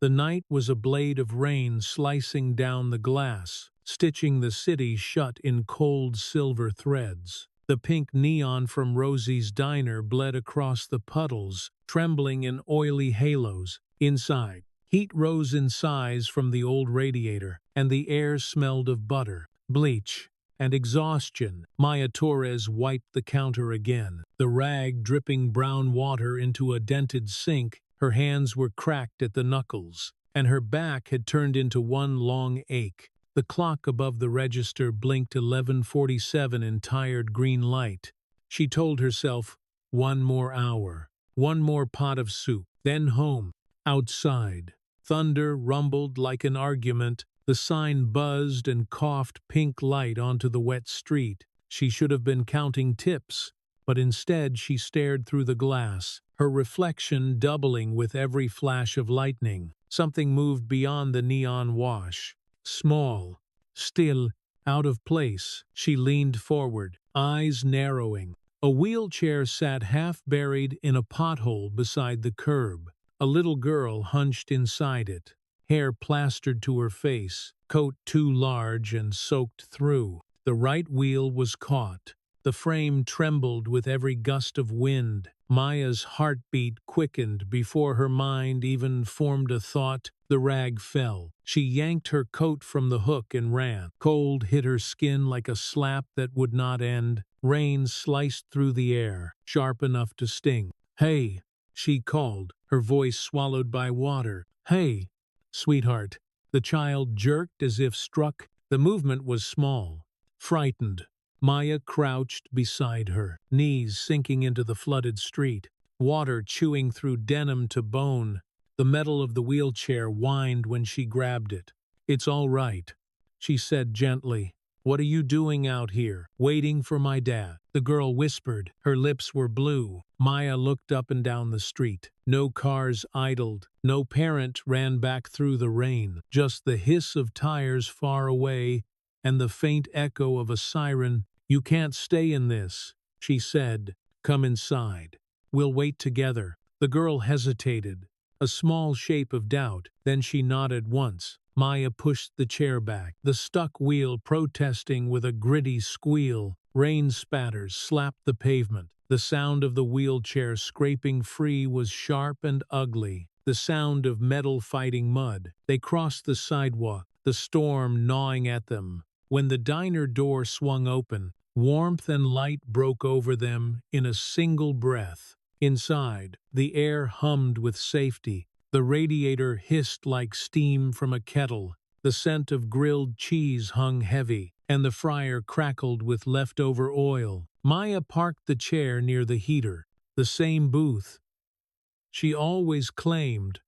The night was a blade of rain slicing down the glass, stitching the city shut in cold silver threads. The pink neon from Rosie's diner bled across the puddles, trembling in oily halos. Inside, heat rose in size from the old radiator, and the air smelled of butter, bleach, and exhaustion. Maya Torres wiped the counter again, the rag dripping brown water into a dented sink. Her hands were cracked at the knuckles, and her back had turned into one long ache. The clock above the register blinked 11:47 in tired green light. She told herself, one more hour, one more pot of soup, then home. Outside, thunder rumbled like an argument. The sign buzzed and coughed pink light onto the wet street. She should have been counting tips, but instead she stared through the glass, her reflection doubling with every flash of lightning. Something moved beyond the neon wash. Small, still, out of place. She leaned forward, eyes narrowing. A wheelchair sat half buried in a pothole beside the curb. A little girl hunched inside it, hair plastered to her face, coat too large and soaked through. The right wheel was caught. The frame trembled with every gust of wind. Maya's heartbeat quickened before her mind even formed a thought. The rag fell. She yanked her coat from the hook and ran. Cold hit her skin like a slap that would not end. Rain sliced through the air, sharp enough to sting. "Hey," she called, her voice swallowed by water. "Hey, sweetheart." The child jerked as if struck. The movement was small. Frightened, Maya crouched beside her, knees sinking into the flooded street, water chewing through denim to bone. The metal of the wheelchair whined when she grabbed it. "It's all right," she said gently. "What are you doing out here?" "Waiting for my dad," the girl whispered. Her lips were blue. Maya looked up and down the street. No cars idled. No parent ran back through the rain. Just the hiss of tires far away and the faint echo of a siren. "You can't stay in this," she said. "Come inside. We'll wait together." The girl hesitated, a small shape of doubt. Then she nodded once. Maya pushed the chair back, the stuck wheel protesting with a gritty squeal. Rain spatters slapped the pavement. The sound of the wheelchair scraping free was sharp and ugly, the sound of metal fighting mud. They crossed the sidewalk, the storm gnawing at them. When the diner door swung open, warmth and light broke over them in a single breath. Inside, the air hummed with safety. The radiator hissed like steam from a kettle. The scent of grilled cheese hung heavy, and the fryer crackled with leftover oil. Maya parked the chair near the heater, the same booth she always claimed.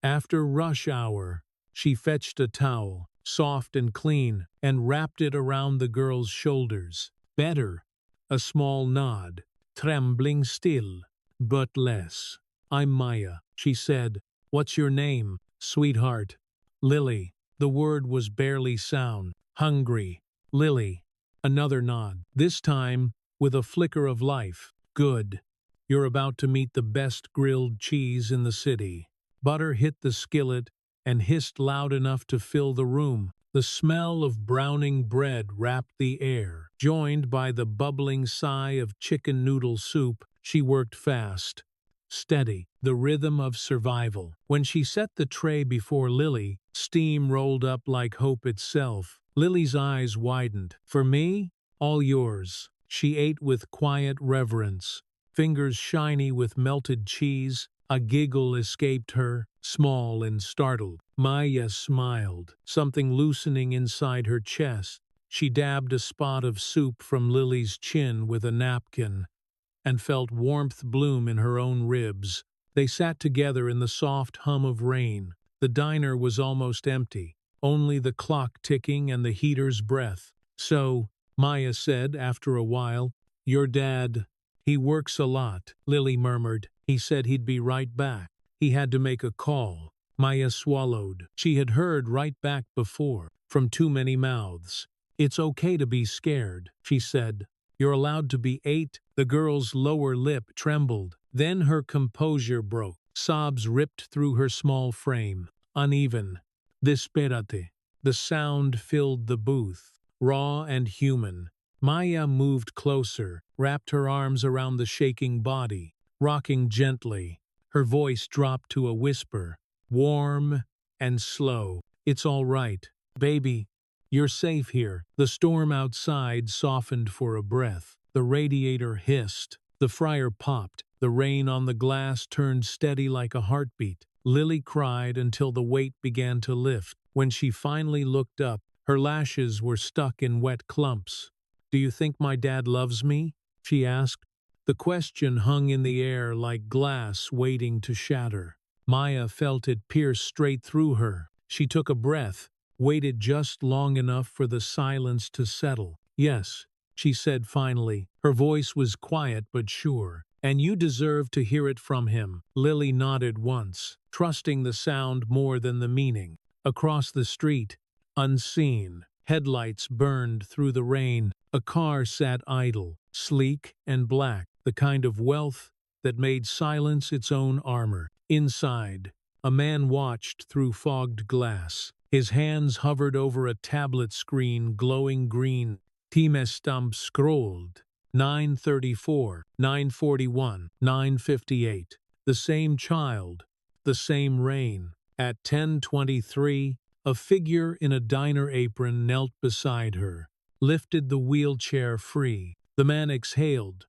After rush hour, she fetched a towel, soft and clean, and wrapped it around the girl's shoulders. "Better." A small nod. Trembling still, but less. "I'm Maya," she said. "What's your name, sweetheart?" "Lily." The word was barely sound. "Hungry." "Lily." Another nod, this time with a flicker of life. "Good. You're about to meet the best grilled cheese in the city." Butter hit the skillet and hissed loud enough to fill the room. The smell of browning bread wrapped the air. Joined by the bubbling sigh of chicken noodle soup, she worked fast, steady, the rhythm of survival. When she set the tray before Lily, steam rolled up like hope itself. Lily's eyes widened. "For me? All yours." She ate with quiet reverence, fingers shiny with melted cheese. A giggle escaped her, small and startled. Maya smiled, something loosening inside her chest. She dabbed a spot of soup from Lily's chin with a napkin, and felt warmth bloom in her own ribs. They sat together in the soft hum of rain. The diner was almost empty, only the clock ticking and the heater's breath. "So," Maya said after a while, "your dad, he works a lot," Lily murmured. "He said he'd be right back. He had to make a call." Maya swallowed. She had heard right back before, from too many mouths. "It's okay to be scared," she said. "You're allowed to be 8. The girl's lower lip trembled. Then her composure broke. Sobs ripped through her small frame, uneven. Desperate. The sound filled the booth, raw and human. Maya moved closer, wrapped her arms around the shaking body, rocking gently. Her voice dropped to a whisper, warm and slow. It's all right, baby. You're safe here. The storm outside softened for a breath. The radiator hissed. The fryer popped. The rain on the glass turned steady like a heartbeat. Lily cried until the weight began to lift. When she finally looked up, her lashes were stuck in wet clumps. "Do you think my dad loves me?" she asked. The question hung in the air like glass waiting to shatter. Maya felt it pierce straight through her. She took a breath, waited just long enough for the silence to settle. "Yes," she said finally. Her voice was quiet but sure. "And you deserve to hear it from him." Lily nodded once, trusting the sound more than the meaning. Across the street, unseen, headlights burned through the rain. A car sat idle, sleek and black, the kind of wealth that made silence its own armor. Inside, a man watched through fogged glass. His hands hovered over a tablet screen glowing green. Timestamp scrolled. 9:34, 9:41, 9:58. The same child, the same rain. At 10:23, a figure in a diner apron knelt beside her, lifted the wheelchair free. The man exhaled,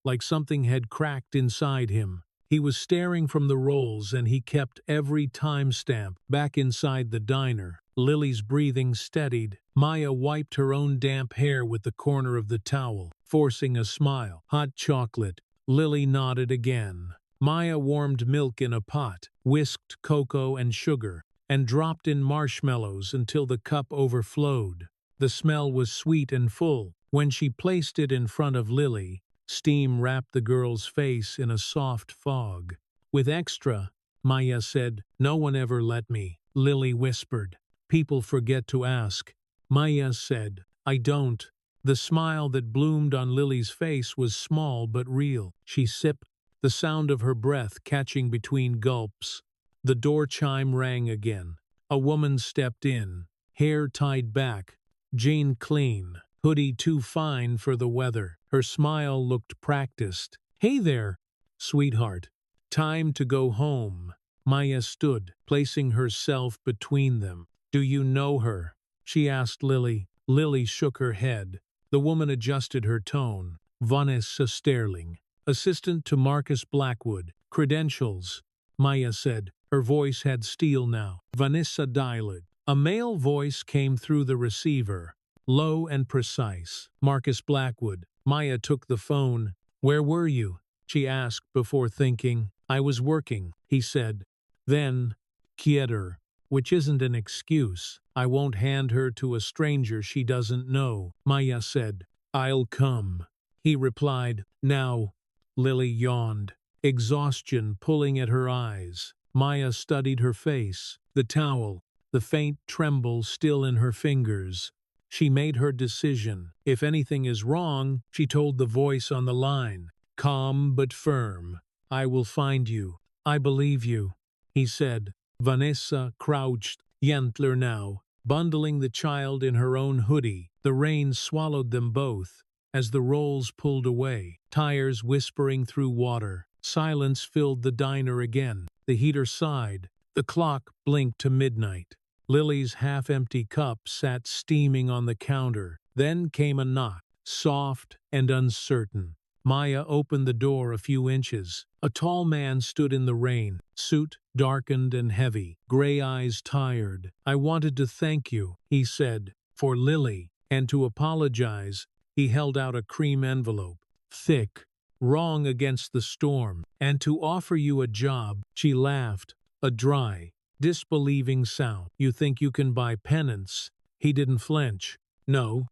like something had cracked inside him. He was staring from the rolls and he kept every timestamp. Back inside the diner, Lily's breathing steadied. Maya wiped her own damp hair with the corner of the towel, forcing a smile. "Hot chocolate." Lily nodded again. Maya warmed milk in a pot, whisked cocoa and sugar, and dropped in marshmallows until the cup overflowed. The smell was sweet and full. When she placed it in front of Lily, steam wrapped the girl's face in a soft fog. "With extra," Maya said. "No one ever let me." Lily whispered. "People forget to ask." Maya said, "I don't." The smile that bloomed on Lily's face was small but real. She sipped, the sound of her breath catching between gulps. The door chime rang again. A woman stepped in, hair tied back, jean clean, hoodie too fine for the weather. Her smile looked practiced. "Hey there, sweetheart. Time to go home." Maya stood, placing herself between them. "Do you know her?" she asked Lily. Lily shook her head. The woman adjusted her tone. "Vanessa Sterling, assistant to Marcus Blackwood. Credentials," Maya said. Her voice had steel now. "Vanessa Dialed." A male voice came through the receiver, low and precise. "Marcus Blackwood." Maya took the phone. "Where were you?" she asked before thinking. "I was working," he said. Then, "Quieter," which isn't an excuse. "I won't hand her to a stranger she doesn't know," Maya said. "I'll come," he replied. "Now." Lily yawned, exhaustion pulling at her eyes. Maya studied her face, the towel, the faint tremble still in her fingers. She made her decision. "If anything is wrong," she told the voice on the line, calm but firm, "I will find you." "I believe you," he said. Vanessa crouched, gentler now, bundling the child in her own hoodie. The rain swallowed them both. As the rolls pulled away, tires whispering through water, silence filled the diner again. The heater sighed. The clock blinked to midnight. Lily's half-empty cup sat steaming on the counter. Then came a knock, soft and uncertain. Maya opened the door a few inches. A tall man stood in the rain, suit darkened and heavy, gray eyes tired. "I wanted to thank you," he said, "for Lily, and to apologize." He held out a cream envelope, thick, wrong against the storm, "and to offer you a job." She laughed, a dry, disbelieving sound. "You think you can buy penance?" He didn't flinch. "No.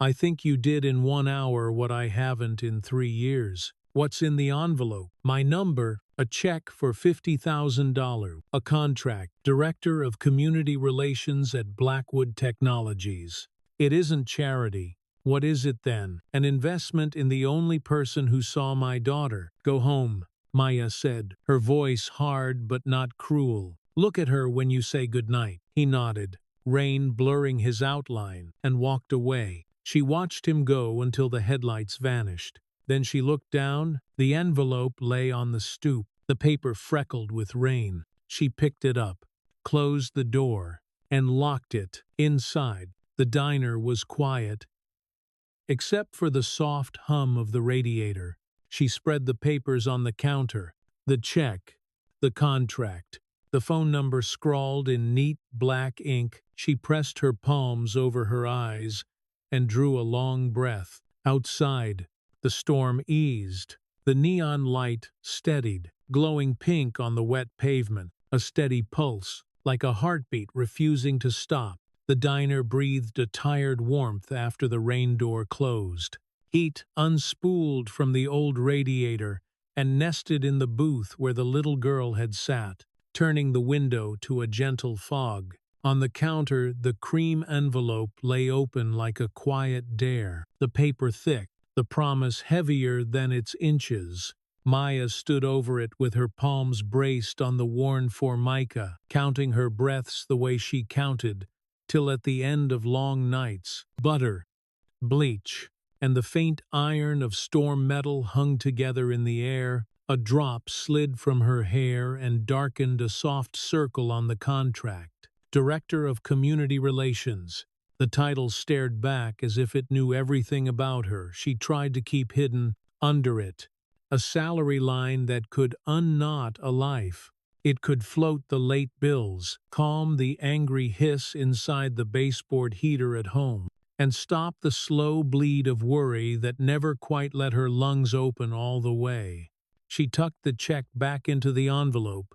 I think you did in 1 hour what I haven't in 3 years. What's in the envelope?" "My number, a check for $50,000, a contract, Director of Community Relations at Blackwood Technologies." "It isn't charity." "What is it then?" "An investment in the only person who saw my daughter." "Go home." Maya said, her voice hard but not cruel. Look at her when you say goodnight. He nodded, rain blurring his outline, and walked away. She watched him go until the headlights vanished. Then she looked down. The envelope lay on the stoop, the paper freckled with rain. She picked it up, closed the door, and locked it. Inside, the diner was quiet, except for the soft hum of the radiator. She spread the papers on the counter, the check, the contract, the phone number scrawled in neat black ink. She pressed her palms over her eyes and drew a long breath. Outside, the storm eased. The neon light steadied, glowing pink on the wet pavement, a steady pulse, like a heartbeat refusing to stop. The diner breathed a tired warmth after the rain door closed. Heat unspooled from the old radiator and nested in the booth where the little girl had sat, turning the window to a gentle fog. On the counter, the cream envelope lay open like a quiet dare, the paper thick, the promise heavier than its inches. Maya stood over it with her palms braced on the worn formica, counting her breaths the way she counted, till at the end of long nights, butter, bleach, and the faint iron of storm metal hung together in the air. A drop slid from her hair and darkened a soft circle on the contract. Director of Community Relations. The title stared back as if it knew everything about her. She tried to keep hidden under it a salary line that could unknot a life. It could float the late bills, calm the angry hiss inside the baseboard heater at home, and stop the slow bleed of worry that never quite let her lungs open all the way. She tucked the check back into the envelope,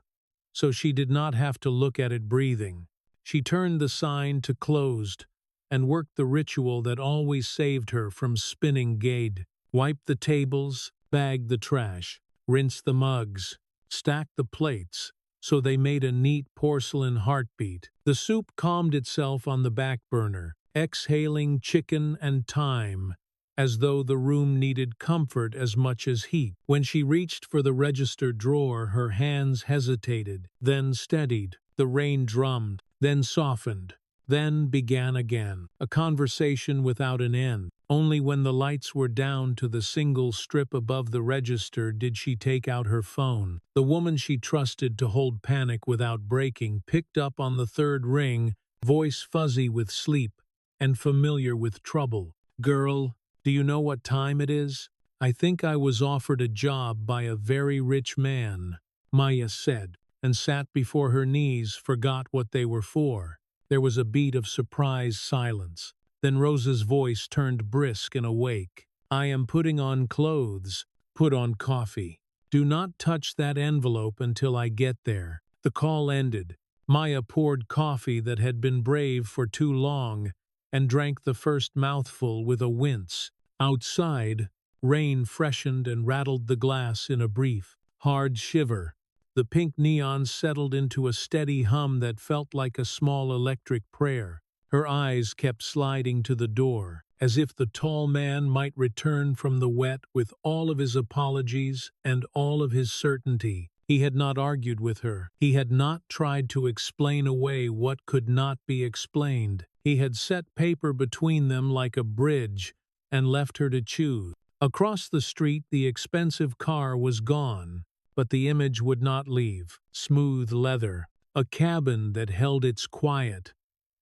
so she did not have to look at it breathing. She turned the sign to closed and worked the ritual that always saved her from spinning gade. Wiped the tables, bagged the trash, rinsed the mugs, stacked the plates, so they made a neat porcelain heartbeat. The soup calmed itself on the back burner, exhaling chicken and thyme, as though the room needed comfort as much as heat. When she reached for the register drawer, her hands hesitated, then steadied. The rain drummed, then softened, then began again. A conversation without an end. Only when the lights were down to the single strip above the register did she take out her phone. The woman she trusted to hold panic without breaking picked up on the third ring, voice fuzzy with sleep and familiar with trouble. "Girl, do you know what time it is? I think I was offered a job by a very rich man," Maya said, and sat before her knees, forgot what they were for. There was a beat of surprised silence. Then Rosa's voice turned brisk and awake. "I am putting on clothes. Put on coffee. Do not touch that envelope until I get there." The call ended. Maya poured coffee that had been brave for too long and drank the first mouthful with a wince. Outside, rain freshened and rattled the glass in a brief, hard shiver. The pink neon settled into a steady hum that felt like a small electric prayer. Her eyes kept sliding to the door, as if the tall man might return from the wet with all of his apologies and all of his certainty. He had not argued with her. He had not tried to explain away what could not be explained. He had set paper between them like a bridge and left her to choose. Across the street, the expensive car was gone, but the image would not leave. Smooth leather, a cabin that held its quiet,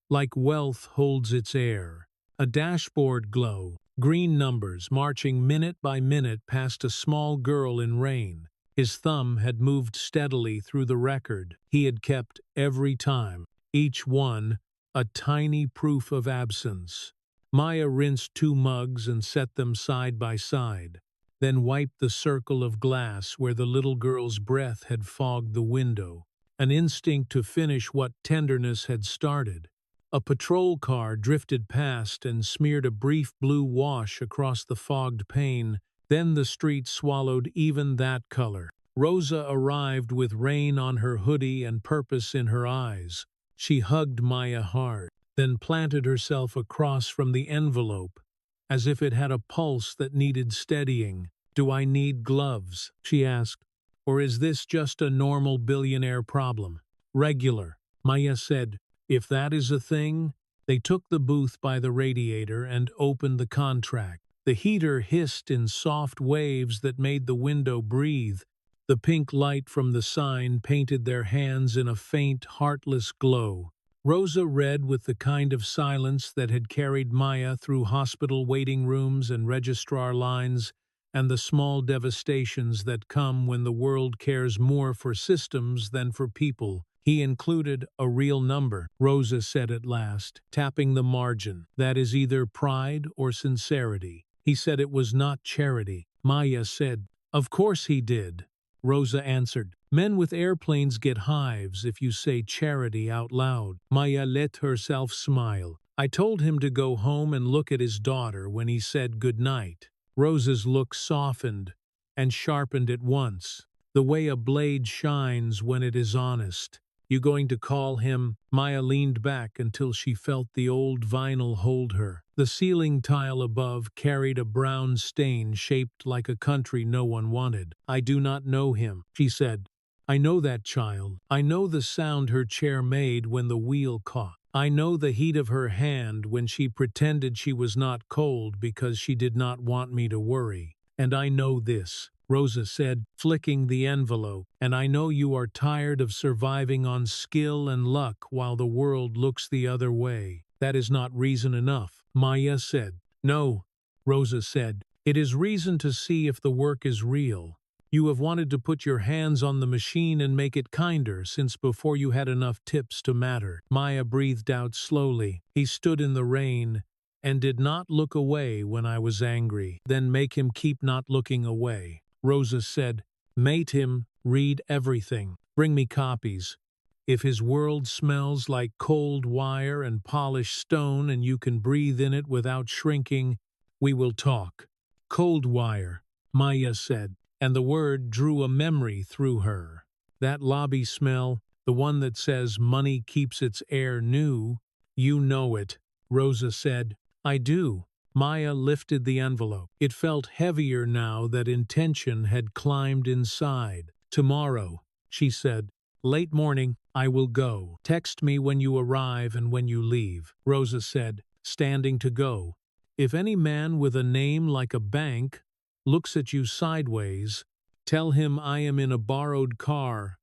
like wealth holds its air. A dashboard glow, green numbers marching minute by minute past a small girl in rain. His thumb had moved steadily through the record. He had kept every time, each one a tiny proof of absence. Maya rinsed 2 mugs and set them side by side, then wiped the circle of glass where the little girl's breath had fogged the window. An instinct to finish what tenderness had started. A patrol car drifted past and smeared a brief blue wash across the fogged pane. Then the street swallowed even that color. Rosa arrived with rain on her hoodie and purpose in her eyes. She hugged Maya hard, then planted herself across from the envelope, as if it had a pulse that needed steadying. "Do I need gloves?" she asked. Or is this just a normal billionaire problem? Regular, Maya said. If that is a thing, they took the booth by the radiator and opened the contract. The heater hissed in soft waves that made the window breathe. The pink light from the sign painted their hands in a faint, heartless glow. Rosa read with the kind of silence that had carried Maya through hospital waiting rooms and registrar lines, and the small devastations that come when the world cares more for systems than for people. He included a real number, Rosa said at last, tapping the margin. That is either pride or sincerity. He said it was not charity. Maya said, "Of course he did." Rosa answered, "Men with airplanes get hives if you say charity out loud." Maya let herself smile. "I told him to go home and look at his daughter when he said good night." Rosa's look softened and sharpened at once, the way a blade shines when it is honest. "You going to call him?" Maya leaned back until she felt the old vinyl hold her. The ceiling tile above carried a brown stain shaped like a country no one wanted. "I do not know him," she said. "I know that child. I know the sound her chair made when the wheel caught. I know the heat of her hand when she pretended she was not cold because she did not want me to worry. And I know this," Rosa said, flicking the envelope, "and I know you are tired of surviving on skill and luck while the world looks the other way. That is not reason enough," Maya said. "No," Rosa said, "it is reason to see if the work is real. You have wanted to put your hands on the machine and make it kinder since before you had enough tips to matter." Maya breathed out slowly. "He stood in the rain and did not look away when I was angry. Then make him keep not looking away." Rosa said, "Mate him, read everything. Bring me copies. If his world smells like cold wire and polished stone and you can breathe in it without shrinking, we will talk." "Cold wire," Maya said, and the word drew a memory through her. "That lobby smell, the one that says money keeps its air new." "You know it," Rosa said. "I do." Maya lifted the envelope. It felt heavier now that intention had climbed inside. "Tomorrow," she said. "Late morning, I will go. Text me when you arrive and when you leave," Rosa said, standing to go. "If any man with a name like a bank looks at you sideways, tell him I am in a borrowed car,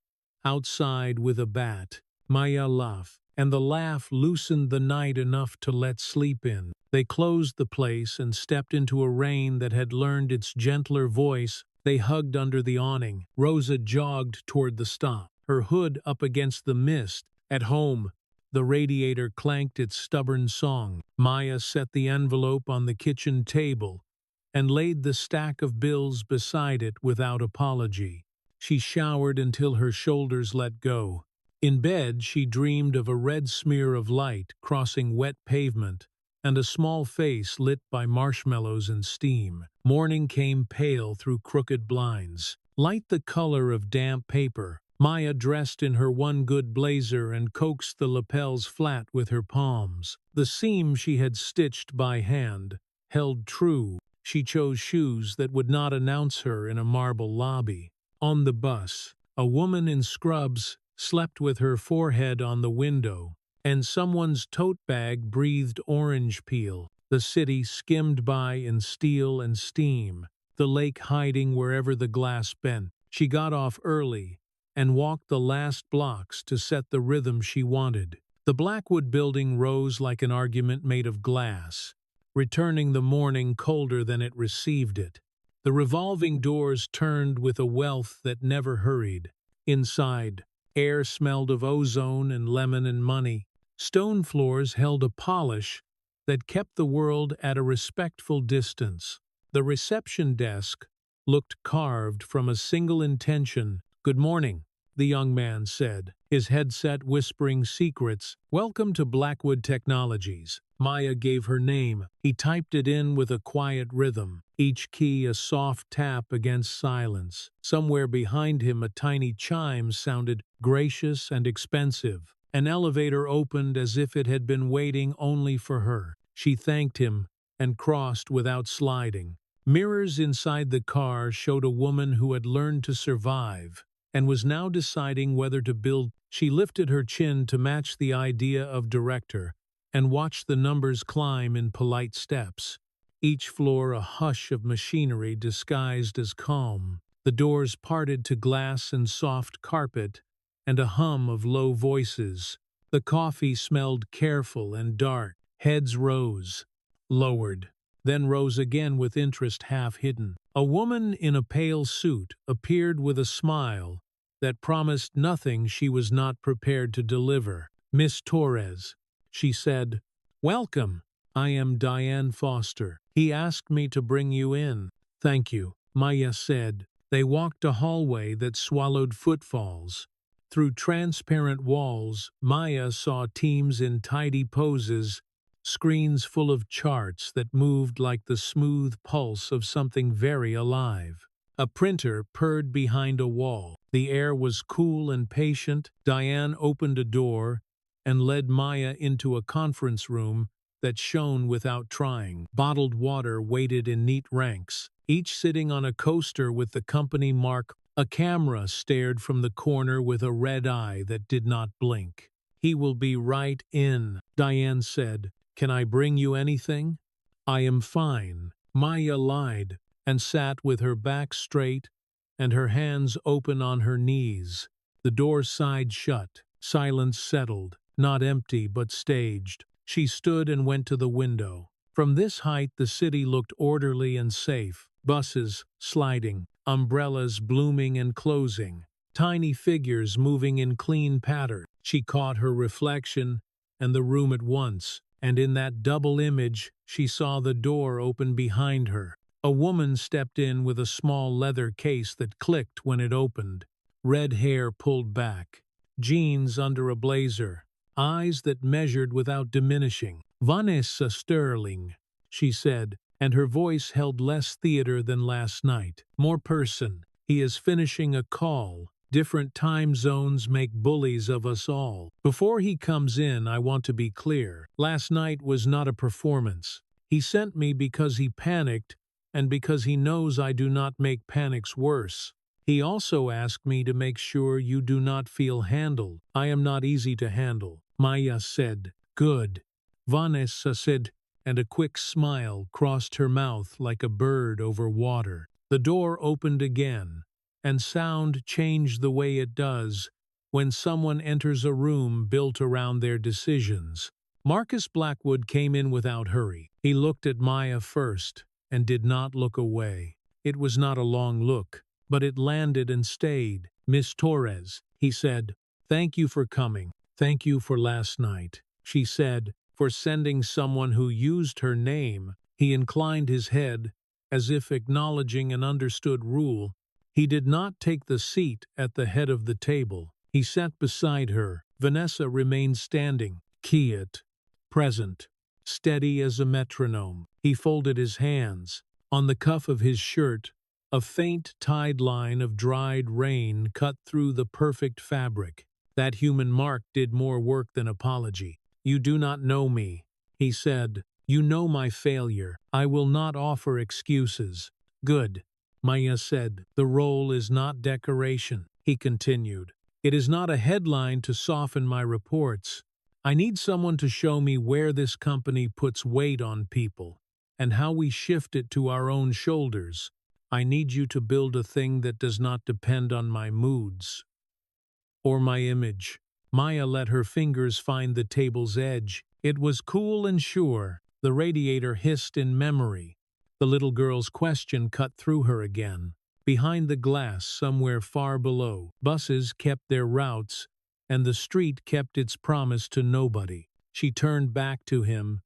outside with a bat." Maya laughed, and the laugh loosened the night enough to let sleep in. They closed the place and stepped into a rain that had learned its gentler voice. They hugged under the awning. Rosa jogged toward the stop, her hood up against the mist. At home, the radiator clanked its stubborn song. Maya set the envelope on the kitchen table and laid the stack of bills beside it without apology. She showered until her shoulders let go. In bed, she dreamed of a red smear of light crossing wet pavement and a small face lit by marshmallows and steam. Morning came pale through crooked blinds. Light the color of damp paper. Maya dressed in her one good blazer and coaxed the lapels flat with her palms. The seam she had stitched by hand held true. She chose shoes that would not announce her in a marble lobby. On the bus, a woman in scrubs slept with her forehead on the window, and someone's tote bag breathed orange peel. The city skimmed by in steel and steam, the lake hiding wherever the glass bent. She got off early and walked the last blocks to set the rhythm she wanted. The Blackwood building rose like an argument made of glass, returning the morning colder than it received it. The revolving doors turned with a wealth that never hurried. Inside, air smelled of ozone and lemon and money. Stone floors held a polish that kept the world at a respectful distance. The reception desk looked carved from a single intention. "Good morning," the young man said, his headset whispering secrets. "Welcome to Blackwood Technologies." Maya gave her name. He typed it in with a quiet rhythm, each key a soft tap against silence. Somewhere behind him a tiny chime sounded gracious and expensive. An elevator opened as if it had been waiting only for her. She thanked him and crossed without sliding. Mirrors inside the car showed a woman who had learned to survive and was now deciding whether to build. She lifted her chin to match the idea of director and watched the numbers climb in polite steps. Each floor a hush of machinery disguised as calm. The doors parted to glass and soft carpet, and a hum of low voices. The coffee smelled careful and dark. Heads rose, lowered, then rose again with interest half hidden. A woman in a pale suit appeared with a smile that promised nothing she was not prepared to deliver. "Miss Torres," she said. "Welcome. I am Diane Foster. He asked me to bring you in." "Thank you," Maya said. They walked a hallway that swallowed footfalls. Through transparent walls, Maya saw teams in tidy poses, screens full of charts that moved like the smooth pulse of something very alive. A printer purred behind a wall. The air was cool and patient. Diane opened a door and led Maya into a conference room that shone without trying. Bottled water waited in neat ranks, each sitting on a coaster with the company mark. A camera stared from the corner with a red eye that did not blink. "He will be right in," Diane said. "Can I bring you anything?" "I am fine," Maya lied, and sat with her back straight and her hands open on her knees. The door sighed shut. Silence settled, not empty but staged. She stood and went to the window. From this height the city looked orderly and safe. Buses sliding, umbrellas blooming and closing, tiny figures moving in clean pattern. She caught her reflection and the room at once, and in that double image she saw the door open behind her. A woman stepped in with a small leather case that clicked when it opened. Red hair pulled back, jeans under a blazer, eyes that measured without diminishing. "Vanessa Sterling," she said, and her voice held less theater than last night. "More person. He is finishing a call. Different time zones make bullies of us all. Before he comes in, I want to be clear. Last night was not a performance. He sent me because he panicked and because he knows I do not make panics worse. He also asked me to make sure you do not feel handled. I am not easy to handle." Maya said. "Good," Vanessa said, and a quick smile crossed her mouth like a bird over water. The door opened again, and sound changed the way it does when someone enters a room built around their decisions. Marcus Blackwood came in without hurry. He looked at Maya first and did not look away. It was not a long look, but it landed and stayed. "Miss Torres," he said, "thank you for coming. Thank you for last night," she said, "for sending someone who used her name." He inclined his head, as if acknowledging an understood rule. He did not take the seat at the head of the table. He sat beside her. Vanessa remained standing, quiet, present, steady as a metronome. He folded his hands. On the cuff of his shirt, a faint tide line of dried rain cut through the perfect fabric. That human mark did more work than apology. "You do not know me," he said. "You know my failure. I will not offer excuses." "Good," Maya said. "The role is not decoration," he continued. "It is not a headline to soften my reports. I need someone to show me where this company puts weight on people and how we shift it to our own shoulders. I need you to build a thing that does not depend on my moods or my image." Maya let her fingers find the table's edge. It was cool and sure. The radiator hissed in memory. The little girl's question cut through her again. Behind the glass, somewhere far below, buses kept their routes, and the street kept its promise to nobody. She turned back to him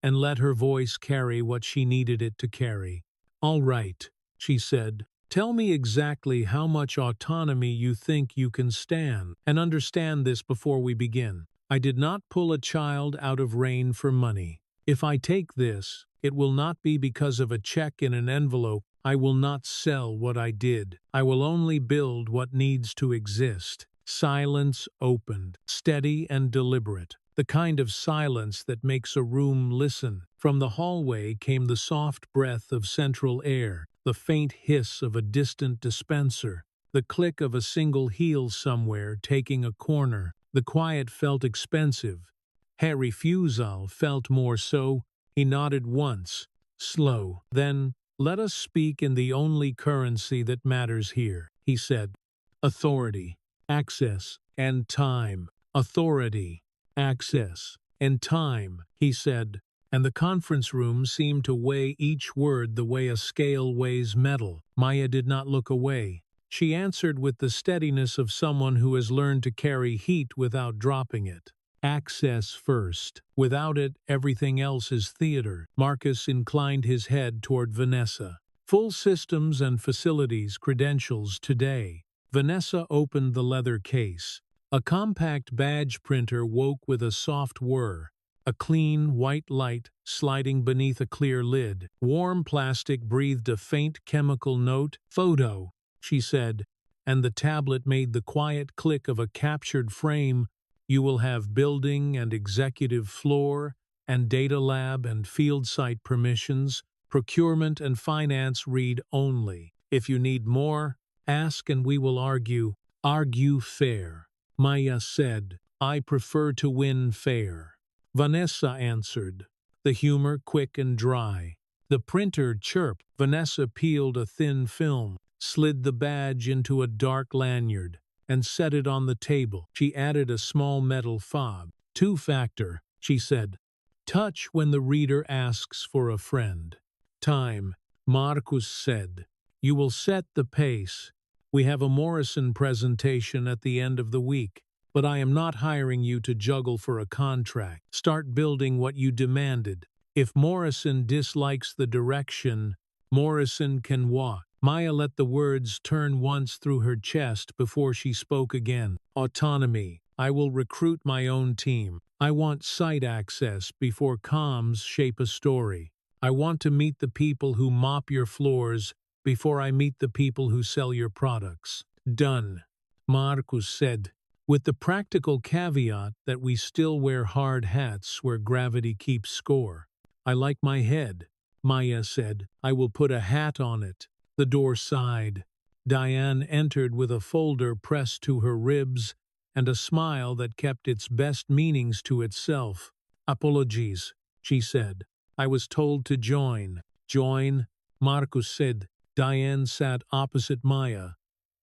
and let her voice carry what she needed it to carry. "All right," she said. "Tell me exactly how much autonomy you think you can stand. And understand this before we begin. I did not pull a child out of rain for money. If I take this, it will not be because of a check in an envelope. I will not sell what I did. I will only build what needs to exist." Silence opened, steady and deliberate. the kind of silence that makes a room listen. From the hallway came the soft breath of central air, the faint hiss of a distant dispenser, the click of a single heel somewhere taking a corner. The quiet felt expensive. Her refusal felt more so. He nodded once, slow. Then, "Let us speak in the only currency that matters here," he said. "Authority, access, and time." "Authority, access, and time," he said, and the conference room seemed to weigh each word the way a scale weighs metal. Maya did not look away. She answered with the steadiness of someone who has learned to carry heat without dropping it. "Access first. Without it, everything else is theater." Marcus inclined his head toward Vanessa. "Full systems and facilities credentials today." Vanessa opened the leather case. A compact badge printer woke with a soft whir, a clean, white light sliding beneath a clear lid. Warm plastic breathed a faint chemical note. "Photo," she said, and the tablet made the quiet click of a captured frame. "You will have building and executive floor, and data lab and field site permissions. Procurement and finance read only. If you need more, ask and we will argue. Argue fair." Maya said, "I prefer to win fair." Vanessa answered, the humor quick and dry. The printer chirped. Vanessa peeled a thin film, slid the badge into a dark lanyard, and set it on the table. She added a small metal fob. "Two-factor," she said. "Touch when the reader asks for a friend." "Time," Marcus said. "You will set the pace. We have a Morrison presentation at the end of the week, but I am not hiring you to juggle for a contract. Start building what you demanded. If Morrison dislikes the direction, Morrison can walk." Maya let the words turn once through her chest before she spoke again. "Autonomy. I will recruit my own team. I want site access before comms shape a story. I want to meet the people who mop your floors before I meet the people who sell your products." "Done," Marcus said, "with the practical caveat that we still wear hard hats where gravity keeps score." "I like my head," Maya said. "I will put a hat on it." The door sighed. Diane entered with a folder pressed to her ribs and a smile that kept its best meanings to itself. "Apologies," she said. "I was told to join." "Join," Marcus said. Diane sat opposite Maya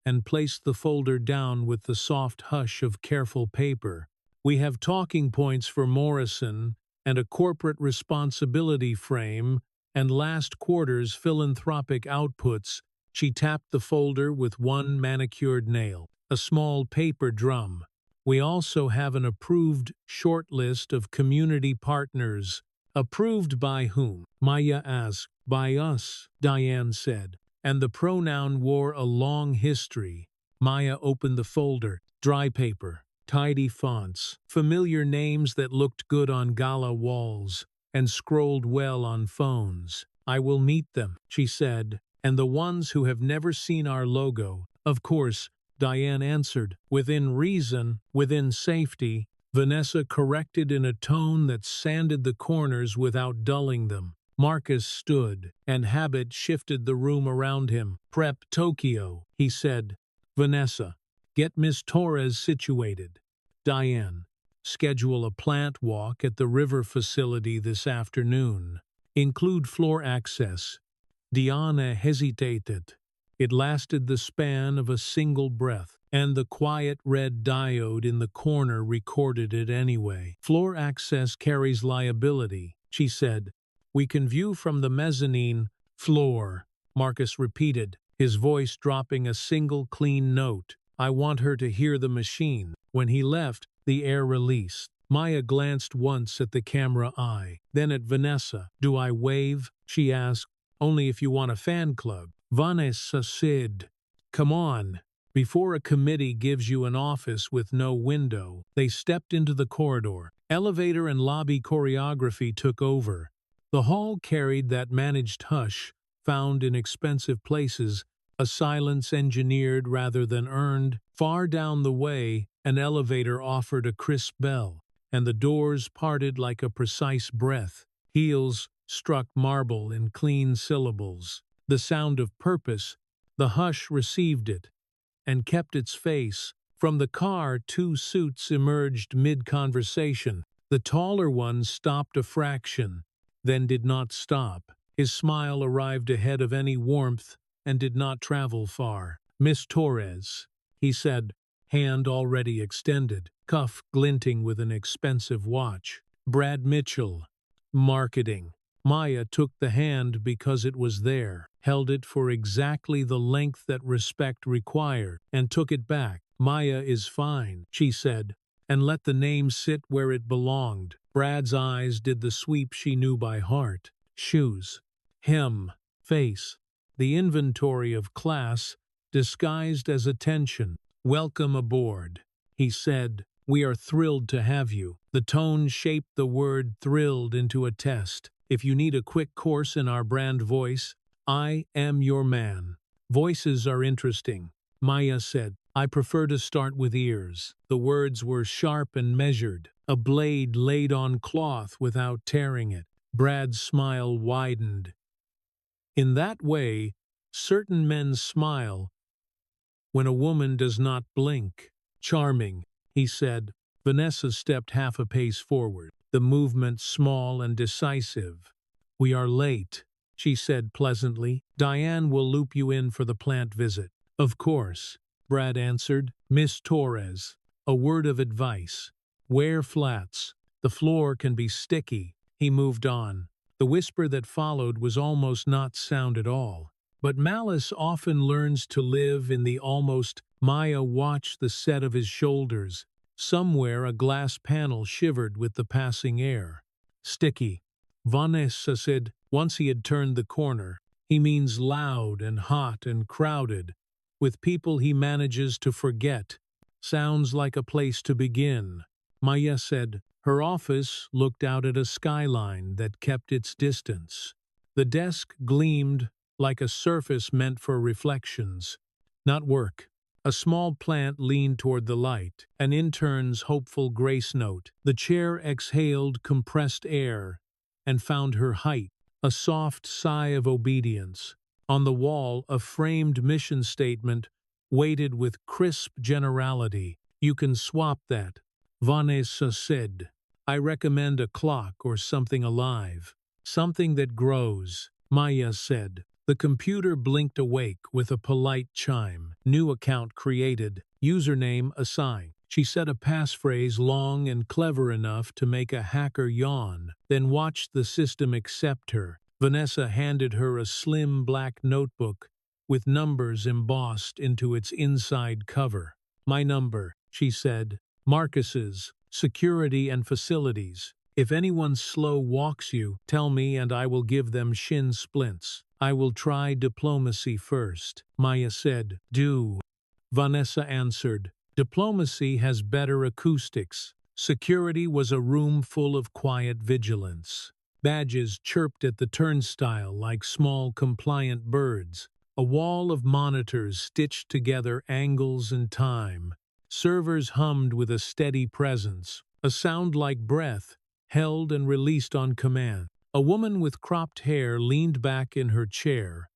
and placed the folder down with the soft hush of careful paper. "We have talking points for Morrison and a corporate responsibility frame and last quarter's philanthropic outputs." She tapped the folder with one manicured nail. "A small paper drum. We also have an approved short list of community partners." "Approved by whom?" Maya asked. "By us," Diane said, and the pronoun wore a long history. Maya opened the folder. Dry paper, tidy fonts, familiar names that looked good on gala walls and scrolled well on phones. "I will meet them," she said, "and the ones who have never seen our logo." "Of course," Diane answered. "Within reason, within safety," Vanessa corrected in a tone that sanded the corners without dulling them. Marcus stood, and habit shifted the room around him. "Prep Tokyo," he said. "Vanessa, get Miss Torres situated." "Diane, schedule a plant walk at the river facility this afternoon. Include floor access." Diana hesitated. It lasted the span of a single breath, and the quiet red diode in the corner recorded it anyway. "Floor access carries liability," she said. "We can view from the mezzanine floor," Marcus repeated, his voice dropping a single clean note. "I want her to hear the machine." When he left, the air released. Maya glanced once at the camera eye, then at Vanessa. "Do I wave?" she asked. "Only if you want a fan club." Vanessa said, "Come on." Before a committee gives you an office with no window, they stepped into the corridor. Elevator and lobby choreography took over. The hall carried that managed hush found in expensive places, a silence engineered rather than earned. Far down the way, an elevator offered a crisp bell, and the doors parted like a precise breath. Heels struck marble in clean syllables. The sound of purpose. The hush received it, and kept its face. From the car, two suits emerged mid-conversation. The taller one stopped a fraction, then did not stop. His smile arrived ahead of any warmth and did not travel far. "Miss Torres," he said, hand already extended, cuff glinting with an expensive watch. "Brad Mitchell, marketing." Maya took the hand because it was there, held it for exactly the length that respect required, and took it back. "Maya is fine," she said, and let the name sit where it belonged. Brad's eyes did the sweep she knew by heart. Shoes, hem, face, the inventory of class disguised as attention. "Welcome aboard," he said. "We are thrilled to have you." The tone shaped the word thrilled into a test. "If you need a quick course in our brand voice, I am your man." "Voices are interesting," Maya said. "I prefer to start with ears." The words were sharp and measured, a blade laid on cloth without tearing it. Brad's smile widened. In that way, certain men smile when a woman does not blink. "Charming," he said. Vanessa stepped half a pace forward, the movement small and decisive. "We are late," she said pleasantly. "Diane will loop you in for the plant visit." "Of course," Brad answered. "Miss Torres, a word of advice. Wear flats. The floor can be sticky." He moved on. The whisper that followed was almost not sound at all. But malice often learns to live in the almost. Maya watched the set of his shoulders. Somewhere a glass panel shivered with the passing air. "Sticky," Vanessa said. Once he had turned the corner. "He means loud and hot and crowded, with people he manages to forget." "Sounds like a place to begin," Maya said. Her office looked out at a skyline that kept its distance. The desk gleamed like a surface meant for reflections, not work. A small plant leaned toward the light, an intern's hopeful grace note. The chair exhaled compressed air and found her height, a soft sigh of obedience. On the wall, a framed mission statement weighted with crisp generality. "You can swap that," Vanessa said. "I recommend a clock or something alive." "Something that grows," Maya said. The computer blinked awake with a polite chime. "New account created. Username assigned." She said a passphrase long and clever enough to make a hacker yawn, then watched the system accept her. Vanessa handed her a slim black notebook with numbers embossed into its inside cover. "My number," she said. "Marcus's, security and facilities. If anyone slow walks you, tell me and I will give them shin splints." "I will try diplomacy first," Maya said. "Do," Vanessa answered. "Diplomacy has better acoustics." Security was a room full of quiet vigilance. Badges chirped at the turnstile like small compliant birds. A wall of monitors stitched together angles and time. Servers hummed with a steady presence, a sound like breath, held and released on command. A woman with cropped hair leaned back in her chair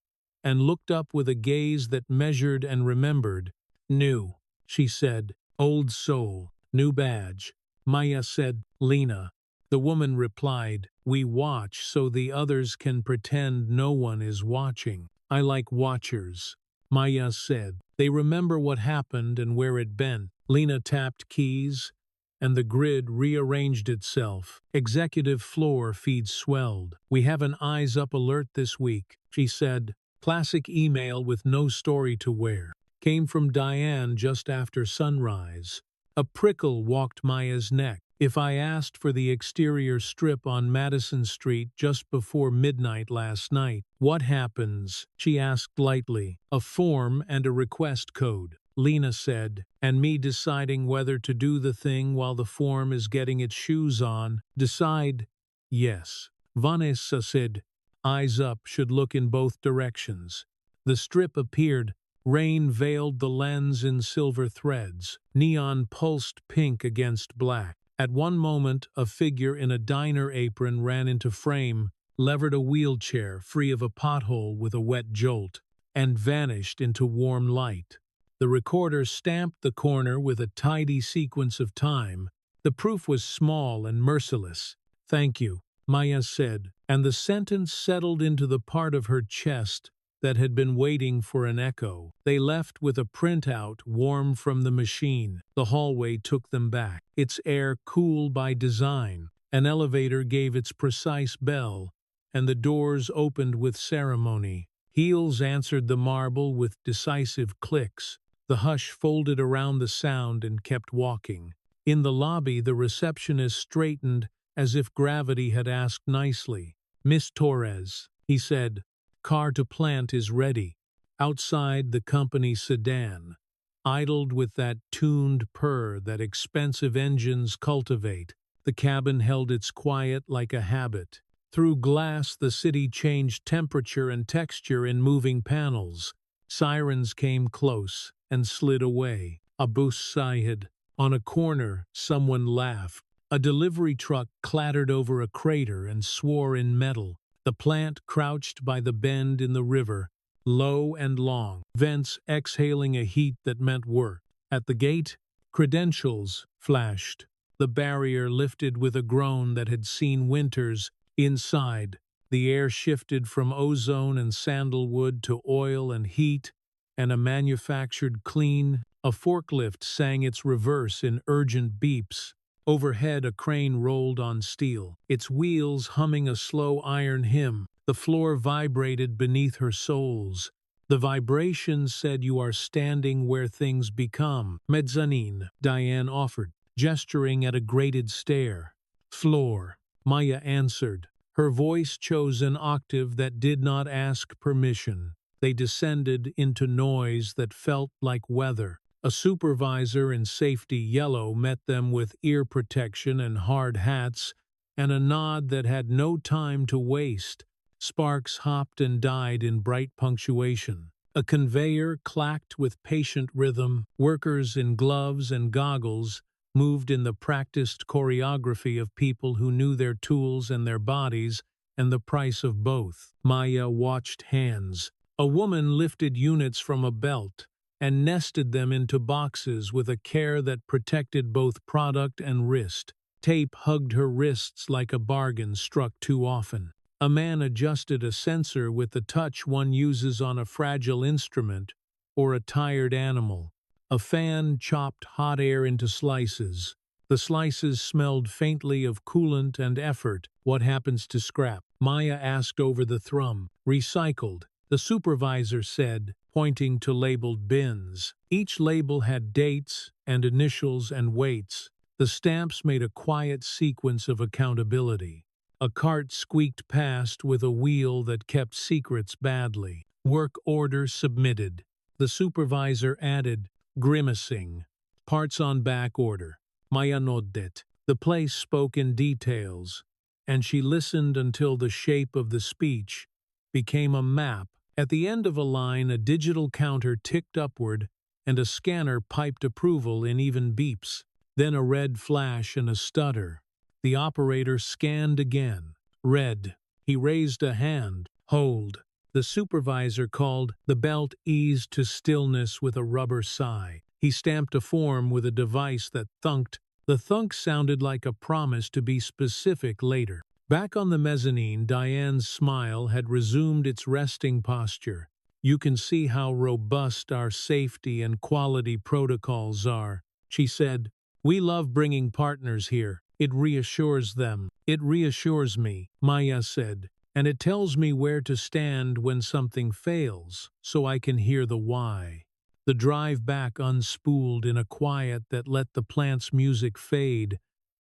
and looked up with a gaze that measured and remembered. "New," she said. "Old soul, new badge." Maya said, "Lena." The woman replied, "We watch so the others can pretend no one is watching." "I like watchers," Maya said. "They remember what happened and where it bent." Lena tapped keys, and the grid rearranged itself. Executive floor feed swelled. "We have an eyes up alert this week," she said. Classic email with no story to wear. Came from Diane just after sunrise. A prickle walked Maya's neck. "If I asked for the exterior strip on Madison Street just before midnight last night, what happens?" she asked lightly. "A form and a request code," Lena said, "and me deciding whether to do the thing while the form is getting its shoes on." "Decide?" "Yes." Vanessa said, "Eyes up should look in both directions." The strip appeared. Rain veiled the lens in silver threads. Neon pulsed pink against black. At one moment, a figure in a diner apron ran into frame, levered a wheelchair free of a pothole with a wet jolt, and vanished into warm light. The recorder stamped the corner with a tidy sequence of time. The proof was small and merciless. "Thank you," Maya said, and the sentence settled into the part of her chest that had been waiting for an echo. They left with a printout warm from the machine. The hallway took them back, its air cool by design. An elevator gave its precise bell, and the doors opened with ceremony. Heels answered the marble with decisive clicks. The hush folded around the sound and kept walking. In the lobby, the receptionist straightened as if gravity had asked nicely. "Miss Torres," he said, "car to plant is ready." Outside, the company sedan idled with that tuned purr that expensive engines cultivate. The cabin held its quiet like a habit. Through glass, the city changed temperature and texture in moving panels. Sirens came close and slid away. Abu Sayyid. On a corner, someone laughed. A delivery truck clattered over a crater and swore in metal. The plant crouched by the bend in the river, low and long, vents exhaling a heat that meant work. At the gate, credentials flashed. The barrier lifted with a groan that had seen winters. Inside, the air shifted from ozone and sandalwood to oil and heat, and a manufactured clean. A forklift sang its reverse in urgent beeps. Overhead, a crane rolled on steel, its wheels humming a slow iron hymn. The floor vibrated beneath her soles. The vibration said, "You are standing where things become." "Mezzanine," Diane offered, gesturing at a grated stair. "Floor," Maya answered. Her voice chose an octave that did not ask permission. They descended into noise that felt like weather. A supervisor in safety yellow met them with ear protection and hard hats, and a nod that had no time to waste. Sparks hopped and died in bright punctuation. A conveyor clacked with patient rhythm. Workers in gloves and goggles moved in the practiced choreography of people who knew their tools and their bodies and the price of both. Maya watched hands. A woman lifted units from a belt and nested them into boxes with a care that protected both product and wrist. Tape hugged her wrists like a bargain struck too often. A man adjusted a sensor with the touch one uses on a fragile instrument or a tired animal. A fan chopped hot air into slices. The slices smelled faintly of coolant and effort. "What happens to scrap?" Maya asked over the thrum. "Recycled," the supervisor said, pointing to labeled bins. Each label had dates and initials and weights. The stamps made a quiet sequence of accountability. A cart squeaked past with a wheel that kept secrets badly. "Work order submitted," the supervisor added, grimacing. "Parts on back order." Maya nodded. The place spoke in details, and she listened until the shape of the speech became a map. At the end of a line, a digital counter ticked upward, and a scanner piped approval in even beeps. Then a red flash and a stutter. The operator scanned again. "Red." He raised a hand. "Hold." The supervisor called. The belt eased to stillness with a rubber sigh. He stamped a form with a device that thunked. The thunk sounded like a promise to be specific later. Back on the mezzanine, Diane's smile had resumed its resting posture. "You can see how robust our safety and quality protocols are," she said. "We love bringing partners here. It reassures them." "It reassures me," Maya said, "and it tells me where to stand when something fails, so I can hear the why." The drive back unspooled in a quiet that let the plant's music fade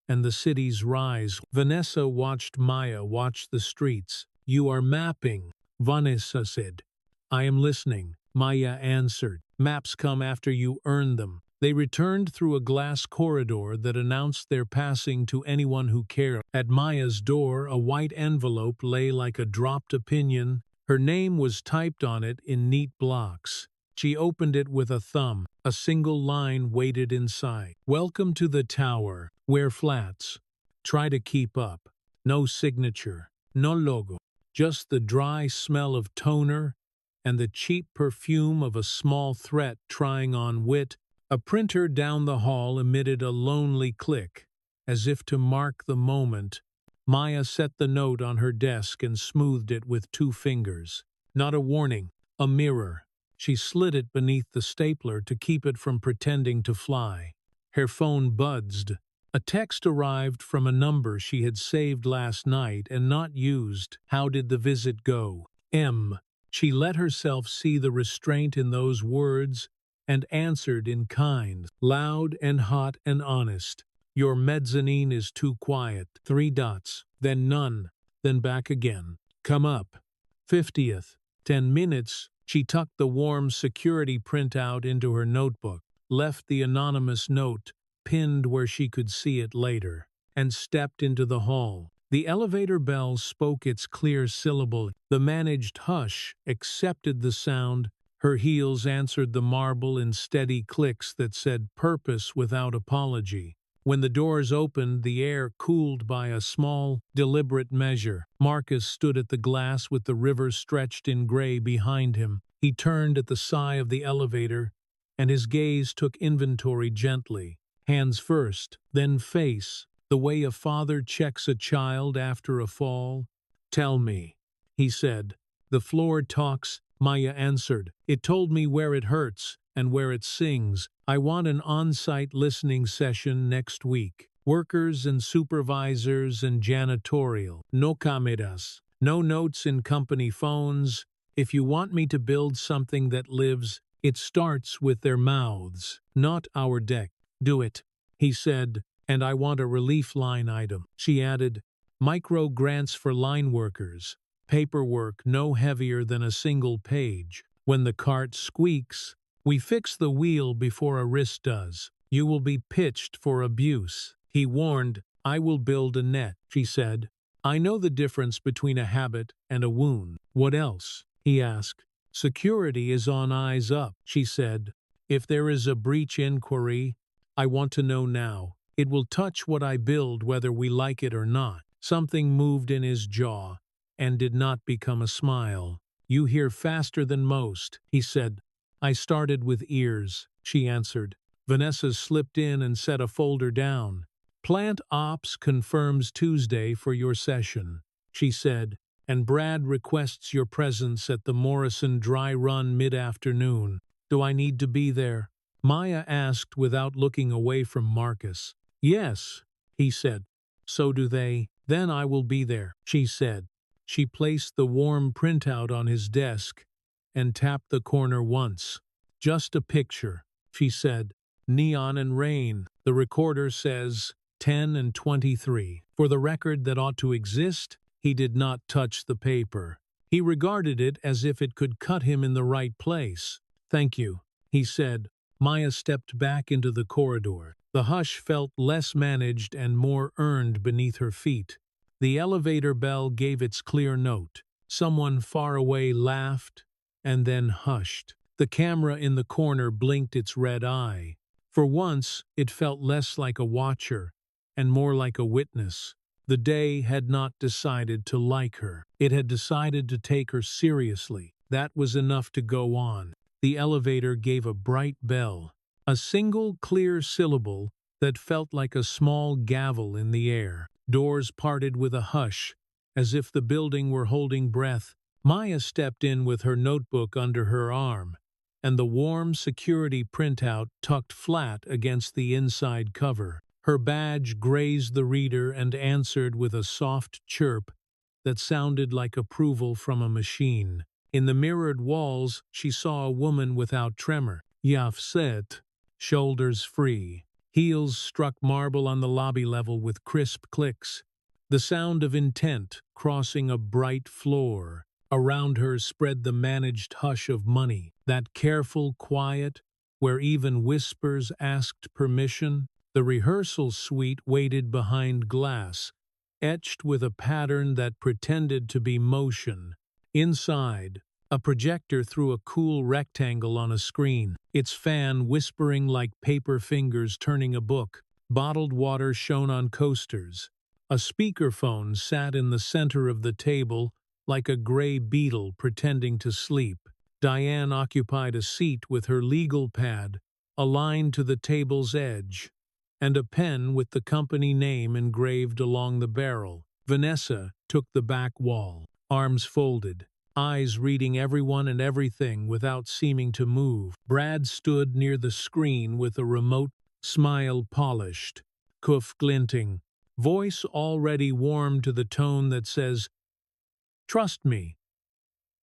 and the city's rise. Vanessa watched Maya watch the streets. "You are mapping," Vanessa said. "I am listening," Maya answered. "Maps come after you earn them." They returned through a glass corridor that announced their passing to anyone who cared. At Maya's door, a white envelope lay like a dropped opinion. Her name was typed on it in neat blocks. She opened it with a thumb. A single line waited inside. "Welcome to the tower. Wear flats. Try to keep up." No signature. No logo. Just the dry smell of toner and the cheap perfume of a small threat trying on wit. A printer down the hall emitted a lonely click. As if to mark the moment, Maya set the note on her desk and smoothed it with 2 fingers. Not a warning, a mirror. She slid it beneath the stapler to keep it from pretending to fly. Her phone buzzed. A text arrived from a number she had saved last night and not used. How did the visit go? M. She let herself see the restraint in those words and answered in kind, loud and hot and honest. "Your mezzanine is too quiet." 3 dots. Then none. Then back again. "Come up." 50th. 10 minutes. She tucked the warm security printout into her notebook, left the anonymous note pinned where she could see it later, and stepped into the hall. The elevator bell spoke its clear syllable. The managed hush accepted the sound. Her heels answered the marble in steady clicks that said purpose without apology. When the doors opened, the air cooled by a small, deliberate measure. Marcus stood at the glass with the river stretched in gray behind him. He turned at the sigh of the elevator, and his gaze took inventory gently. Hands first, then face, the way a father checks a child after a fall. "Tell me," he said. "The floor talks," Maya answered. "It told me where it hurts and where it sings. I want an on-site listening session next week. Workers and supervisors and janitorial. No cameras. No notes in company phones. If you want me to build something that lives, it starts with their mouths, not our deck. Do it," he said, "and I want a relief line item." She added, "Micro grants for line workers. Paperwork no heavier than a single page. When the cart squeaks, we fix the wheel before a wrist does. You will be pitched for abuse." He warned, "I will build a net," she said. "I know the difference between a habit and a wound." "What else?" he asked. "Security is on eyes up," she said. "If there is a breach inquiry, I want to know now. It will touch what I build whether we like it or not." Something moved in his jaw and did not become a smile. "You hear faster than most," he said. "I started with ears," she answered. Vanessa slipped in and set a folder down. "Plant Ops confirms Tuesday for your session," she said, "and Brad requests your presence at the Morrison dry run mid-afternoon. Do I need to be there?" Maya asked without looking away from Marcus. "Yes," he said. "So do they." "Then I will be there," she said. She placed the warm printout on his desk and tapped the corner once. "Just a picture," she said. "Neon and rain. The recorder says 10 and 23. For the record that ought to exist." He did not touch the paper. He regarded it as if it could cut him in the right place. "Thank you," he said. Maya stepped back into the corridor. The hush felt less managed and more earned beneath her feet. The elevator bell gave its clear note. Someone far away laughed and then hushed. The camera in the corner blinked its red eye. For once, it felt less like a watcher and more like a witness. The day had not decided to like her. It had decided to take her seriously. That was enough to go on. The elevator gave a bright bell, a single clear syllable that felt like a small gavel in the air. Doors parted with a hush, as if the building were holding breath. Maya stepped in with her notebook under her arm, and the warm security printout tucked flat against the inside cover. Her badge grazed the reader and answered with a soft chirp that sounded like approval from a machine. In the mirrored walls, she saw a woman without tremor. Yafset, shoulders free. Heels struck marble on the lobby level with crisp clicks. The sound of intent crossing a bright floor. Around her spread the managed hush of money, that careful quiet where even whispers asked permission. The rehearsal suite waited behind glass, etched with a pattern that pretended to be motion. Inside, A projector threw a cool rectangle on a screen, its fan whispering like paper fingers turning a book. Bottled water shone on coasters. A speakerphone sat in the center of the table like a gray beetle pretending to sleep. Diane occupied a seat with her legal pad aligned to the table's edge, and a pen with the company name engraved along the barrel. Vanessa took the back wall, arms folded, eyes reading everyone and everything without seeming to move. Brad stood near the screen with a remote smile polished, cuff glinting, voice already warm to the tone that says, "Trust me,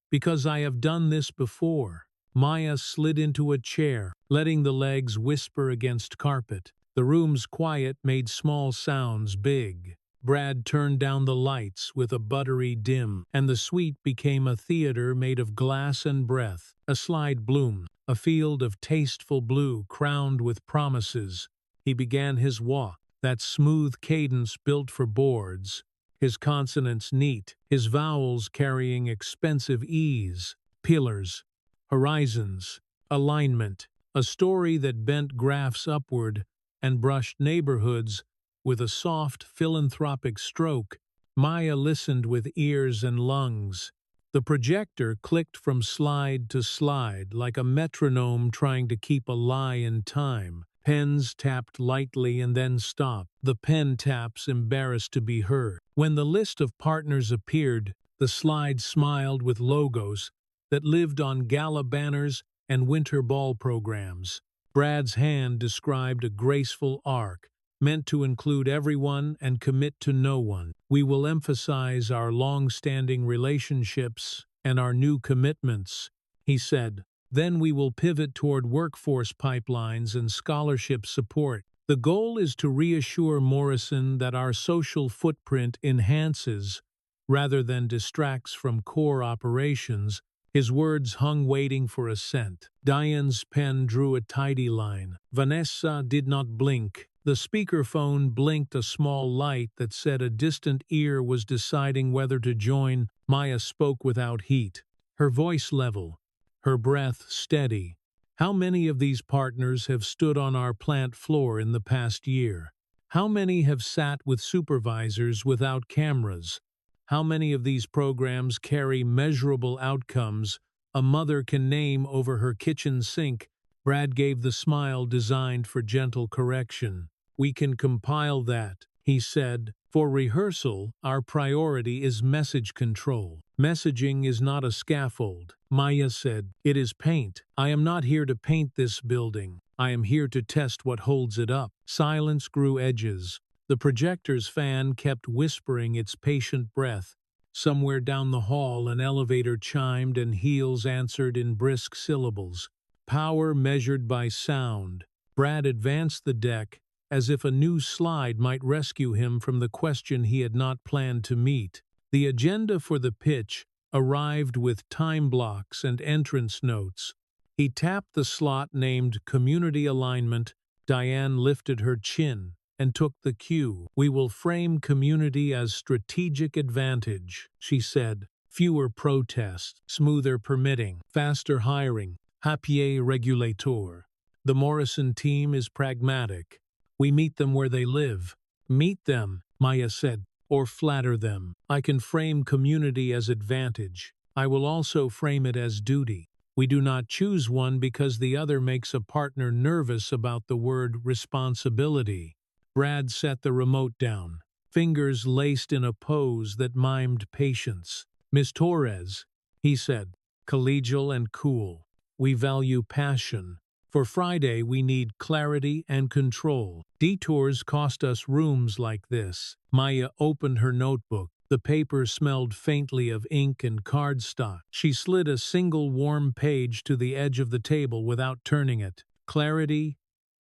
because I have done this before." Maya slid into a chair, letting the legs whisper against carpet. The room's quiet made small sounds big. Brad turned down the lights with a buttery dim, and the suite became a theater made of glass and breath. A slide bloomed, a field of tasteful blue crowned with promises. He began his walk, that smooth cadence built for boards, his consonants neat, his vowels carrying expensive ease. Pillars, horizons, alignment, a story that bent graphs upward and brushed neighborhoods with a soft, philanthropic stroke. Maya listened with ears and lungs. The projector clicked from slide to slide like a metronome trying to keep a lie in time. Pens tapped lightly and then stopped, the pen taps embarrassed to be heard. When the list of partners appeared, the slide smiled with logos that lived on gala banners and winter ball programs. Brad's hand described a graceful arc, meant to include everyone and commit to no one. "We will emphasize our long-standing relationships and our new commitments," he said. "Then we will pivot toward workforce pipelines and scholarship support. The goal is to reassure Morrison that our social footprint enhances rather than distracts from core operations." His words hung waiting for assent. Diane's pen drew a tidy line. Vanessa did not blink. The speakerphone blinked a small light that said a distant ear was deciding whether to join. Maya spoke without heat, her voice level, her breath steady. "How many of these partners have stood on our plant floor in the past year? How many have sat with supervisors without cameras? How many of these programs carry measurable outcomes a mother can name over her kitchen sink?" Brad gave the smile designed for gentle correction. "We can compile that," he said. "For rehearsal, our priority is message control." "Messaging is not a scaffold," Maya said. "It is paint. I am not here to paint this building. I am here to test what holds it up." Silence grew edges. The projector's fan kept whispering its patient breath. Somewhere down the hall an elevator chimed and heels answered in brisk syllables. Power measured by sound. Brad advanced the deck, as if a new slide might rescue him from the question he had not planned to meet. The agenda for the pitch arrived with time blocks and entrance notes. He tapped the slot named Community Alignment. Diane lifted her chin and took the cue. "We will frame community as strategic advantage," she said. "Fewer protests, smoother permitting, faster hiring, papier régulateur. The Morrison team is pragmatic. We meet them where they live." "Meet them," Maya said, "or flatter them. I can frame community as advantage. I will also frame it as duty. We do not choose one because the other makes a partner nervous about the word responsibility." Brad set the remote down, fingers laced in a pose that mimed patience. "Miss Torres," he said, collegial and cool, "we value passion. For Friday we need clarity and control. Detours cost us rooms like this." Maya opened her notebook. The paper smelled faintly of ink and cardstock. She slid a single warm page to the edge of the table without turning it. "Clarity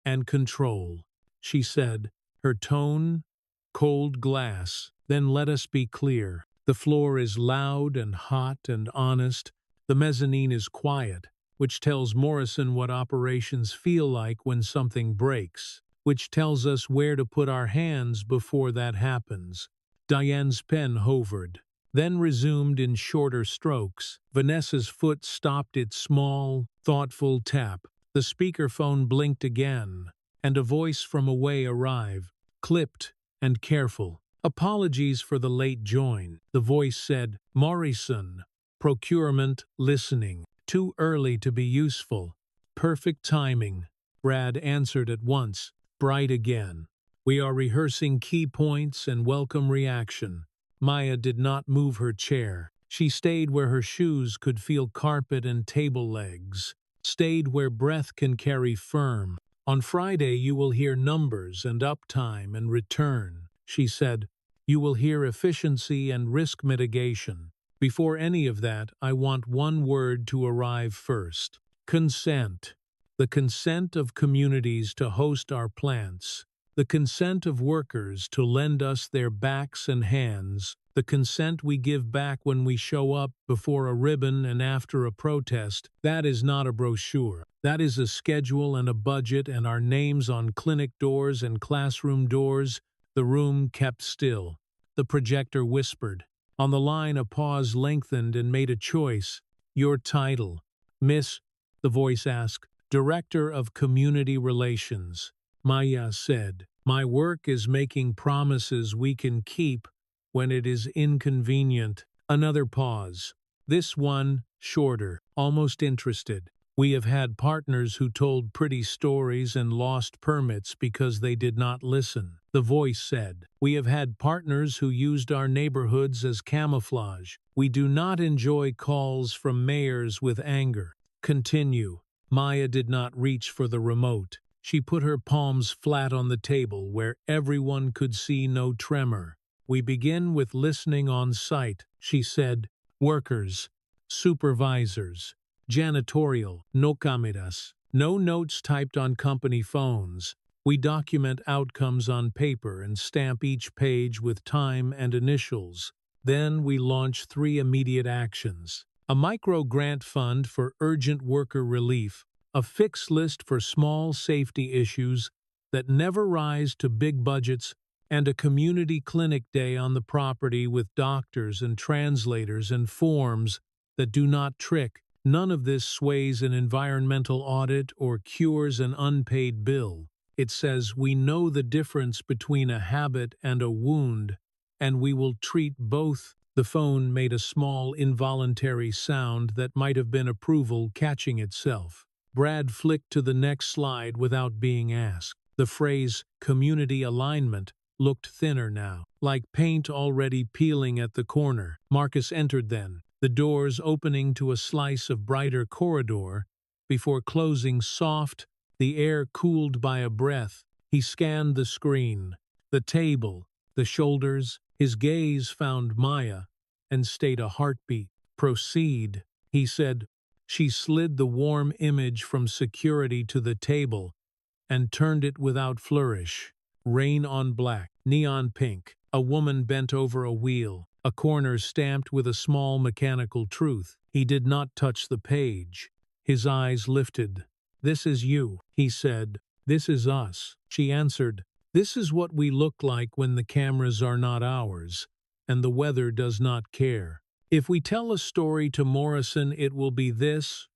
and control," she said, her tone cold glass. "Then let us be clear. The floor is loud and hot and honest. The mezzanine is quiet, which tells Morrison what operations feel like when something breaks, which tells us where to put our hands before that happens." Diane's pen hovered. then resumed in shorter strokes. Vanessa's foot stopped its small, thoughtful tap. The speakerphone blinked again, and a voice from away arrived, clipped and careful. "Apologies for the late join," the voice said. "Morrison, procurement, listening. Too early to be useful. Perfect timing." Brad answered at once, bright again. "We are rehearsing key points and welcome reaction." Maya did not move her chair. She stayed where her shoes could feel carpet and table legs, stayed where breath can carry firm. "On Friday you will hear numbers and uptime and return," she said. "You will hear efficiency and risk mitigation. Before any of that, I want one word to arrive first. Consent. The consent of communities to host our plants. The consent of workers to lend us their backs and hands. The consent we give back when we show up before a ribbon and after a protest. That is not a brochure. That is a schedule and a budget and our names on clinic doors and classroom doors." The room kept still. The projector whispered. On the line a pause lengthened and made a choice. "Your title." "Miss," the voice asked. "Director of Community Relations." Maya said, "My work is making promises we can keep when it is inconvenient." Another pause. This one, shorter, almost interested. "We have had partners who told pretty stories and lost permits because they did not listen." The voice said, "We have had partners who used our neighborhoods as camouflage. We do not enjoy calls from mayors with anger." Continue. Maya did not reach for the remote. She put her palms flat on the table where everyone could see no tremor. "We begin with listening on site," she said. "Workers, supervisors, janitorial, no cameras, no notes typed on company phones. We document outcomes on paper and stamp each page with time and initials. Then we launch 3 immediate actions. A micro-grant fund for urgent worker relief, a fixed list for small safety issues that never rise to big budgets, and a community clinic day on the property with doctors and translators and forms that do not trick. None of this sways an environmental audit or cures an unpaid bill. It says we know the difference between a habit and a wound, and we will treat both. The phone made a small involuntary sound that might have been approval catching itself. Brad flicked to the next slide without being asked. The phrase, community alignment, looked thinner now, like paint already peeling at the corner. Marcus entered then, the doors opening to a slice of brighter corridor, before closing soft, the air cooled by a breath. He scanned the screen, the table, the shoulders. His gaze found Maya and stayed a heartbeat. "Proceed," he said. She slid the warm image from security to the table and turned it without flourish. Rain on black, neon pink. A woman bent over a wheel, a corner stamped with a small mechanical truth. He did not touch the page. His eyes lifted. "This is you," he said. "This is us." She answered, "This is what we look like when the cameras are not ours, and the weather does not care. If we tell a story to Morrison, it will be this,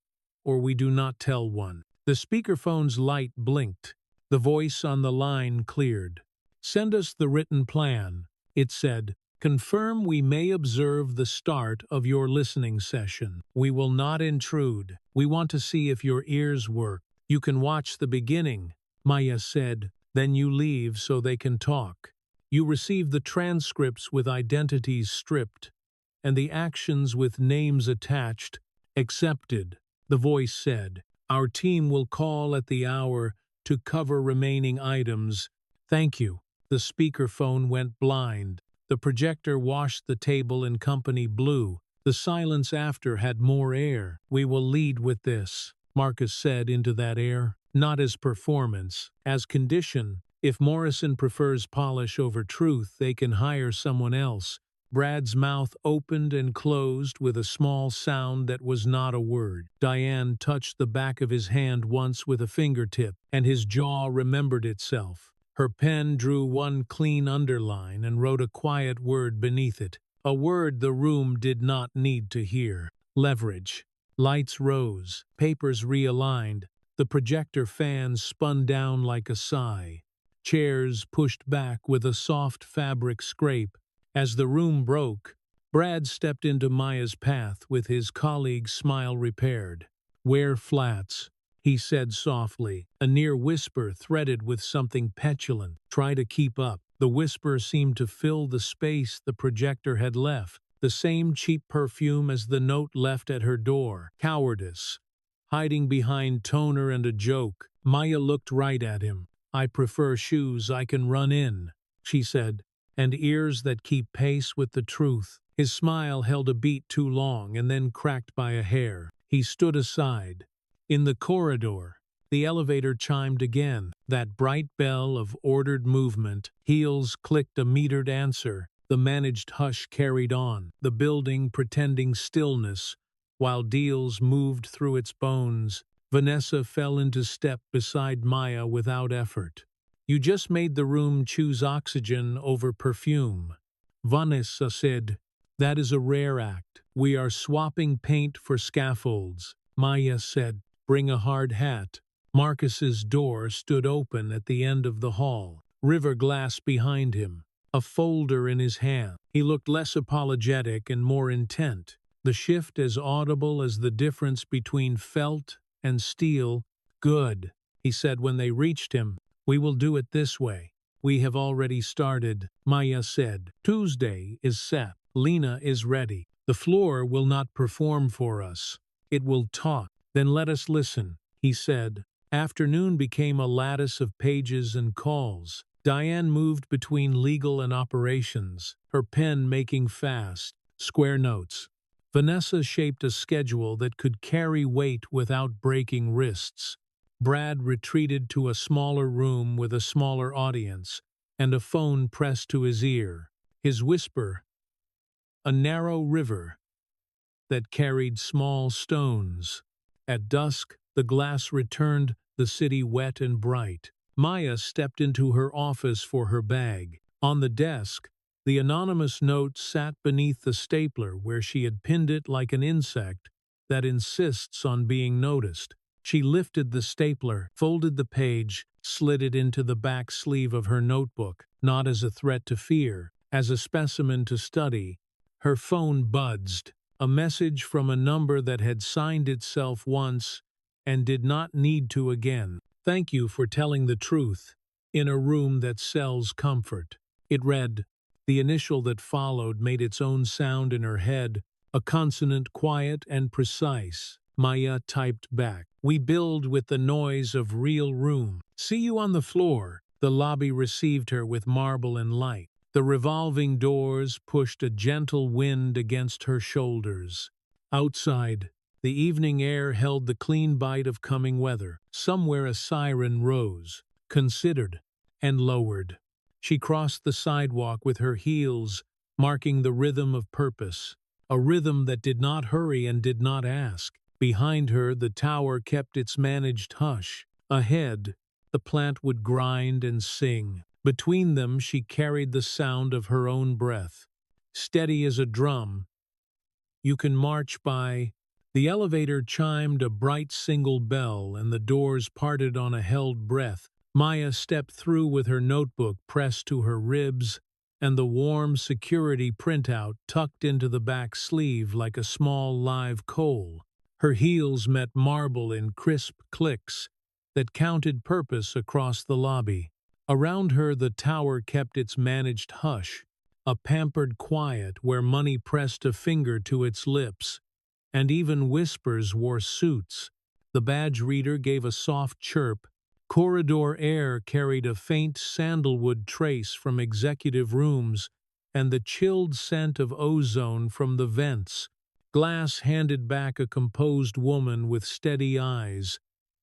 or we do not tell one." The speakerphone's light blinked. The voice on the line cleared. "Send us the written plan," it said. "Confirm we may observe the start of your listening session. We will not intrude. We want to see if your ears work. You can watch the beginning," Maya said. "Then you leave so they can talk. You receive the transcripts with identities stripped, and the actions with names attached, accepted." The voice said, "Our team will call at the hour to cover remaining items. Thank you." The speakerphone went blind. The projector washed the table in company blue. The silence after had more air. "We will lead with this," Marcus said into that air. "Not as performance, as condition. If Morrison prefers polish over truth, they can hire someone else." Brad's mouth opened and closed with a small sound that was not a word. Diane touched the back of his hand once with a fingertip, and his jaw remembered itself. Her pen drew one clean underline and wrote a quiet word beneath it. A word the room did not need to hear. Leverage. Lights rose, papers realigned, the projector fans spun down like a sigh. Chairs pushed back with a soft fabric scrape. As the room broke, Brad stepped into Maya's path with his colleague's smile repaired. "Wear flats," he said softly, a near whisper threaded with something petulant. "Try to keep up." The whisper seemed to fill the space the projector had left, the same cheap perfume as the note left at her door. Cowardice. Hiding behind toner and a joke, Maya looked right at him. "I prefer shoes I can run in," she said, "and ears that keep pace with the truth." His smile held a beat too long and then cracked by a hair. He stood aside. In the corridor, the elevator chimed again, that bright bell of ordered movement. Heels clicked a metered answer. The managed hush carried on, the building pretending stillness, while deals moved through its bones. Vanessa fell into step beside Maya without effort. "You just made the room choose oxygen over perfume," Vanessa said. "That is a rare act. We are swapping paint for scaffolds," Maya said. "Bring a hard hat." Marcus's door stood open at the end of the hall, river glass behind him, a folder in his hand. He looked less apologetic and more intent, the shift as audible as the difference between felt and steel. "Good," he said when they reached him. "We will do it this way." "We have already started," Maya said. "Tuesday is set. Lena is ready. The floor will not perform for us. It will talk." "Then let us listen," he said. Afternoon became a lattice of pages and calls. Diane moved between legal and operations, her pen making fast, square notes. Vanessa shaped a schedule that could carry weight without breaking wrists. Brad retreated to a smaller room with a smaller audience, and a phone pressed to his ear. His whisper, "A narrow river that carried small stones." At dusk, the glass returned, the city wet and bright. Maya stepped into her office for her bag. On the desk, the anonymous note sat beneath the stapler where she had pinned it like an insect that insists on being noticed. She lifted the stapler, folded the page, slid it into the back sleeve of her notebook, not as a threat to fear, as a specimen to study. Her phone buzzed, a message from a number that had signed itself once and did not need to again. "Thank you for telling the truth in a room that sells comfort." It read. The initial that followed made its own sound in her head, a consonant quiet and precise. Maya typed back, "We build with the noise of real room. See you on the floor." The lobby received her with marble and light. The revolving doors pushed a gentle wind against her shoulders. Outside, the evening air held the clean bite of coming weather. Somewhere a siren rose, considered, and lowered. She crossed the sidewalk with her heels, marking the rhythm of purpose, a rhythm that did not hurry and did not ask. Behind her, the tower kept its managed hush. Ahead, the plant would grind and sing. Between them, she carried the sound of her own breath. Steady as a drum, "You can march by." The elevator chimed a bright single bell and the doors parted on a held breath. Maya stepped through with her notebook pressed to her ribs and the warm security printout tucked into the back sleeve like a small live coal. Her heels met marble in crisp clicks that counted purpose across the lobby. Around her, the tower kept its managed hush, a pampered quiet where money pressed a finger to its lips, and even whispers wore suits. The badge reader gave a soft chirp. Corridor air carried a faint sandalwood trace from executive rooms and the chilled scent of ozone from the vents. Glass handed back a composed woman with steady eyes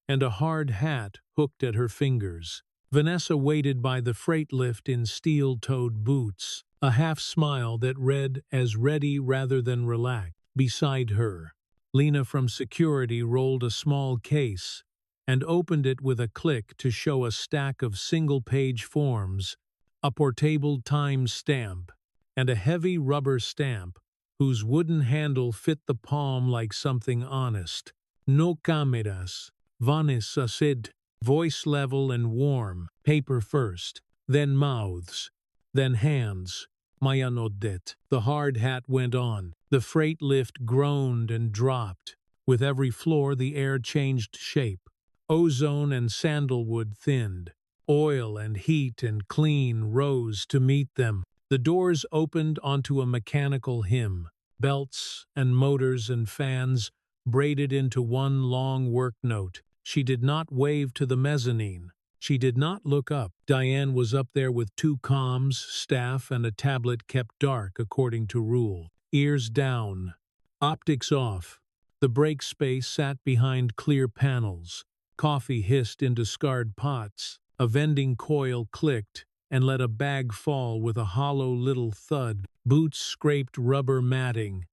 and a hard hat hooked at her fingers. Vanessa waited by the freight lift in steel-toed boots, a half-smile that read as ready rather than relaxed. Beside her, Lena from security rolled a small case and opened it with a click to show a stack of single-page forms, a portable time stamp, and a heavy rubber stamp, whose wooden handle fit the palm like something honest. No cameras, Vanessa said, voice level and warm. Paper first, then mouths, then hands. Maya nodded. The hard hat went on. The freight lift groaned and dropped. With every floor the air changed shape. Ozone and sandalwood thinned. Oil and heat and clean rose to meet them. The doors opened onto a mechanical hymn. Belts and motors and fans braided into one long work note. She did not wave to the mezzanine. She did not look up. Diane was up there with 2 comms, staff, and a tablet kept dark according to rule. Ears down. Optics off. The break space sat behind clear panels. Coffee hissed into scarred pots. A vending coil clicked and let a bag fall with a hollow little thud. Boots scraped rubber matting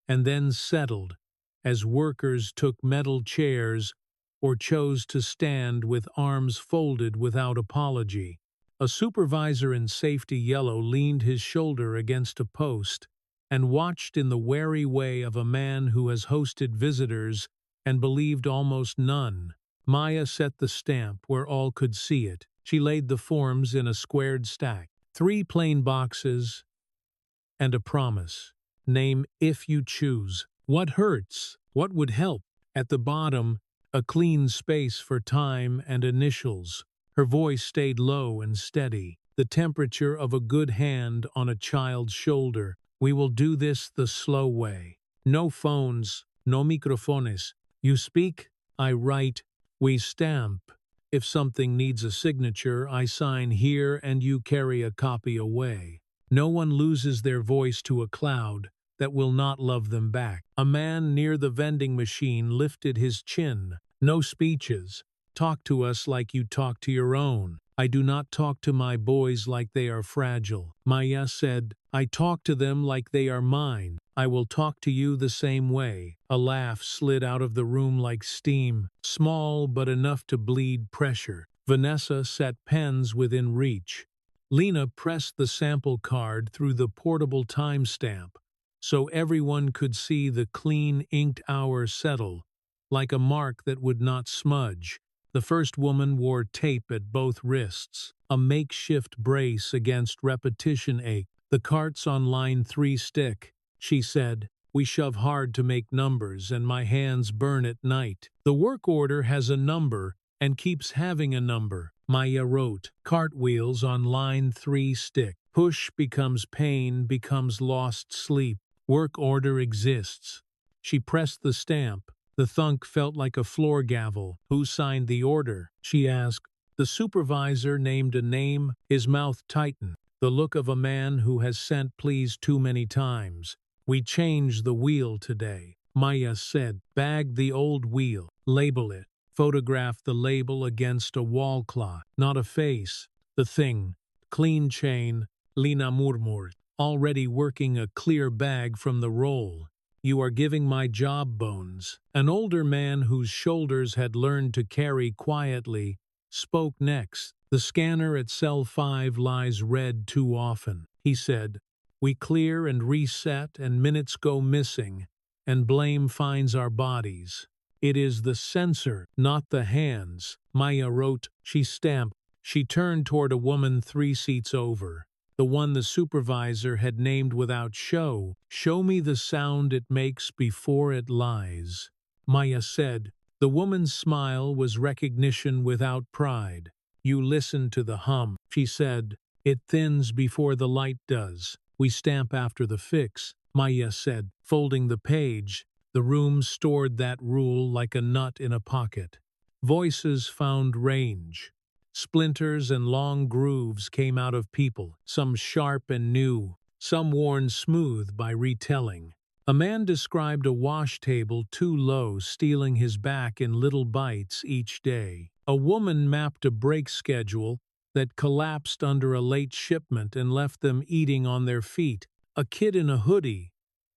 and then settled as workers took metal chairs or chose to stand with arms folded without apology. A supervisor in safety yellow leaned his shoulder against a post and watched in the wary way of a man who has hosted visitors and believed almost none. Maya set the stamp where all could see it. She laid the forms in a squared stack. 3 plain boxes and a promise. Name if you choose. What hurts? What would help? At the bottom, a clean space for time and initials. Her voice stayed low and steady, the temperature of a good hand on a child's shoulder. We will do this the slow way. No phones, no microphones. You speak, I write, we stamp. If something needs a signature, I sign here and you carry a copy away. No one loses their voice to a cloud that will not love them back. A man near the vending machine lifted his chin. No speeches. Talk to us like you talk to your own. I do not talk to my boys like they are fragile. Maya said, I talk to them like they are mine. I will talk to you the same way. A laugh slid out of the room like steam, small but enough to bleed pressure. Vanessa set pens within reach. Lena pressed the sample card through the portable timestamp, so everyone could see the clean inked hour settle, like a mark that would not smudge. The first woman wore tape at both wrists, a makeshift brace against repetition ache. The carts on line 3 stick, she said. We shove hard to make numbers and my hands burn at night. The work order has a number and keeps having a number. Maya wrote, cartwheels on line 3 stick. Push becomes pain, becomes lost sleep. Work order exists. She pressed the stamp. The thunk felt like a floor gavel. Who signed the order? She asked. The supervisor named a name. His mouth tightened. The look of a man who has sent please too many times. We change the wheel today. Maya said. Bag the old wheel. Label it. Photograph the label against a wall clock. Not a face. The thing. Clean chain. Lena murmured. Already working a clear bag from the roll. You are giving my job bones. An older man whose shoulders had learned to carry quietly spoke next. The scanner at cell 5 lies red too often, he said. We clear and reset and minutes go missing, and blame finds our bodies. It is the sensor, not the hands. Maya wrote. She stamped. She turned toward a woman 3 seats over. The one the supervisor had named without show. Show me the sound it makes before it lies. Maya said. The woman's smile was recognition without pride. You listen to the hum, she said. It thins before the light does. We stamp after the fix, Maya said, folding the page. The room stored that rule like a nut in a pocket. Voices found range. Splinters and long grooves came out of people, some sharp and new, some worn smooth by retelling. A man described a wash table too low, stealing his back in little bites each day. A woman mapped a break schedule that collapsed under a late shipment and left them eating on their feet. A kid in a hoodie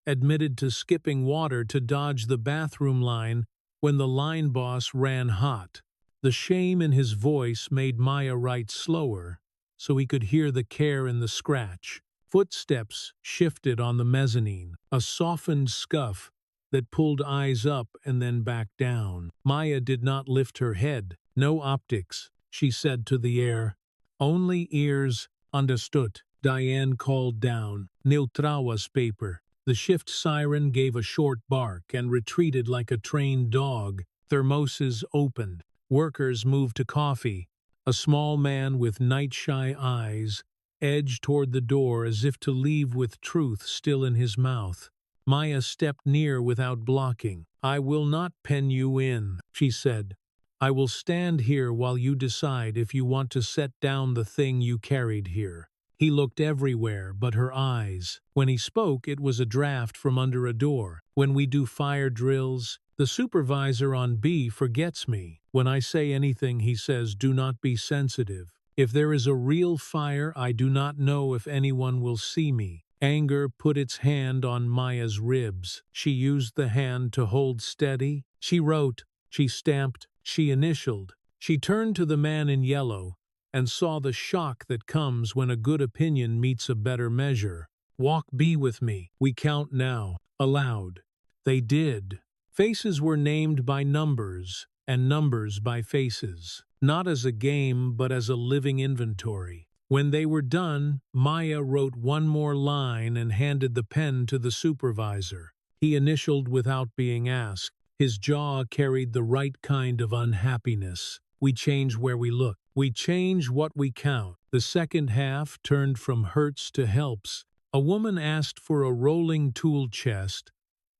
admitted to skipping water to dodge the bathroom line when the line boss ran hot. The shame in his voice made Maya write slower, so he could hear the care in the scratch. Footsteps shifted on the mezzanine, a softened scuff that pulled eyes up and then back down. Maya did not lift her head. No optics, she said to the air. Only ears. Understood. Diane called down. Niltrawas paper. The shift siren gave a short bark and retreated like a trained dog. Thermoses opened. Workers moved to coffee. A small man with night-shy eyes edged toward the door as if to leave with truth still in his mouth. Maya stepped near without blocking. "I will not pen you in," she said. "I will stand here while you decide if you want to set down the thing you carried here." He looked everywhere but her eyes. When he spoke, it was a draft from under a door. "When we do fire drills, the supervisor on B forgets me. When I say anything, he says, 'Do not be sensitive.' If there is a real fire, I do not know if anyone will see me." Anger put its hand on Maya's ribs. She used the hand to hold steady. She wrote, she stamped, she initialed. She turned to the man in yellow and saw the shock that comes when a good opinion meets a better measure. "Walk B with me. We count now." Aloud. They did. Faces were named by numbers, and numbers by faces. Not as a game, but as a living inventory. When they were done, Maya wrote one more line and handed the pen to the supervisor. He initialed without being asked. His jaw carried the right kind of unhappiness. "We change where we look. We change what we count." The second half turned from hurts to helps. A woman asked for a rolling tool chest,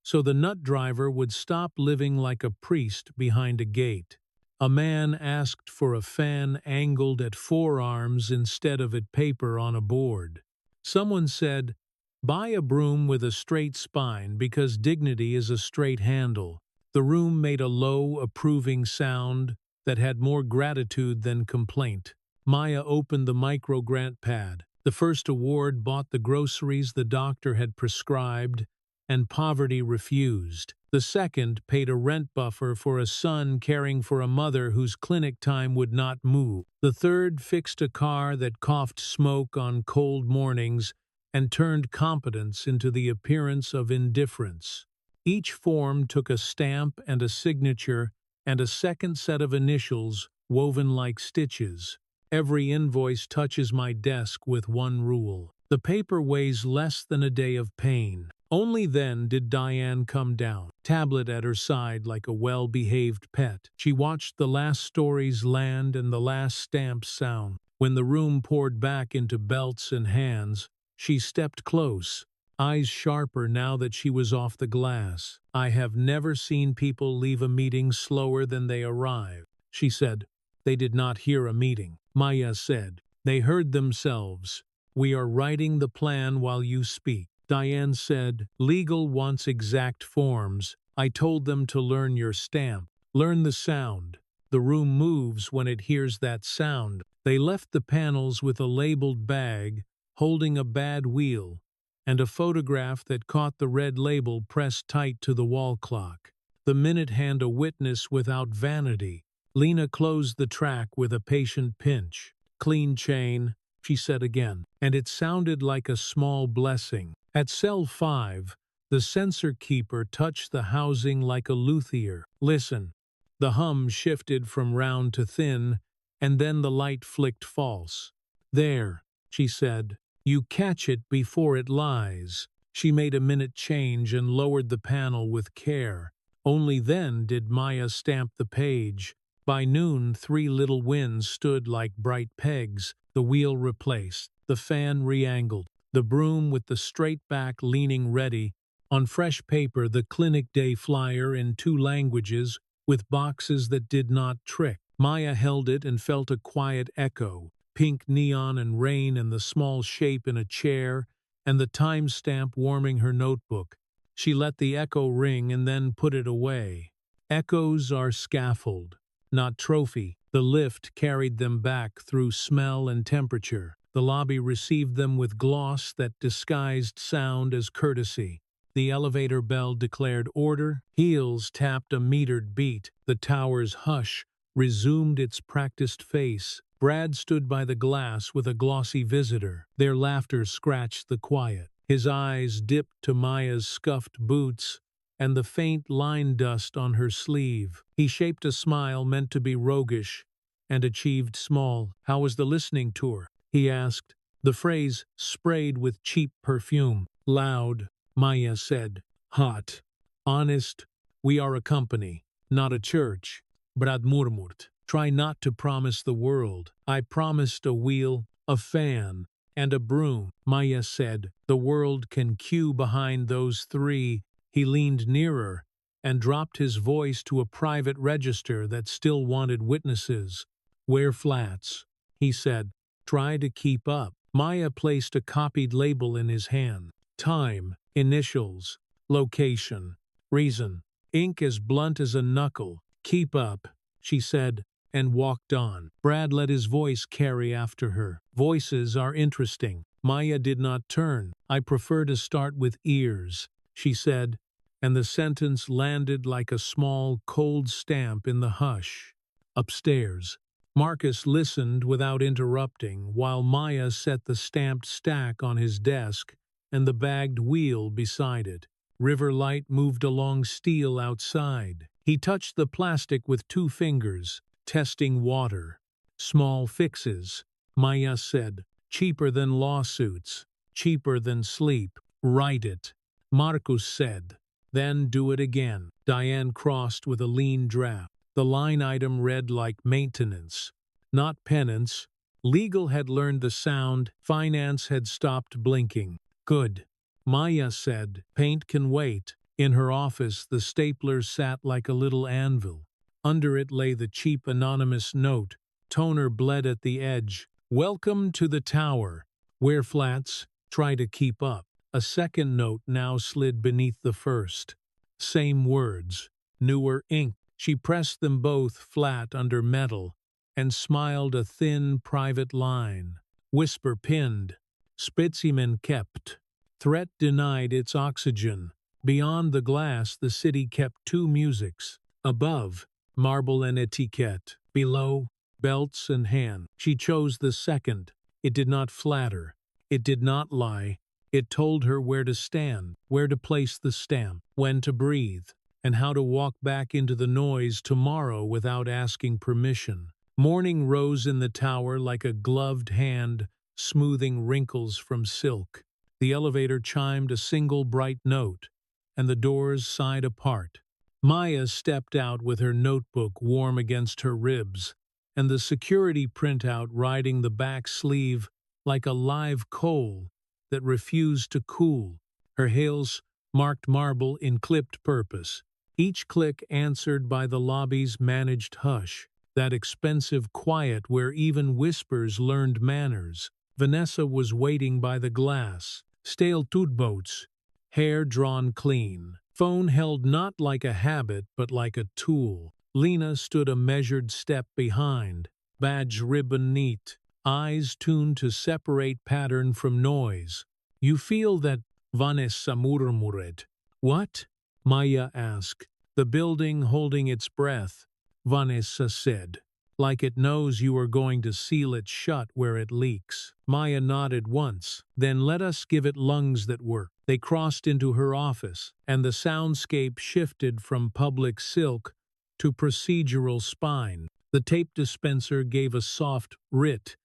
so the nut driver would stop living like a priest behind a gate. A man asked for a fan angled at forearms instead of at paper on a board. Someone said, "Buy a broom with a straight spine because dignity is a straight handle." The room made a low, approving sound that had more gratitude than complaint. Maya opened the micro-grant pad. The first award bought the groceries the doctor had prescribed, and poverty refused. The second paid a rent buffer for a son caring for a mother whose clinic time would not move. The third fixed a car that coughed smoke on cold mornings and turned competence into the appearance of indifference. Each form took a stamp and a signature and a second set of initials woven like stitches. Every invoice touches my desk with one rule. The paper weighs less than a day of pain. Only then did Diane come down, tablet at her side like a well-behaved pet. She watched the last stories land and the last stamps sound. When the room poured back into belts and hands, she stepped close, eyes sharper now that she was off the glass. "I have never seen people leave a meeting slower than they arrived," she said. "They did not hear a meeting," Maya said. "They heard themselves. We are writing the plan while you speak." Diane said, "Legal wants exact forms. I told them to learn your stamp. Learn the sound. The room moves when it hears that sound." They left the panels with a labeled bag, holding a bad wheel, and a photograph that caught the red label pressed tight to the wall clock. The minute hand a witness without vanity. Lena closed the track with a patient pinch. "Clean chain," she said again, and it sounded like a small blessing. At cell 5, the sensor keeper touched the housing like a luthier. "Listen." The hum shifted from round to thin, and then the light flicked false. "There," she said. "You catch it before it lies." She made a minute change and lowered the panel with care. Only then did Maya stamp the page. By noon, 3 little wins stood like bright pegs, the wheel replaced, the fan re-angled, the broom with the straight back leaning ready. On fresh paper, the clinic day flyer in 2 languages with boxes that did not trick. Maya held it and felt a quiet echo, pink neon and rain and the small shape in a chair and the timestamp warming her notebook. She let the echo ring and then put it away. Echoes are scaffold, not trophy. The lift carried them back through smell and temperature. The lobby received them with gloss that disguised sound as courtesy. The elevator bell declared order. Heels tapped a metered beat. The tower's hush resumed its practiced face. Brad stood by the glass with a glossy visitor. Their laughter scratched the quiet. His eyes dipped to Maya's scuffed boots and the faint line dust on her sleeve. He shaped a smile meant to be roguish and achieved small. "How was the listening tour?" he asked. The phrase sprayed with cheap perfume. "Loud," Maya said. "Hot. Honest. We are a company, not a church." Brad murmured. "Try not to promise the world." "I promised a wheel, a fan, and a broom," Maya said. "The world can queue behind those three." He leaned nearer and dropped his voice to a private register that still wanted witnesses. "Wear flats," he said. "Try to keep up." Maya placed a copied label in his hand. Time, initials, location, reason. Ink as blunt as a knuckle. "Keep up," she said, and walked on. Brad let his voice carry after her. "Voices are interesting." Maya did not turn. "I prefer to start with ears," she said, and the sentence landed like a small, cold stamp in the hush. Upstairs, Marcus listened without interrupting while Maya set the stamped stack on his desk and the bagged wheel beside it. River light moved along steel outside. He touched the plastic with 2 fingers, testing water. "Small fixes," Maya said. "Cheaper than lawsuits. Cheaper than sleep." "Write it," Marcus said. "Then do it again." Diane crossed with a lean draft. The line item read like maintenance, not penance. Legal had learned the sound. Finance had stopped blinking. "Good," Maya said. "Paint can wait." In her office, the stapler sat like a little anvil. Under it lay the cheap anonymous note. Toner bled at the edge. "Welcome to the tower. Wear flats. Try to keep up." A second note now slid beneath the first. Same words, newer ink. She pressed them both flat under metal and smiled a thin private line. Whisper pinned. "Specimen kept." Threat denied its oxygen. Beyond the glass, the city kept 2 musics. Above, marble and etiquette. Below, belts and hand. She chose the second. It did not flatter. It did not lie. It told her where to stand, where to place the stamp, when to breathe, and how to walk back into the noise tomorrow without asking permission. Morning rose in the tower like a gloved hand smoothing wrinkles from silk. The elevator chimed a single bright note, and the doors sighed apart. Maya stepped out with her notebook warm against her ribs, and the security printout riding the back sleeve like a live coal that refused to cool. Her hails marked marble in clipped purpose, each click answered by the lobby's managed hush, that expensive quiet where even whispers learned manners. Vanessa was waiting by the glass, stale tugboats, hair drawn clean, phone held not like a habit but like a tool. Lena stood a measured step behind, badge ribbon neat, eyes tuned to separate pattern from noise. "You feel that," Vanessa murmured. "What?" Maya asked. "The building holding its breath," Vanessa said. "Like it knows you are going to seal it shut where it leaks." Maya nodded once. "Then let us give it lungs that work." They crossed into her office, and the soundscape shifted from public silk to procedural spine. The tape dispenser gave a soft "rit"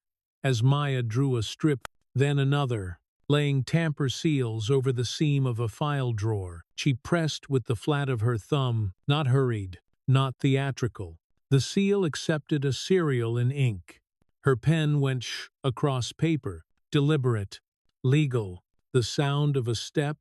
as Maya drew a strip, then another, laying tamper seals over the seam of a file drawer. She pressed with the flat of her thumb, not hurried, not theatrical. The seal accepted a serial in ink. Her pen went sh across paper, deliberate, legal, the sound of a step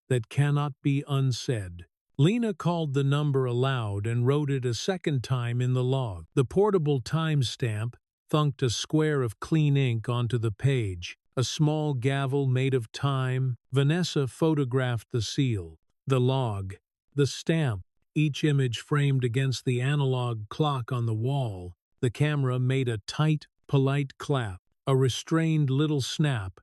that cannot be unsaid. Lena called the number aloud and wrote it a second time in the log. The portable timestamp thunked a square of clean ink onto the page. A small gavel made of time. Vanessa photographed the seal, the log, the stamp, each image framed against the analog clock on the wall. The camera made a tight, polite clap, a restrained little snap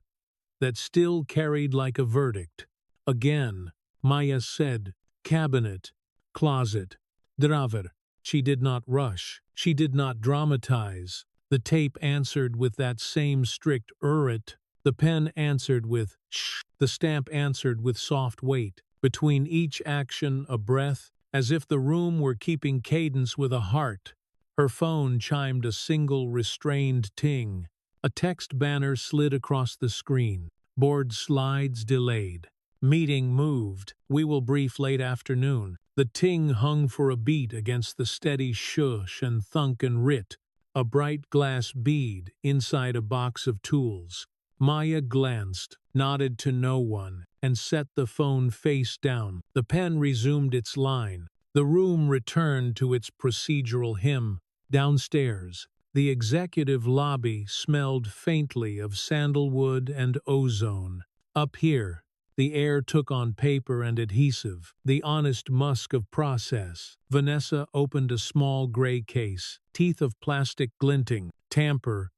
that still carried like a verdict. Again, Maya said, "Cabinet, closet, drawer." She did not rush. She did not dramatize. The tape answered with that same strict "it." The pen answered with "shh." The stamp answered with soft weight. Between each action, a breath, as if the room were keeping cadence with a heart. Her phone chimed a single restrained ting. A text banner slid across the screen. Board slides delayed. Meeting moved. We will brief late afternoon. The ting hung for a beat against the steady shush and thunk and writ. A bright glass bead inside a box of tools. Maya glanced, nodded to no one, and set the phone face down. The pen resumed its line. The room returned to its procedural hymn. Downstairs, the executive lobby smelled faintly of sandalwood and ozone. Up here, the air took on paper and adhesive, the honest musk of process. Vanessa opened a small gray case, teeth of plastic glinting, tamper,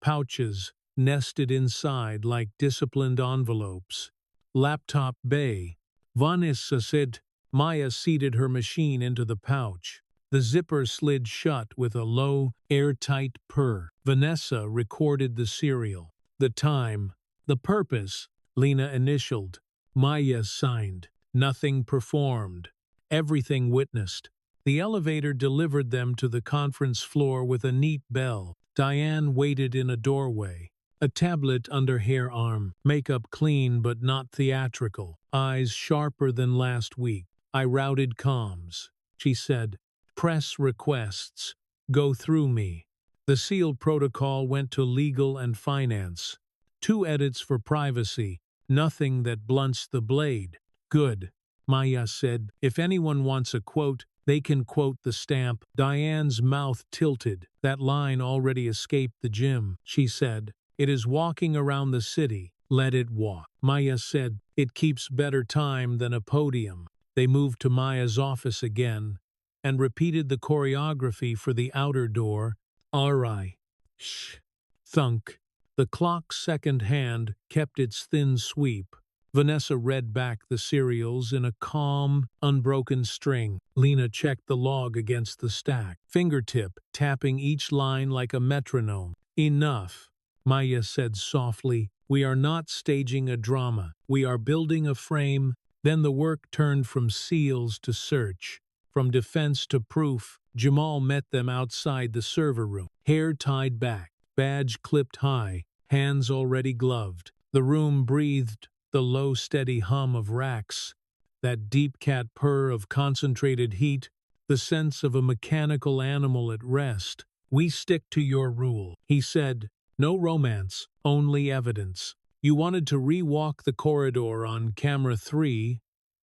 pouches nested inside like disciplined envelopes. Laptop bay. Vanessa said. Maya seated her machine into the pouch. The zipper slid shut with a low, airtight purr. Vanessa recorded the serial. The time. The purpose. Lena initialed. Maya signed. Nothing performed. Everything witnessed. The elevator delivered them to the conference floor with a neat bell. Diane waited in a doorway. A tablet under her arm. Makeup clean but not theatrical. Eyes sharper than last week. I routed comms. She said. Press requests. Go through me. The sealed protocol went to legal and finance. 2 edits for privacy. Nothing that blunts the blade. Good. Maya said. If anyone wants a quote, they can quote the stamp. Diane's mouth tilted. That line already escaped the gym, she said. It is walking around the city. Let it walk. Maya said. It keeps better time than a podium. They moved to Maya's office again and repeated the choreography for the outer door. Alright. Shh. Thunk. The clock's second hand kept its thin sweep. Vanessa read back the serials in a calm, unbroken string. Lena checked the log against the stack, fingertip tapping each line like a metronome. Enough, Maya said softly. We are not staging a drama. We are building a frame. Then the work turned from seals to search, from defense to proof. Jamal met them outside the server room, hair tied back, badge clipped high, hands already gloved. The room breathed the low, steady hum of racks, that deep cat purr of concentrated heat, the sense of a mechanical animal at rest. We stick to your rule, he said. No romance, only evidence. You wanted to re-walk the corridor on camera 3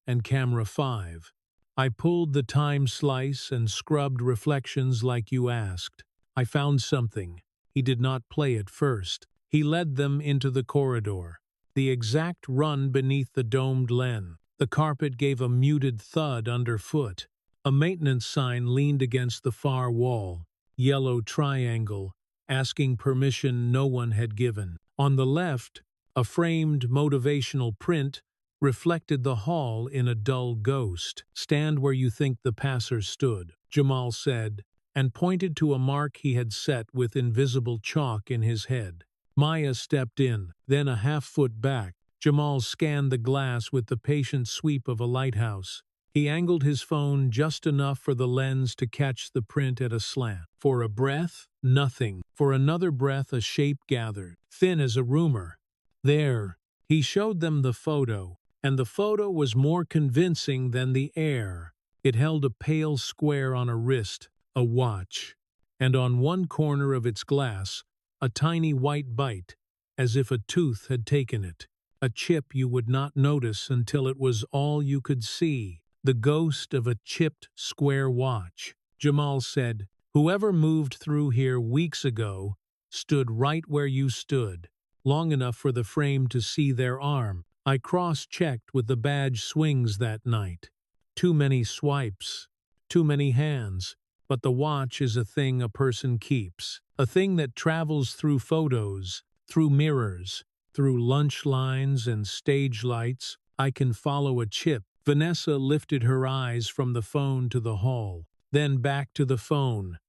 and camera 5. I pulled the time slice and scrubbed reflections like you asked. I found something. He did not play it first. He led them into the corridor. The exact run beneath the domed lens. The carpet gave a muted thud underfoot. A maintenance sign leaned against the far wall. Yellow triangle, asking permission no one had given. On the left, a framed motivational print reflected the hall in a dull ghost. Stand where you think the passer stood, Jamal said, and pointed to a mark he had set with invisible chalk in his head. Maya stepped in, then a half-foot back. Jamal scanned the glass with the patient sweep of a lighthouse. He angled his phone just enough for the lens to catch the print at a slant. For a breath, nothing. For another breath, a shape gathered, thin as a rumor. There. He showed them the photo, and the photo was more convincing than the air. It held a pale square on a wrist, a watch, and on one corner of its glass, a tiny white bite, as if a tooth had taken it. A chip you would not notice until it was all you could see. The ghost of a chipped square watch. Jamal said, whoever moved through here weeks ago stood right where you stood, long enough for the frame to see their arm. I cross-checked with the badge swings that night. Too many swipes, too many hands. But the watch is a thing a person keeps, a thing that travels through photos, through mirrors, through lunch lines and stage lights. I can follow a chip. Vanessa lifted her eyes from the phone to the hall, then back to the phone.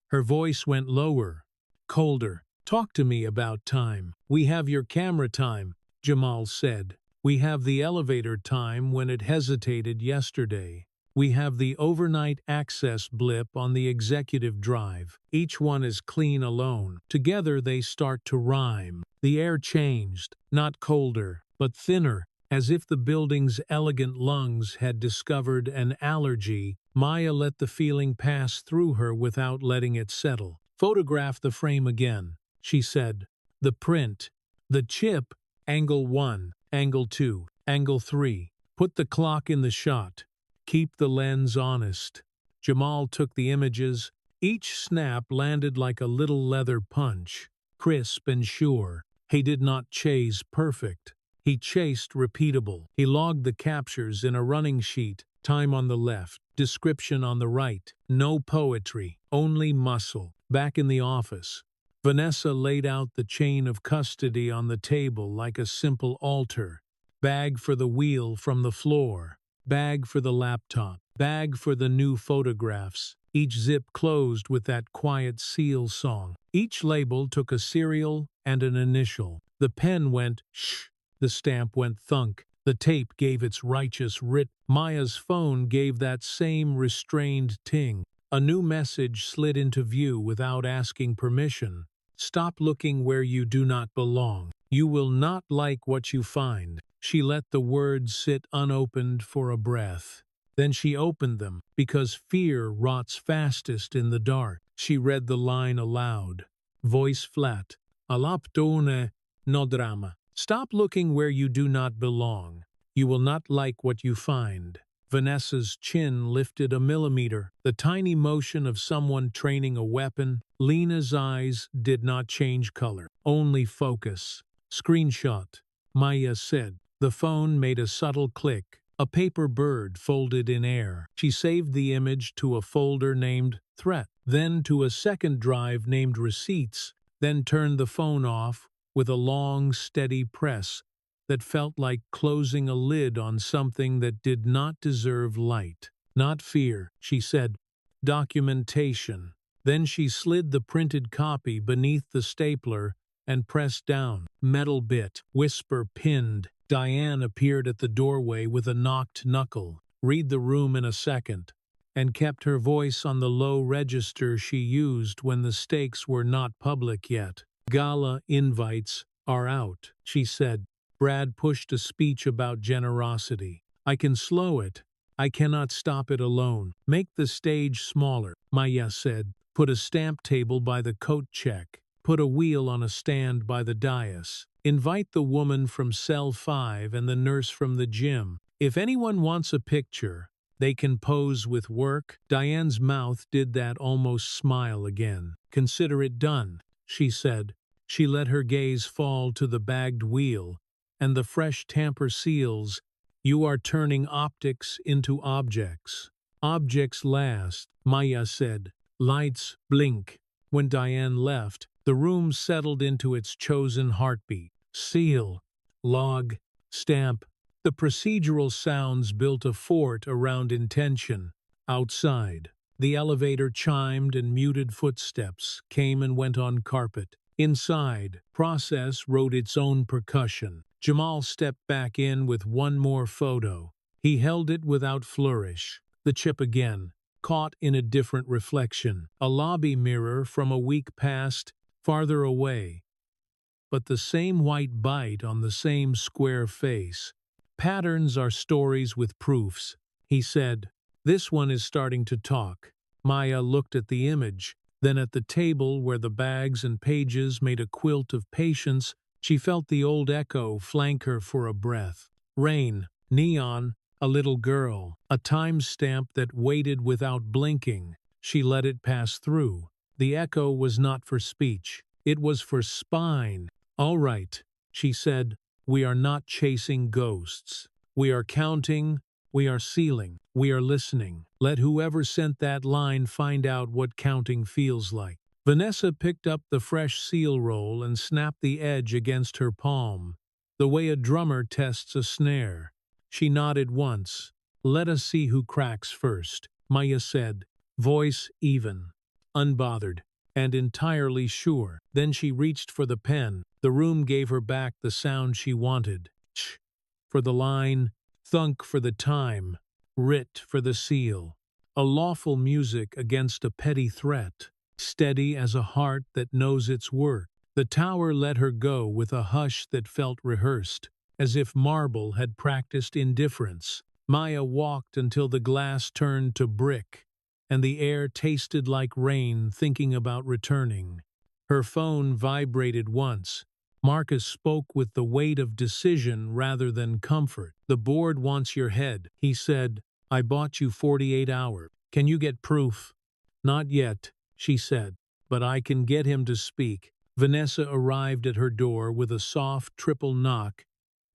Her voice went lower, colder. Talk to me about time. We have your camera time, Jamal said. We have the elevator time when it hesitated yesterday. We have the overnight access blip on the executive drive. Each one is clean alone. Together they start to rhyme. The air changed, not colder, but thinner, as if the building's elegant lungs had discovered an allergy. Maya let the feeling pass through her without letting it settle. Photograph the frame again, she said. The print, the chip, angle 1, angle 2, angle 3. Put the clock in the shot. Keep the lens honest. Jamal took the images. Each snap landed like a little leather punch, crisp and sure. He did not chase perfect. He chased repeatable. He logged the captures in a running sheet, time on the left, description on the right. No poetry, only muscle. Back in the office, Vanessa laid out the chain of custody on the table like a simple altar. Bag for the wheel from the floor. Bag for the laptop. Bag for the new photographs. Each zip closed with that quiet seal song. Each label took a serial and an initial. The pen went shh. The stamp went thunk. The tape gave its righteous writ. Maya's phone gave that same restrained ting. A new message slid into view without asking permission. Stop looking where you do not belong. You will not like what you find. She let the words sit unopened for a breath. Then she opened them, because fear rots fastest in the dark. She read the line aloud. Voice flat. Alaptone no drama. Stop looking where you do not belong. You will not like what you find. Vanessa's chin lifted a millimeter, the tiny motion of someone training a weapon. Lena's eyes did not change color, only focus. Screenshot, Maya said. The phone made a subtle click. A paper bird folded in air. She saved the image to a folder named Threat, then to a second drive named Receipts, then turned the phone off with a long, steady press that felt like closing a lid on something that did not deserve light. Not fear, she said. Documentation. Then she slid the printed copy beneath the stapler and pressed down. Metal bit. Whisper pinned. Diane appeared at the doorway with a knocked knuckle. Read the room in a second. And kept her voice on the low register she used when the stakes were not public yet. Gala invites are out, she said. Brad pushed a speech about generosity. I can slow it. I cannot stop it alone. Make the stage smaller, Maya said. Put a stamp table by the coat check. Put a wheel on a stand by the dais. Invite the woman from cell 5 and the nurse from the gym. If anyone wants a picture, they can pose with work. Diane's mouth did that almost smile again. Consider it done, she said. She let her gaze fall to the bagged wheel and the fresh tamper seals. You are turning optics into objects. Objects last, Maya said. Lights blink. When Diane left, the room settled into its chosen heartbeat. Seal, log, stamp. The procedural sounds built a fort around intention. Outside, the elevator chimed and muted footsteps came and went on carpet. Inside, process wrote its own percussion. Jamal stepped back in with one more photo. He held it without flourish. The chip again, caught in a different reflection. A lobby mirror from a week past, farther away. But the same white bite on the same square face. Patterns are stories with proofs, he said. This one is starting to talk. Maya looked at the image, then at the table where the bags and pages made a quilt of patience. She felt the old echo flank her for a breath. Rain, neon, a little girl, a time stamp that waited without blinking. She let it pass through. The echo was not for speech. It was for spine. All right, she said, we are not chasing ghosts. We are counting, we are sealing, we are listening. Let whoever sent that line find out what counting feels like. Vanessa picked up the fresh seal roll and snapped the edge against her palm, the way a drummer tests a snare. She nodded once. Let us see who cracks first, Maya said, voice even, unbothered. and entirely sure. Then she reached for the pen. The room gave her back the sound she wanted. Ch for the line, thunk for the time, writ for the seal. A lawful music against a petty threat, steady as a heart that knows its work. The tower let her go with a hush that felt rehearsed, as if marble had practiced indifference. Maya walked until the glass turned to brick, and the air tasted like rain, thinking about returning. Her phone vibrated once. Marcus spoke with the weight of decision rather than comfort. "The board wants your head," he said. "I bought you 48 hours. Can you get proof?" "Not yet," she said, "but I can get him to speak." Vanessa arrived at her door with a soft triple knock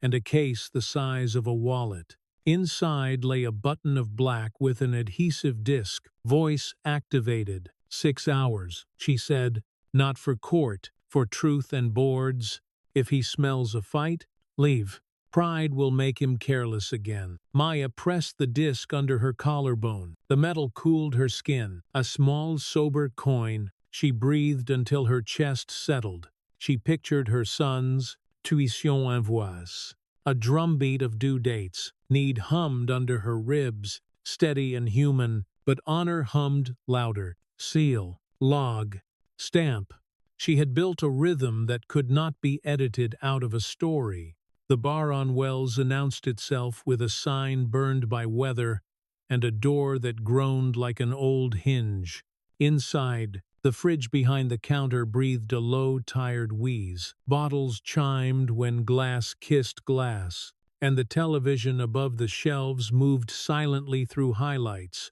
and a case the size of a wallet. Inside lay a button of black with an adhesive disc. Voice activated. 6 hours, she said. "Not for court, for truth and boards. If he smells a fight, leave. Pride will make him careless again." Maya pressed the disc under her collarbone. The metal cooled her skin. A small, sober coin. She breathed until her chest settled. She pictured her son's tuition en voix. A drumbeat of due dates. Need hummed under her ribs, steady and human, but honor hummed louder. Seal, log, stamp. She had built a rhythm that could not be edited out of a story. The bar on Wells announced itself with a sign burned by weather and a door that groaned like an old hinge. Inside, the fridge behind the counter breathed a low, tired wheeze. Bottles chimed when glass kissed glass, and the television above the shelves moved silently through highlights.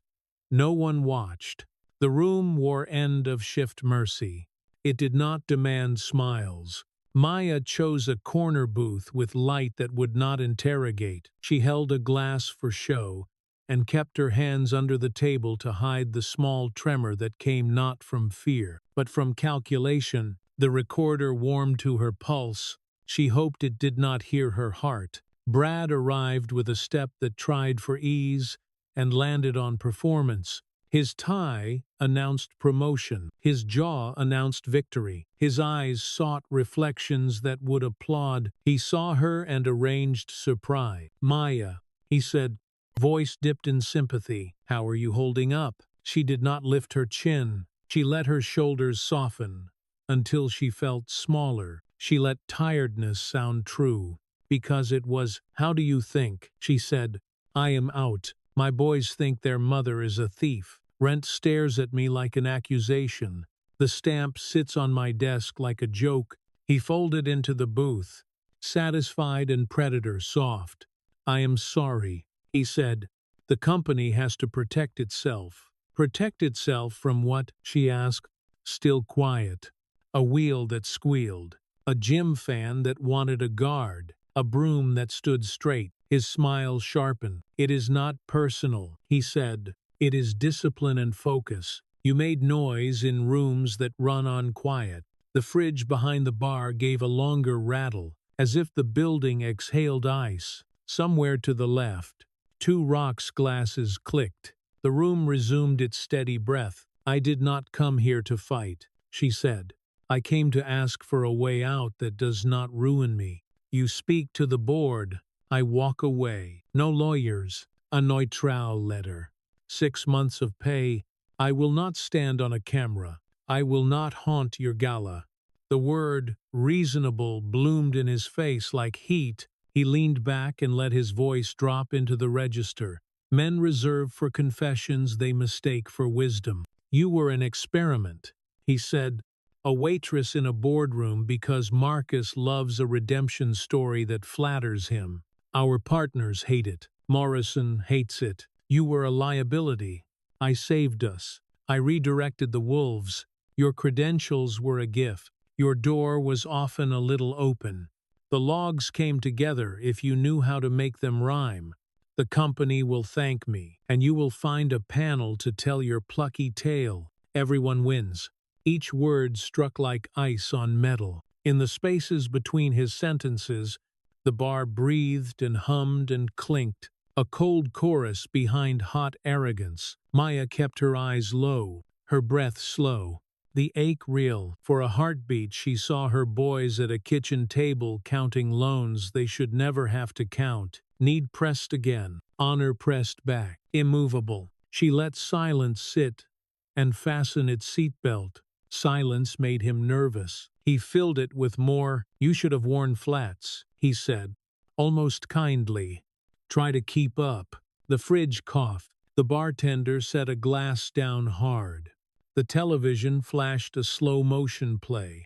No one watched. The room wore end-of-shift mercy. It did not demand smiles. Maya chose a corner booth with light that would not interrogate. She held a glass for show and kept her hands under the table to hide the small tremor that came not from fear, but from calculation. The recorder warmed to her pulse. She hoped it did not hear her heart. Brad arrived with a step that tried for ease and landed on performance. His tie announced promotion. His jaw announced victory. His eyes sought reflections that would applaud. He saw her and arranged surprise. "Maya," he said, voice dipped in sympathy. "How are you holding up?" She did not lift her chin. She let her shoulders soften until she felt smaller. She let tiredness sound true, because it was. "How do you think?" she said. "I am out. My boys think their mother is a thief. Rent stares at me like an accusation. The stamp sits on my desk like a joke." He folded into the booth, satisfied and predator soft. "I am sorry," he said. "The company has to protect itself." "Protect itself from what?" she asked, still quiet. A wheel that squealed. A gym fan that wanted a guard. A broom that stood straight. His smile sharpened. "It is not personal," he said. "It is discipline and focus. You made noise in rooms that run on quiet." The fridge behind the bar gave a longer rattle, as if the building exhaled ice. Somewhere to the left, 2 rocks glasses clicked. The room resumed its steady breath. "I did not come here to fight," she said. "I came to ask for a way out that does not ruin me. You speak to the board. I walk away. No lawyers. A neutral letter. 6 months of pay. I will not stand on a camera. I will not haunt your gala." The word reasonable bloomed in his face like heat. He leaned back and let his voice drop into the register. "Men reserve for confessions they mistake for wisdom. You were an experiment," he said. "A waitress in a boardroom because Marcus loves a redemption story that flatters him. Our partners hate it. Morrison hates it. You were a liability. I saved us. I redirected the wolves. Your credentials were a gift. Your door was often a little open. The logs came together if you knew how to make them rhyme. The company will thank me, and you will find a panel to tell your plucky tale. Everyone wins." Each word struck like ice on metal. In the spaces between his sentences, the bar breathed and hummed and clinked, a cold chorus behind hot arrogance. Maya kept her eyes low, her breath slow. the ache real. For a heartbeat she saw her boys at a kitchen table counting loans they should never have to count. Need pressed again. Honor pressed back. Immovable. She let silence sit and fasten its seatbelt. Silence made him nervous. He filled it with more. "You should have worn flats," he said, almost kindly. "Try to keep up." The fridge coughed. The bartender set a glass down hard. The television flashed a slow-motion play.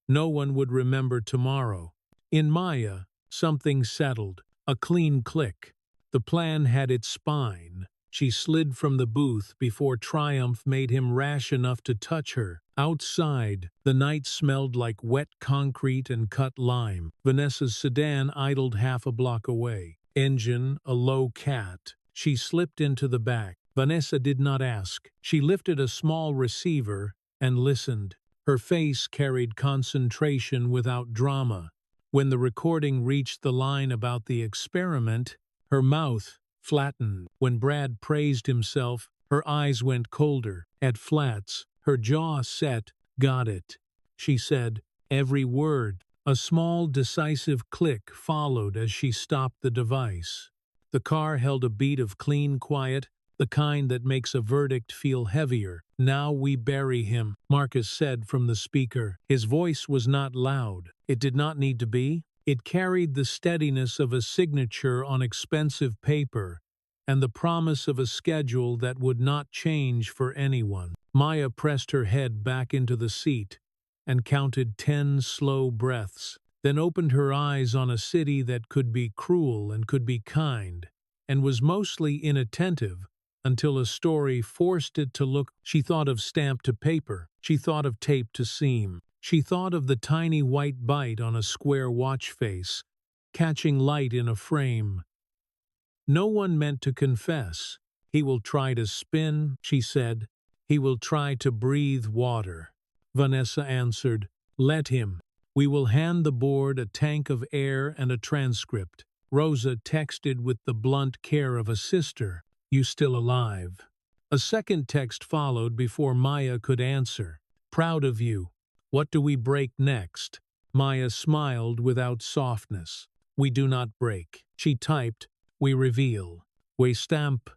No one would remember tomorrow. In Maya, something settled. A clean click. The plan had its spine. She slid from the booth before triumph made him rash enough to touch her. Outside, the night smelled like wet concrete and cut lime. Vanessa's sedan idled half a block away. Engine, a low cat. She slipped into the back. Vanessa did not ask. She lifted a small receiver and listened. Her face carried concentration without drama. When the recording reached the line about the experiment, her mouth flattened. When Brad praised himself, her eyes went colder. At Flats, her jaw set. "Got it," she said. Every word. A small, decisive click followed as she stopped the device. The car held a beat of clean quiet, the kind that makes a verdict feel heavier. "Now we bury him," Marcus said from the speaker. His voice was not loud. It did not need to be. It carried the steadiness of a signature on expensive paper and the promise of a schedule that would not change for anyone. Maya pressed her head back into the seat and counted 10 slow breaths, then opened her eyes on a city that could be cruel and could be kind, and was mostly inattentive until a story forced it to look. She thought of stamp to paper. She thought of tape to seam. She thought of the tiny white bite on a square watch face, catching light in a frame. No one meant to confess. "He will try to spin," she said. "He will try to breathe water." Vanessa answered, "Let him. We will hand the board a tank of air and a transcript." Rosa texted with the blunt care of a sister, "You still alive?" A second text followed before Maya could answer. "Proud of you. What do we break next?" Maya smiled without softness. "We do not break." She typed, "We reveal. We stamp."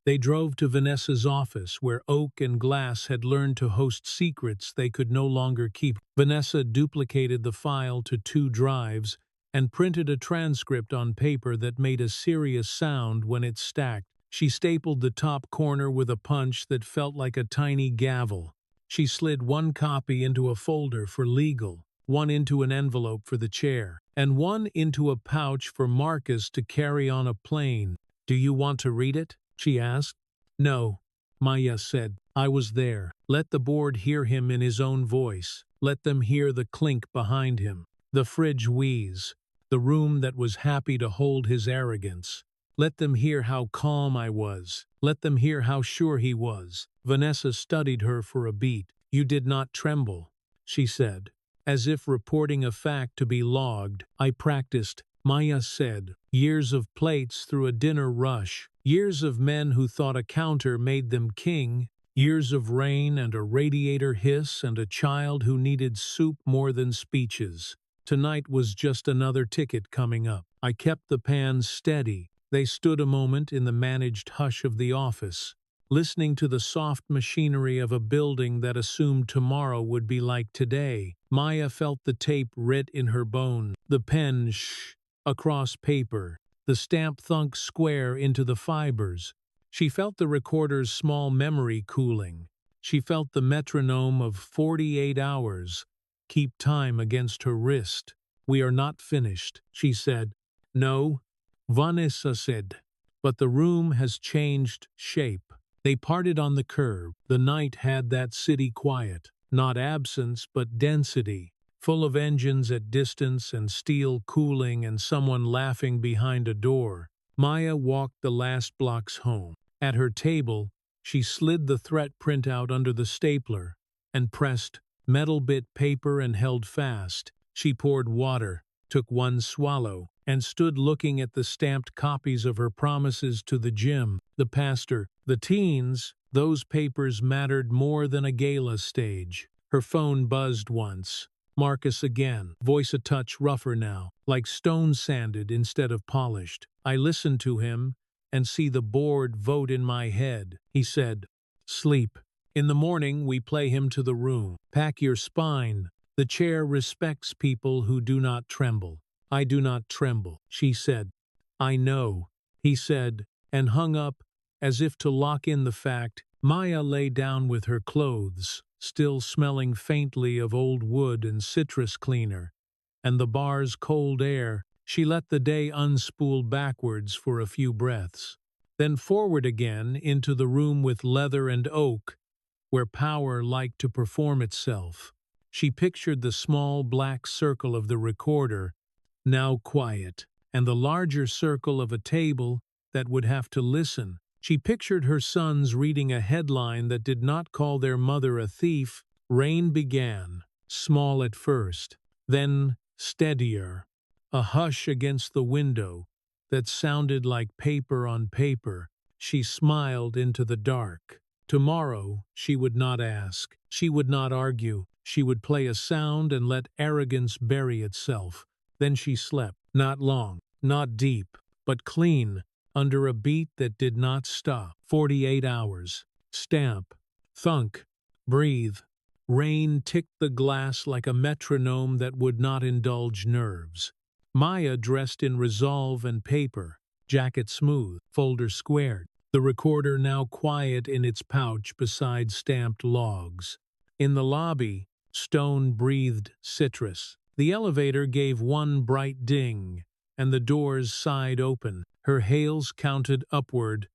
They drove to Vanessa's office, where oak and glass had learned to host secrets they could no longer keep. Vanessa duplicated the file to 2 drives and printed a transcript on paper that made a serious sound when it stacked. She stapled the top corner with a punch that felt like a tiny gavel. She slid 1 copy into a folder for legal, 1 into an envelope for the chair, and 1 into a pouch for Marcus to carry on a plane. "Do you want to read it?" she asked. "No," Maya said. "I was there." Let the board hear him in his own voice. Let them hear the clink behind him, the fridge wheeze, the room that was happy to hold his arrogance. Let them hear how calm I was. Let them hear how sure he was. Vanessa studied her for a beat. "You did not tremble," she said, as if reporting a fact to be logged. "I practiced," Maya said. "Years of plates through a dinner rush. Years of men who thought a counter made them king. Years of rain and a radiator hiss and a child who needed soup more than speeches. Tonight was just another ticket coming up." I kept the pans steady. They stood a moment in the managed hush of the office, listening to the soft machinery of a building that assumed tomorrow would be like today. Maya felt the tape writ in her bone, the pen shh across paper, the stamp thunk square into the fibers. She felt the recorder's small memory cooling. She felt the metronome of 48 hours keep time against her wrist. "We are not finished," she said. "No," Vanessa said, "but the room has changed shape." They parted on the curb. The night had that city quiet, not absence but density, full of engines at distance and steel cooling and someone laughing behind a door. Maya walked the last blocks home. At her table, she slid the threat printout under the stapler and pressed metal bit paper and held fast. She poured water, took 1 swallow, and stood looking at the stamped copies of her promises to the gym, the pastor, the teens. Those papers mattered more than a gala stage. Her phone buzzed once. Marcus again, voice a touch rougher now, like stone sanded instead of polished. I listen to him and see the bored vote in my head. He said, "Sleep. In the morning we play him to the room. Pack your spine. The chair respects people who do not tremble." "I do not tremble," she said. "I know," he said, and hung up, as if to lock in the fact. Maya lay down with her clothes, still smelling faintly of old wood and citrus cleaner, and the bar's cold air. She let the day unspool backwards for a few breaths, then forward again into the room with leather and oak, where power liked to perform itself. She pictured the small black circle of the recorder, now quiet, and the larger circle of a table that would have to listen. She pictured her sons reading a headline that did not call their mother a thief. Rain began, small at first, then steadier, a hush against the window that sounded like paper on paper. She smiled into the dark. Tomorrow she would not ask, she would not argue, she would play a sound and let arrogance bury itself. Then she slept, not long, not deep, but clean, under a beat that did not stop. 48 hours. Stamp. Thunk. Breathe. Rain ticked the glass like a metronome that would not indulge nerves. Maya dressed in resolve and paper, jacket smooth, folder squared, the recorder now quiet in its pouch beside stamped logs. In the lobby, Stone breathed citrus. The elevator gave one bright ding, and the doors sighed open. Her hails counted upward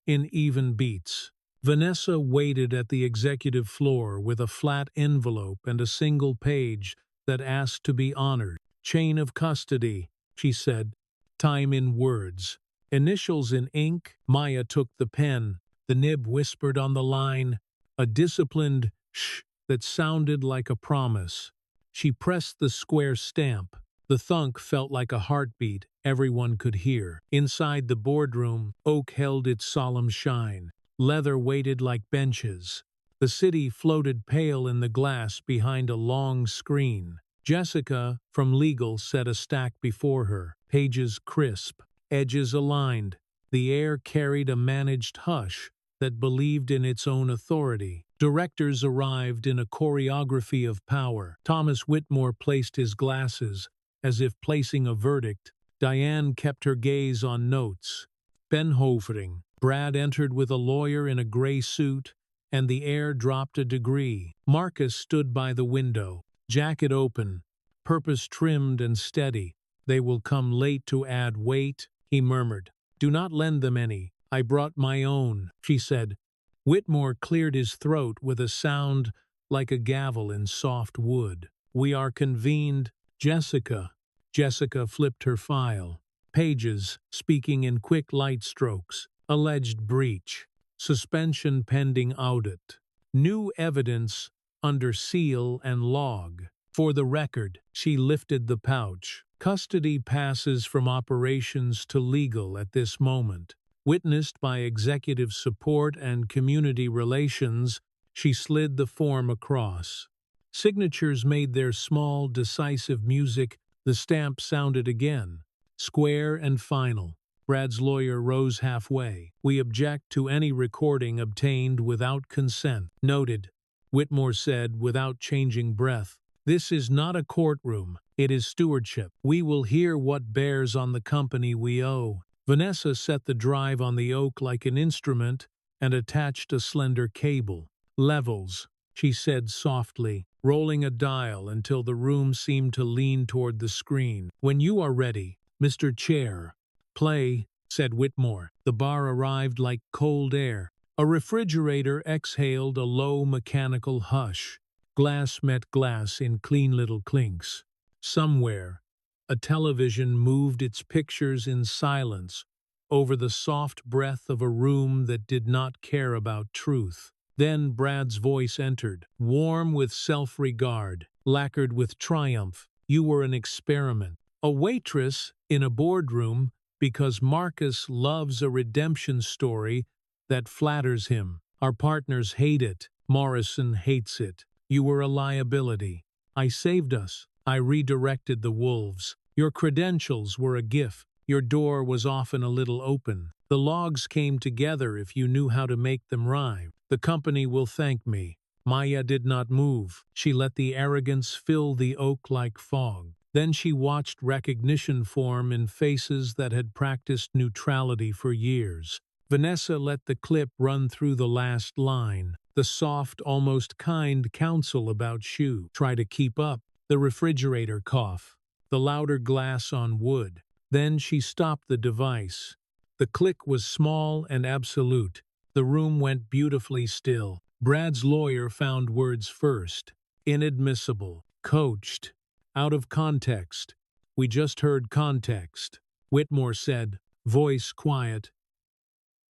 in even beats. Vanessa waited at the executive floor with a flat envelope and a single page that asked to be honored. "Chain of custody," she said, time in words. Initials in ink. Maya took the pen. The nib whispered on the line, a disciplined shh that sounded like a promise. She pressed the square stamp. The thunk felt like a heartbeat everyone could hear. Inside the boardroom, oak held its solemn shine. Leather waited like benches. The city floated pale in the glass behind a long screen. Jessica, from legal, set a stack before her, pages crisp, edges aligned. The air carried a managed hush that believed in its own authority. Directors arrived in a choreography of power. Thomas Whitmore placed his glasses, as if placing a verdict. Diane kept her gaze on notes. Benhovering. Brad entered with a lawyer in a gray suit, and the air dropped a degree. Marcus stood by the window, jacket open, purpose trimmed and steady. "They will come late to add weight," he murmured. "Do not lend them any. I brought my own," she said. Whitmore cleared his throat with a sound like a gavel in soft wood. "We are convened, Jessica." Jessica flipped her file. Pages, speaking in quick light strokes. Alleged breach. Suspension pending audit. New evidence under seal and log. For the record, she lifted the pouch. Custody passes from operations to legal at this moment. Witnessed by executive support and community relations, she slid the form across. Signatures made their small, decisive music. The stamp sounded again. Square and final. Brad's lawyer rose halfway. "We object to any recording obtained without consent." "Noted," Whitmore said without changing breath. "This is not a courtroom. It is stewardship. We will hear what bears on the company we owe." Vanessa set the drive on the oak like an instrument and attached a slender cable. "Levels," she said softly, rolling a dial until the room seemed to lean toward the screen. "When you are ready, Mr. Chair." "Play," said Whitmore. The bar arrived like cold air. A refrigerator exhaled a low mechanical hush. Glass met glass in clean little clinks. Somewhere, a television moved its pictures in silence over the soft breath of a room that did not care about truth. Then Brad's voice entered, warm with self-regard, lacquered with triumph. "You were an experiment. A waitress in a boardroom because Marcus loves a redemption story that flatters him. Our partners hate it. Morrison hates it. You were a liability. I saved us. I redirected the wolves. Your credentials were a gift. Your door was often a little open. The logs came together if you knew how to make them rhyme. The company will thank me. Maya did not move. She let the arrogance fill the oak like fog. Then she watched recognition form in faces that had practiced neutrality for years. Vanessa let the clip run through the last line. The soft, almost kind counsel about shoe. Try to keep up. The refrigerator cough. The louder glass on wood. Then she stopped the device. The click was small and absolute. The room went beautifully still. Brad's lawyer found words first. Inadmissible. Coached. Out of context. We just heard context. Whitmore said, voice quiet.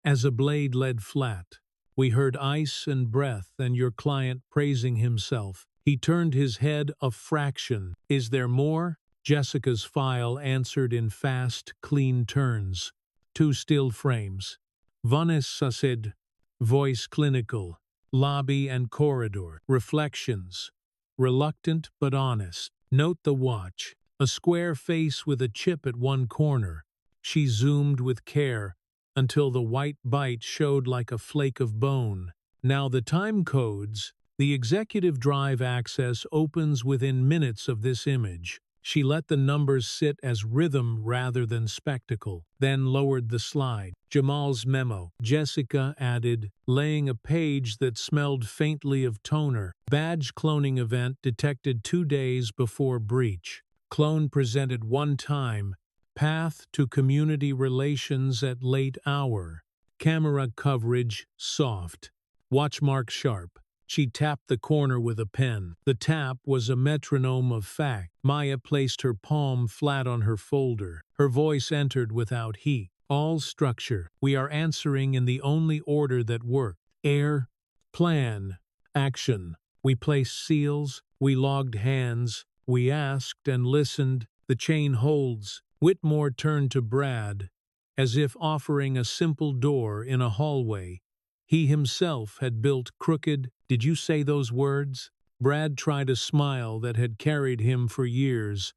As a blade led flat. We heard ice and breath and your client praising himself. He turned his head a fraction. Is there more? Jessica's file answered in fast, clean turns. 2 still frames. Vanessa said, voice clinical. Lobby and corridor. Reflections. Reluctant but honest. Note the watch. A square face with a chip at one corner. She zoomed with care until the white bite showed like a flake of bone. Now the time codes. The executive drive access opens within minutes of this image. She let the numbers sit as rhythm rather than spectacle, then lowered the slide. Jamal's memo. Jessica added, laying a page that smelled faintly of toner. Badge cloning event detected 2 days before breach. Clone presented 1 time. Path to community relations at late hour. Camera coverage soft. Watch mark sharp. She tapped the corner with a pen. The tap was a metronome of fact. Maya placed her palm flat on her folder. Her voice entered without heat. All structure. We are answering in the only order that worked. Air, plan, action. We placed seals. We logged hands. We asked and listened. The chain holds. Whitmore turned to Brad, as if offering a simple door in a hallway. He himself had built crooked. Did you say those words? Brad tried a smile that had carried him for years,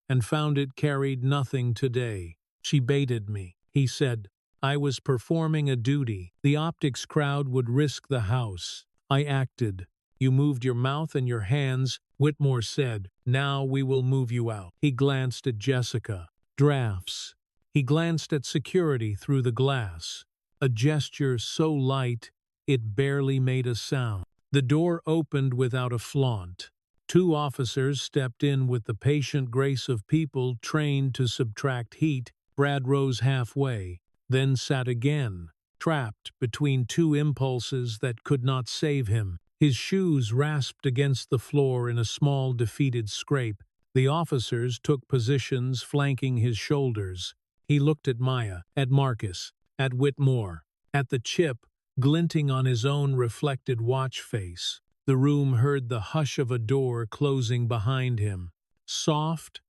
and found it carried nothing today. She baited me, he said. I was performing a duty. The optics crowd would risk the house. I acted. You moved your mouth and your hands, Whitmore said. Now we will move you out. He glanced at Jessica. Drafts. He glanced at security through the glass. A gesture so light, it barely made a sound. The door opened without a flaunt. 2 officers stepped in with the patient grace of people trained to subtract heat. Brad rose halfway, then sat again, trapped between 2 impulses that could not save him. His shoes rasped against the floor in a small defeated scrape. The officers took positions flanking his shoulders. He looked at Maya, at Marcus, at Whitmore, at the chip glinting on his own reflected watch face. The room heard the hush of a door closing behind him, soft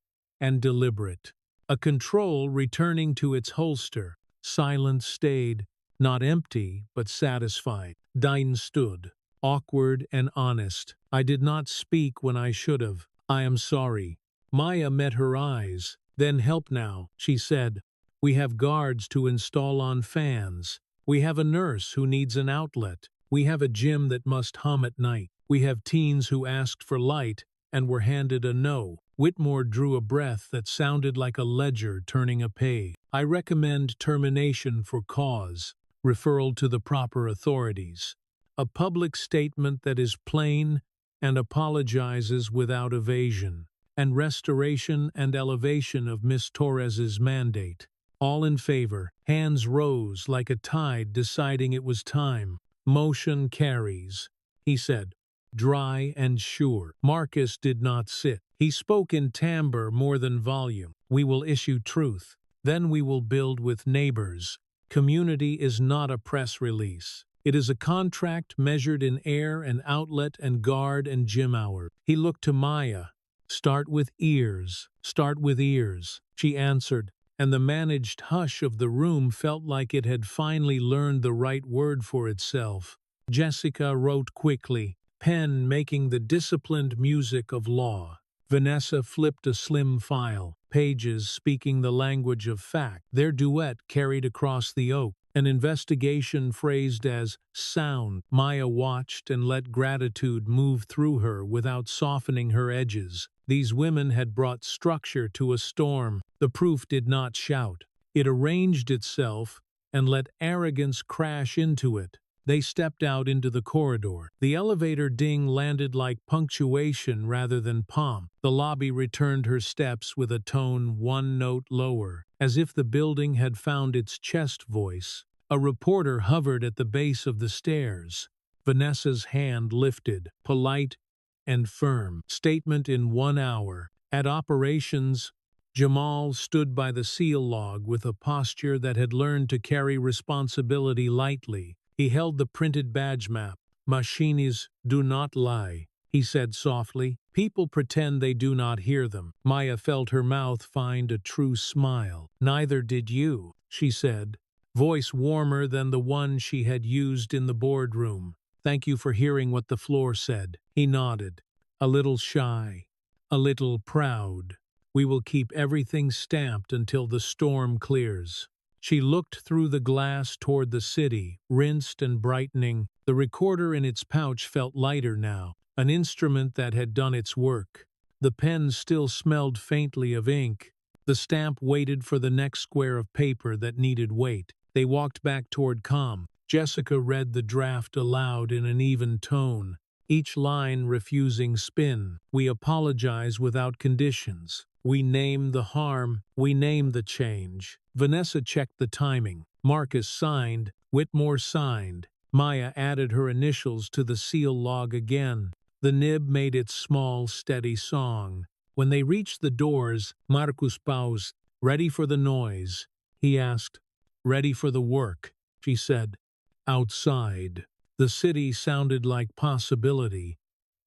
and deliberate. A control returning to its holster. Silence stayed, not empty, but satisfied. Dine stood, awkward and honest. I did not speak when I should have. I am sorry. Maya met her eyes. Then help now, she said. We have guards to install on fans. We have a nurse who needs an outlet. We have a gym that must hum at night. We have teens who asked for light and were handed a no. Whitmore drew a breath that sounded like a ledger turning a page. I recommend termination for cause, referral to the proper authorities. A public statement that is plain and apologizes without evasion, and restoration and elevation of Miss Torres's mandate. All in favor. Hands rose like a tide deciding it was time. Motion carries, he said, dry and sure. Marcus did not sit. He spoke in timbre more than volume. We will issue truth. Then we will build with neighbors. Community is not a press release. It is a contract measured in air and outlet and guard and gym hour. He looked to Maya. Start with ears. Start with ears, she answered, and the managed hush of the room felt like it had finally learned the right word for itself. Jessica wrote quickly, pen making the disciplined music of law. Vanessa flipped a slim file, pages speaking the language of fact, their duet carried across the oak. An investigation phrased as sound. Maya watched and let gratitude move through her without softening her edges. These women had brought structure to a storm. The proof did not shout. It arranged itself and let arrogance crash into it. They stepped out into the corridor. The elevator ding landed like punctuation rather than pomp. The lobby returned her steps with a tone one note lower, as if the building had found its chest voice. A reporter hovered at the base of the stairs. Vanessa's hand lifted, polite and firm. Statement in 1 hour. At operations, Jamal stood by the seal log with a posture that had learned to carry responsibility lightly. He held the printed badge map. "Machines do not lie," he said softly. "People pretend they do not hear them." Maya felt her mouth find a true smile. "Neither did you," she said, voice warmer than the one she had used in the boardroom. "Thank you for hearing what the floor said." He nodded, a little shy, a little proud. "We will keep everything stamped until the storm clears." She looked through the glass toward the city, rinsed and brightening. The recorder in its pouch felt lighter now, an instrument that had done its work. The pen still smelled faintly of ink. The stamp waited for the next square of paper that needed weight. They walked back toward Com. Jessica read the draft aloud in an even tone, each line refusing spin. "We apologize without conditions. We name the harm, we name the change." Vanessa checked the timing. Marcus signed, Whitmore signed. Maya added her initials to the seal log again. The nib made its small, steady song. When they reached the doors, Marcus paused. "Ready for the noise?" he asked. "Ready for the work," she said. Outside, the city sounded like possibility,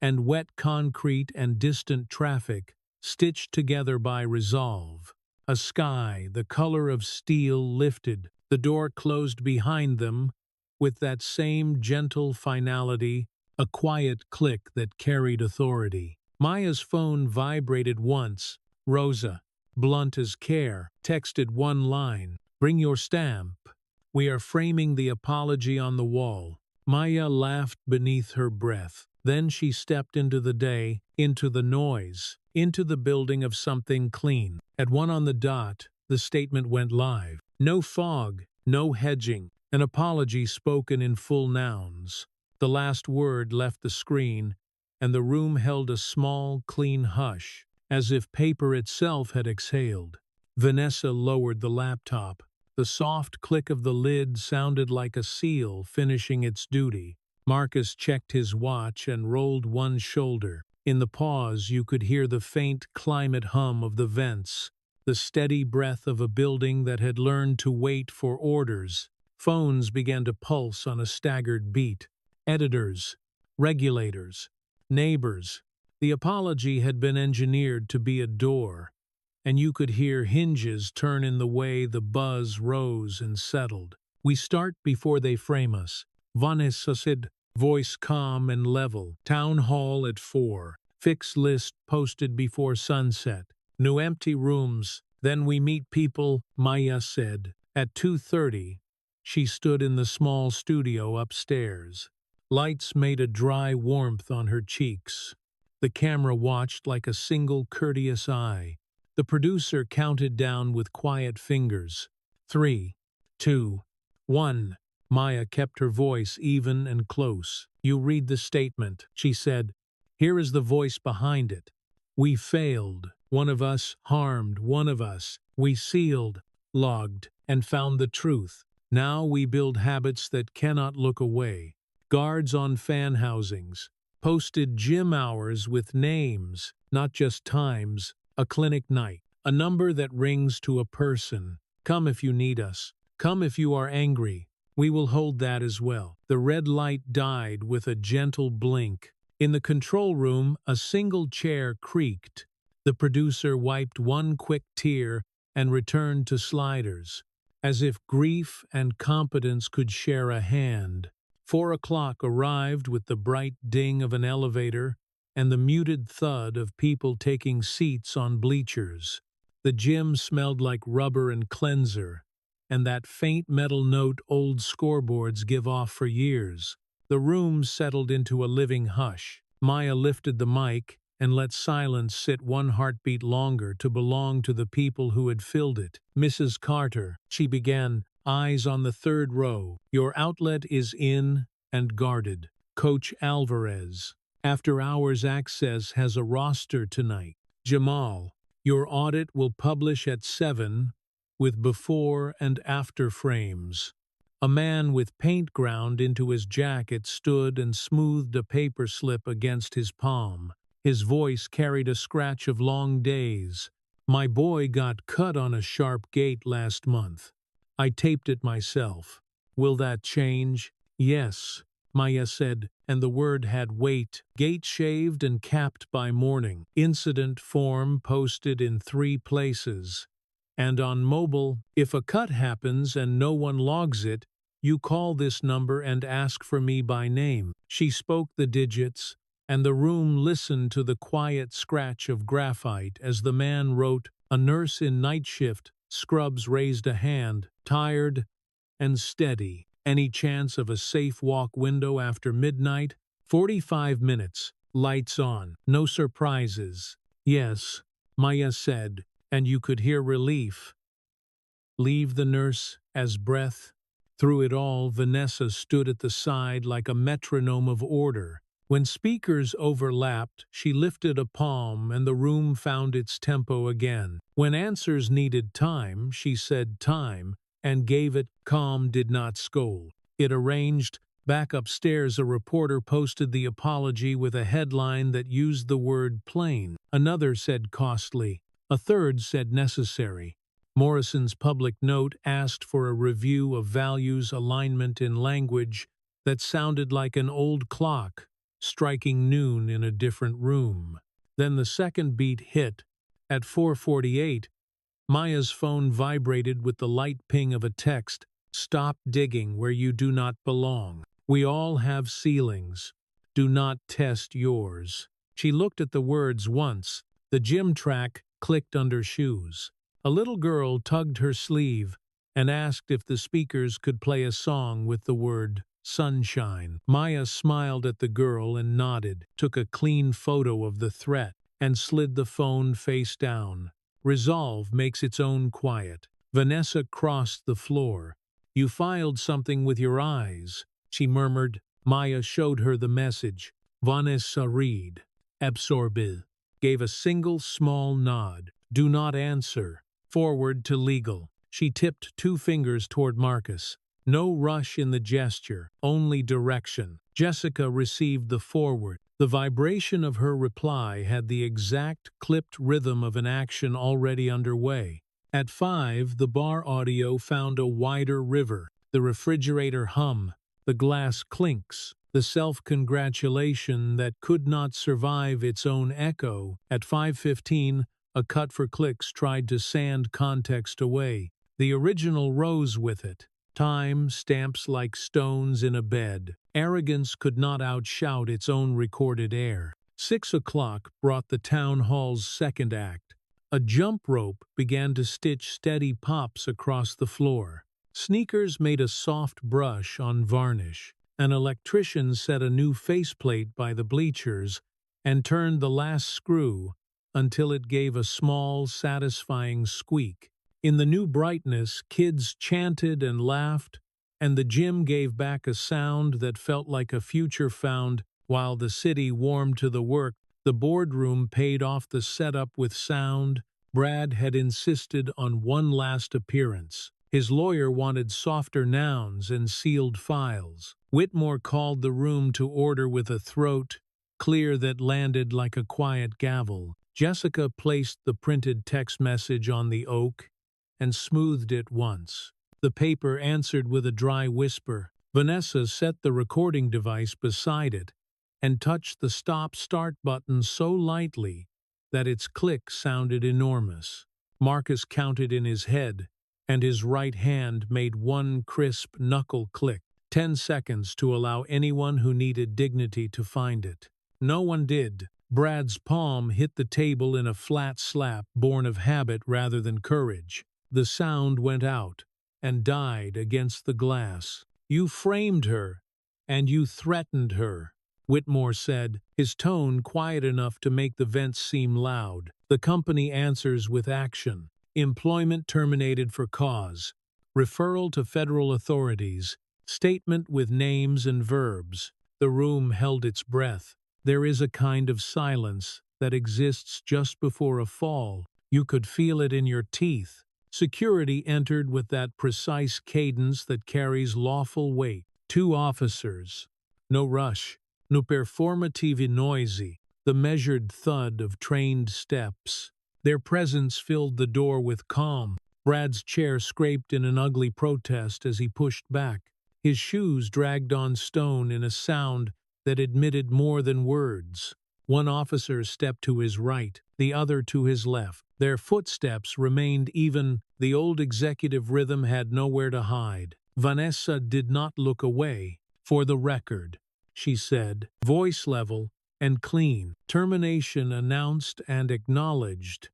and wet concrete and distant traffic, stitched together by resolve. A sky, the color of steel, lifted. The door closed behind them with that same gentle finality, a quiet click that carried authority. Maya's phone vibrated once. Rosa, blunt as care, texted one line, "Bring your stamp. We are framing the apology on the wall." Maya laughed beneath her breath. Then she stepped into the day, into the noise, into the building of something clean. At 1 on the dot, the statement went live. No fog, no hedging, an apology spoken in full nouns. The last word left the screen, and the room held a small, clean hush, as if paper itself had exhaled. Vanessa lowered the laptop. The soft click of the lid sounded like a seal finishing its duty. Marcus checked his watch and rolled one shoulder. In the pause, you could hear the faint climate hum of the vents, the steady breath of a building that had learned to wait for orders. Phones began to pulse on a staggered beat. Editors, regulators, neighbors. The apology had been engineered to be a door, and you could hear hinges turn in the way the buzz rose and settled. "We start before they frame us," Vanessa said, voice calm and level. "Town hall at 4. Fix list posted before sunset. No empty rooms. Then we meet people," Maya said. At 2:30, she stood in the small studio upstairs. Lights made a dry warmth on her cheeks. The camera watched like a single courteous eye. The producer counted down with quiet fingers. 3, 2, 1. Maya kept her voice even and close. "You read the statement," she said. "Here is the voice behind it. We failed. One of us harmed one of us. We sealed, logged, and found the truth. Now we build habits that cannot look away. Guards on fan housings. Posted gym hours with names, not just times. A clinic night. A number that rings to a person. Come if you need us. Come if you are angry. We will hold that as well." The red light died with a gentle blink. In the control room, a single chair creaked. The producer wiped one quick tear and returned to sliders, as if grief and competence could share a hand. 4 o'clock arrived with the bright ding of an elevator and the muted thud of people taking seats on bleachers. The gym smelled like rubber and cleanser, and that faint metal note old scoreboards give off for years. The room settled into a living hush. Maya lifted the mic and let silence sit one heartbeat longer to belong to the people who had filled it. "Mrs. Carter," she began, eyes on the third row, "your outlet is in and guarded. Coach Alvarez, after hours access, has a roster tonight. Jamal, your audit will publish at 7 with before and after frames." A man with paint ground into his jacket stood and smoothed a paper slip against his palm. His voice carried a scratch of long days. "My boy got cut on a sharp gate last month. I taped it myself. Will that change?" "Yes," Maya said, and the word had weight. "Gate shaved and capped by morning. Incident form posted in 3 places. And on mobile, if a cut happens and no one logs it, you call this number and ask for me by name." She spoke the digits, and the room listened to the quiet scratch of graphite as the man wrote, "A nurse in night shift." Scrubs raised a hand, tired and steady. "Any chance of a safe walk window after midnight?" 45 minutes, lights on, no surprises. "Yes," Maya said, and you could hear relief leave the nurse as breath. Through it all, Vanessa stood at the side like a metronome of order. When speakers overlapped, she lifted a palm and the room found its tempo again. When answers needed time, she said time, and gave it. Calm did not scold. It arranged. Back upstairs, a reporter posted the apology with a headline that used the word plain. Another said costly. A third said necessary. Morrison's public note asked for a review of values alignment in language that sounded like an old clock, striking noon in a different room. Then the second beat hit. At 4:48, Maya's phone vibrated with the light ping of a text. "Stop digging where you do not belong. We all have ceilings. Do not test yours." She looked at the words once. The gym track clicked under shoes. A little girl tugged her sleeve and asked if the speakers could play a song with the word sunshine. Maya smiled at the girl and nodded, took a clean photo of the threat, and slid the phone face down. Resolve makes its own quiet. Vanessa crossed the floor. "You filed something with your eyes," she murmured. Maya showed her the message. Vanessa read. Absorbed. Gave a single small nod. "Do not answer. Forward to legal." She tipped 2 fingers toward Marcus. No rush in the gesture, only direction. Jessica received the forward. The vibration of her reply had the exact clipped rhythm of an action already underway. At 5, the bar audio found a wider river. The refrigerator hum, the glass clinks, the self-congratulation that could not survive its own echo. At 5:15, a cut for clicks tried to sand context away. The original rose with it. Time stamps like stones in a bed. Arrogance could not outshout its own recorded air. 6 o'clock brought the town hall's second act. A jump rope began to stitch steady pops across the floor. Sneakers made a soft brush on varnish. An electrician set a new faceplate by the bleachers and turned the last screw until it gave a small, satisfying squeak. In the new brightness, kids chanted and laughed, and the gym gave back a sound that felt like a future found. While the city warmed to the work, the boardroom paid off the setup with sound. Brad had insisted on one last appearance. His lawyer wanted softer nouns and sealed files. Whitmore called the room to order with a throat clear that landed like a quiet gavel. Jessica placed the printed text message on the oak and smoothed it once. The paper answered with a dry whisper. Vanessa set the recording device beside it and touched the stop-start button so lightly that its click sounded enormous. Marcus counted in his head, and his right hand made one crisp knuckle click. 10 seconds to allow anyone who needed dignity to find it. No one did. Brad's palm hit the table in a flat slap born of habit rather than courage. The sound went out and died against the glass. "You framed her, and you threatened her," Whitmore said, his tone quiet enough to make the vents seem loud. "The company answers with action. Employment terminated for cause. Referral to federal authorities. Statement with names and verbs." The room held its breath. There is a kind of silence that exists just before a fall. You could feel it in your teeth. Security entered with that precise cadence that carries lawful weight. 2 officers. No rush. No performative noisy. The measured thud of trained steps. Their presence filled the door with calm. Brad's chair scraped in an ugly protest as he pushed back. His shoes dragged on stone in a sound that admitted more than words. 1 officer stepped to his right, the other to his left. Their footsteps remained even. The old executive rhythm had nowhere to hide. Vanessa did not look away. "For the record," she said, voice level and clean. "Termination announced and acknowledged.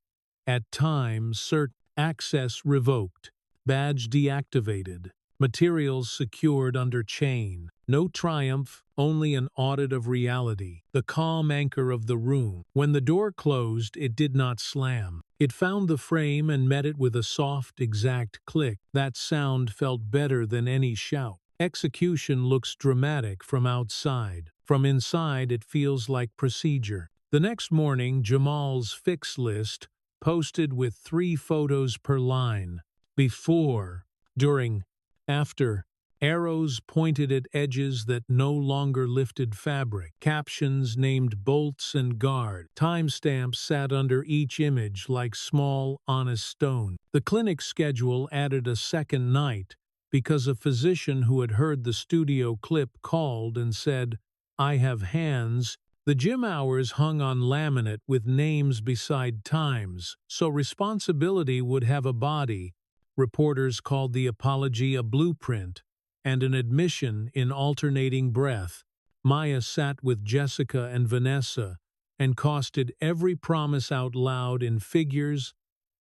At times, certain access revoked. Badge deactivated. Materials secured under chain. No triumph, only an audit of reality." The calm anchor of the room. When the door closed, it did not slam. It found the frame and met it with a soft, exact click. That sound felt better than any shout. Execution looks dramatic from outside. From inside, it feels like procedure. The next morning, Jamal's fix list posted with 3 photos per line. Before, during, after. Arrows pointed at edges that no longer lifted fabric. Captions named bolts and guard. Timestamps sat under each image like small, honest stone. The clinic schedule added a second night because a physician who had heard the studio clip called and said, "I have hands." The gym hours hung on laminate with names beside times, so responsibility would have a body. Reporters called the apology a blueprint and an admission in alternating breath. Maya sat with Jessica and Vanessa and costed every promise out loud in figures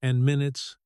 and minutes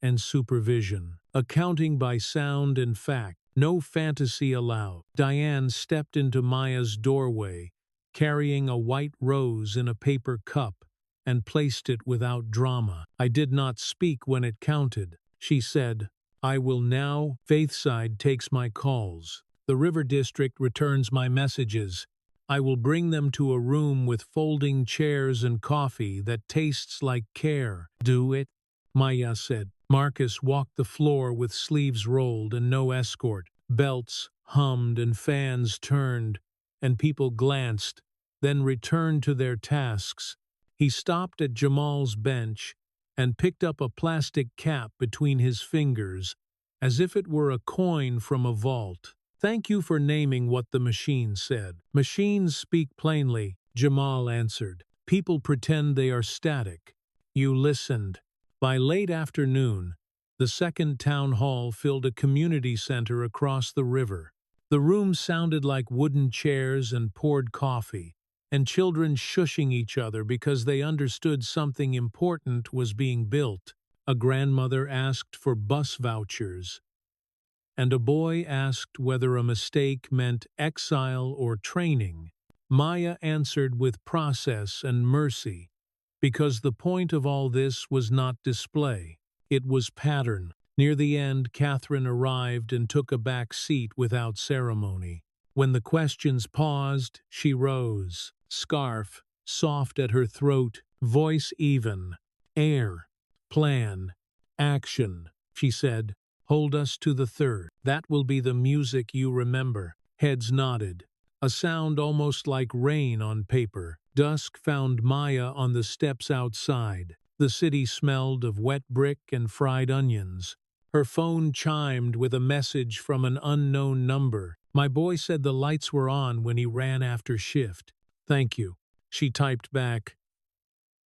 and supervision. Accounting by sound and fact. No fantasy allowed. Diane stepped into Maya's doorway, carrying a white rose in a paper cup, and placed it without drama. "I did not speak when it counted," she said. "I will now. Faithside takes my calls. The River District returns my messages. I will bring them to a room with folding chairs and coffee that tastes like care." "Do it," Maya said. Marcus walked the floor with sleeves rolled and no escort. Belts hummed and fans turned, and people glanced, then returned to their tasks. He stopped at Jamal's bench and picked up a plastic cap between his fingers, as if it were a coin from a vault. "Thank you for naming what the machine said." "Machines speak plainly," Jamal answered. "People pretend they are static." You listened. By late afternoon, the second town hall filled a community center across the river. The room sounded like wooden chairs and poured coffee, and children shushing each other because they understood something important was being built. A grandmother asked for bus vouchers, and a boy asked whether a mistake meant exile or training. Maya answered with process and mercy, because the point of all this was not display. It was pattern. Near the end, Catherine arrived and took a back seat without ceremony. When the questions paused, she rose, scarf soft at her throat, voice even. "Air, plan, action," she said. "Hold us to the third. That will be the music you remember." Heads nodded. A sound almost like rain on paper. Dusk found Maya on the steps outside. The city smelled of wet brick and fried onions. Her phone chimed with a message from an unknown number. "My boy said the lights were on when he ran after shift." "Thank you." She typed back,